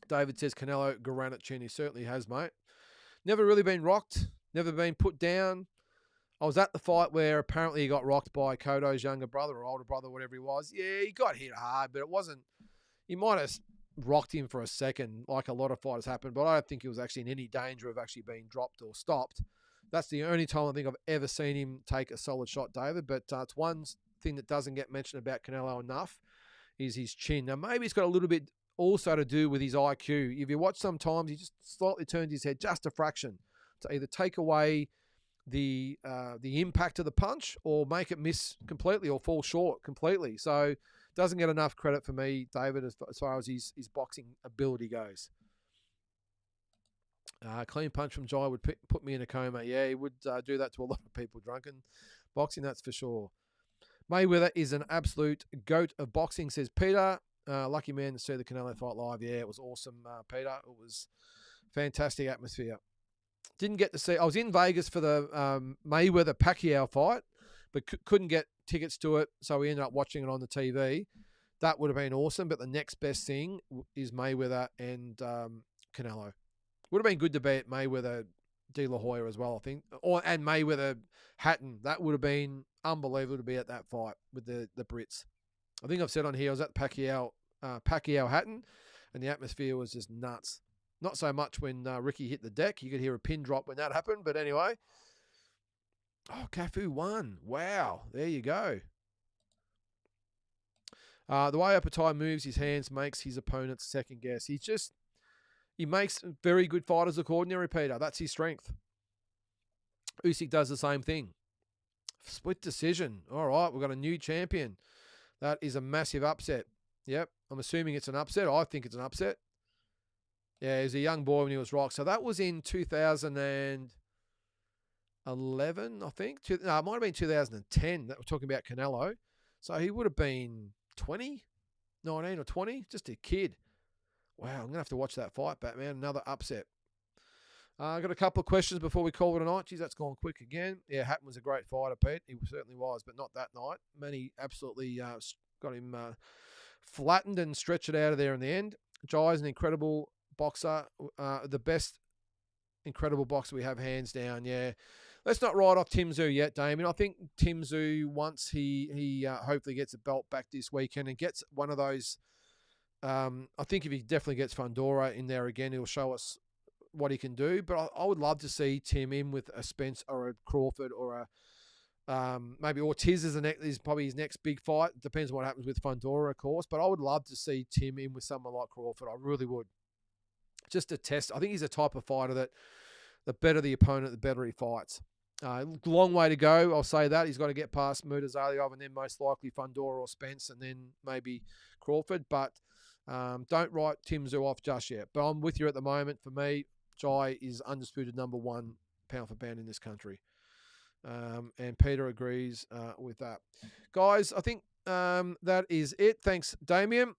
David says Canelo granite chin. He certainly has, mate. Never really been rocked, never been put down. I was at the fight where apparently he got rocked by Cotto's younger brother or older brother, whatever he was. Yeah, he got hit hard, but it wasn't. He might have rocked him for a second, like a lot of fighters happen, but I don't think he was actually in any danger of actually being dropped or stopped. That's the only time I think I've ever seen him take a solid shot, David. But it's one thing that doesn't get mentioned about Canelo enough is his chin. Now, maybe it's got a little bit also to do with his IQ. If you watch sometimes, he just slightly turns his head just a fraction to either take away the impact of the punch or make it miss completely or fall short completely. So doesn't get enough credit for me, David, as far as his boxing ability goes. Clean punch from Jai would put me in a coma. Yeah, he would do that to a lot of people drunken boxing, that's for sure. Mayweather is an absolute goat of boxing, says Peter. Lucky man to see the Canelo fight live. Yeah, it was awesome, Peter. It was fantastic atmosphere. Didn't get to see. I was in Vegas for the Mayweather-Pacquiao fight, but couldn't get tickets to it, so we ended up watching it on the TV. That would have been awesome, but the next best thing is Mayweather and Canelo. Would have been good to be at Mayweather De La Hoya as well, I think, and Mayweather Hatton. That would have been unbelievable to be at that fight with the Brits. I think I've said on here I was at Pacquiao Hatton, and the atmosphere was just nuts. Not so much when Ricky hit the deck. You could hear a pin drop when that happened, but anyway. Oh, Cafu won. Wow, there you go. The way Opetaia moves his hands makes his opponents second guess. He makes very good fighters look ordinary, Peter. That's his strength. Usyk does the same thing. Split decision. All right, we've got a new champion. That is a massive upset. Yep, I'm assuming it's an upset. I think it's an upset. Yeah, he was a young boy when he was rocked. So that was in 2011, I think. No, it might have been 2010 that we're talking about Canelo. So he would have been 19 or 20, just a kid. Wow, I'm going to have to watch that fight back, man. Another upset. I got a couple of questions before we call it a night. Geez, that's gone quick again. Yeah, Hatton was a great fighter, Pete. He certainly was, but not that night. Manny absolutely got him flattened and stretched it out of there in the end. Jai is an incredible boxer, the best incredible boxer we have, hands down. Yeah, let's not write off Tszyu yet, Damien. I think Tszyu, once he hopefully gets a belt back this weekend and gets one of those, I think if he definitely gets Fundora in there again, he'll show us what he can do. But I would love to see Tim in with a Spence or a Crawford or Maybe Ortiz is probably his next big fight. Depends on what happens with Fundora, of course. But I would love to see Tim in with someone like Crawford. I really would. Just to test. I think he's a type of fighter that the better the opponent, the better he fights. Long way to go, I'll say that. He's got to get past Murtazalyov and then most likely Fundora or Spence and then maybe Crawford. But don't write Tim Tszyu off just yet. But I'm with you at the moment. For me, Jai is undisputed number one pound for pound in this country. And Peter agrees with that. Guys, I think that is it. Thanks, Damien.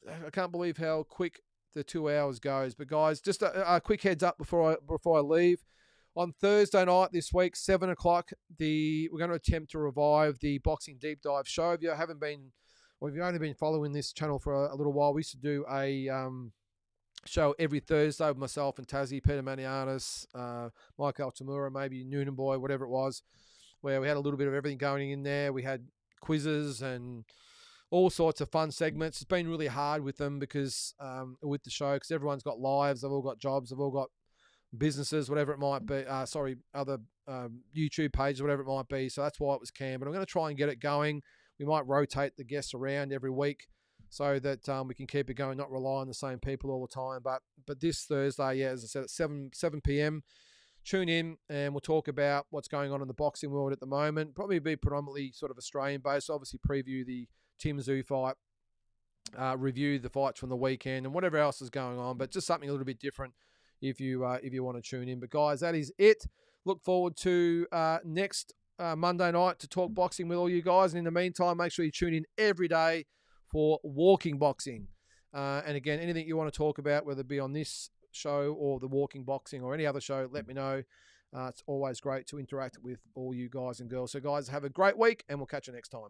I can't believe how quick the 2 hours goes. But guys, just a quick heads up before I leave. On Thursday night this week, 7 o'clock, we're going to attempt to revive the Boxing Deep Dive show. If you haven't been, or if you've only been following this channel for a little while, we used to do a show every Thursday with myself and Tszyu, Peter Manianis, Mike Altamura, maybe Noonan Boy, whatever it was, where we had a little bit of everything going in there. We had quizzes and all sorts of fun segments. It's been really hard with them because with the show, because everyone's got lives, they've all got jobs, they've all got businesses, whatever it might be. Other YouTube pages, whatever it might be. So that's why it was canned. But I'm going to try and get it going. We might rotate the guests around every week so that we can keep it going, not rely on the same people all the time. But this Thursday, yeah, as I said, at 7 p.m., tune in and we'll talk about what's going on in the boxing world at the moment. Probably be predominantly sort of Australian-based. Obviously, preview the Tim Tszyu fight, review the fights from the weekend and whatever else is going on. But just something a little bit different if you want to tune in. But guys, that is it. Look forward to next Monday night to talk boxing with all you guys. And in the meantime, make sure you tune in every day for Walking Boxing. And again, anything you want to talk about, whether it be on this show or the Walking Boxing or any other show, let me know. It's always great to interact with all you guys and girls. So guys, have a great week and we'll catch you next time.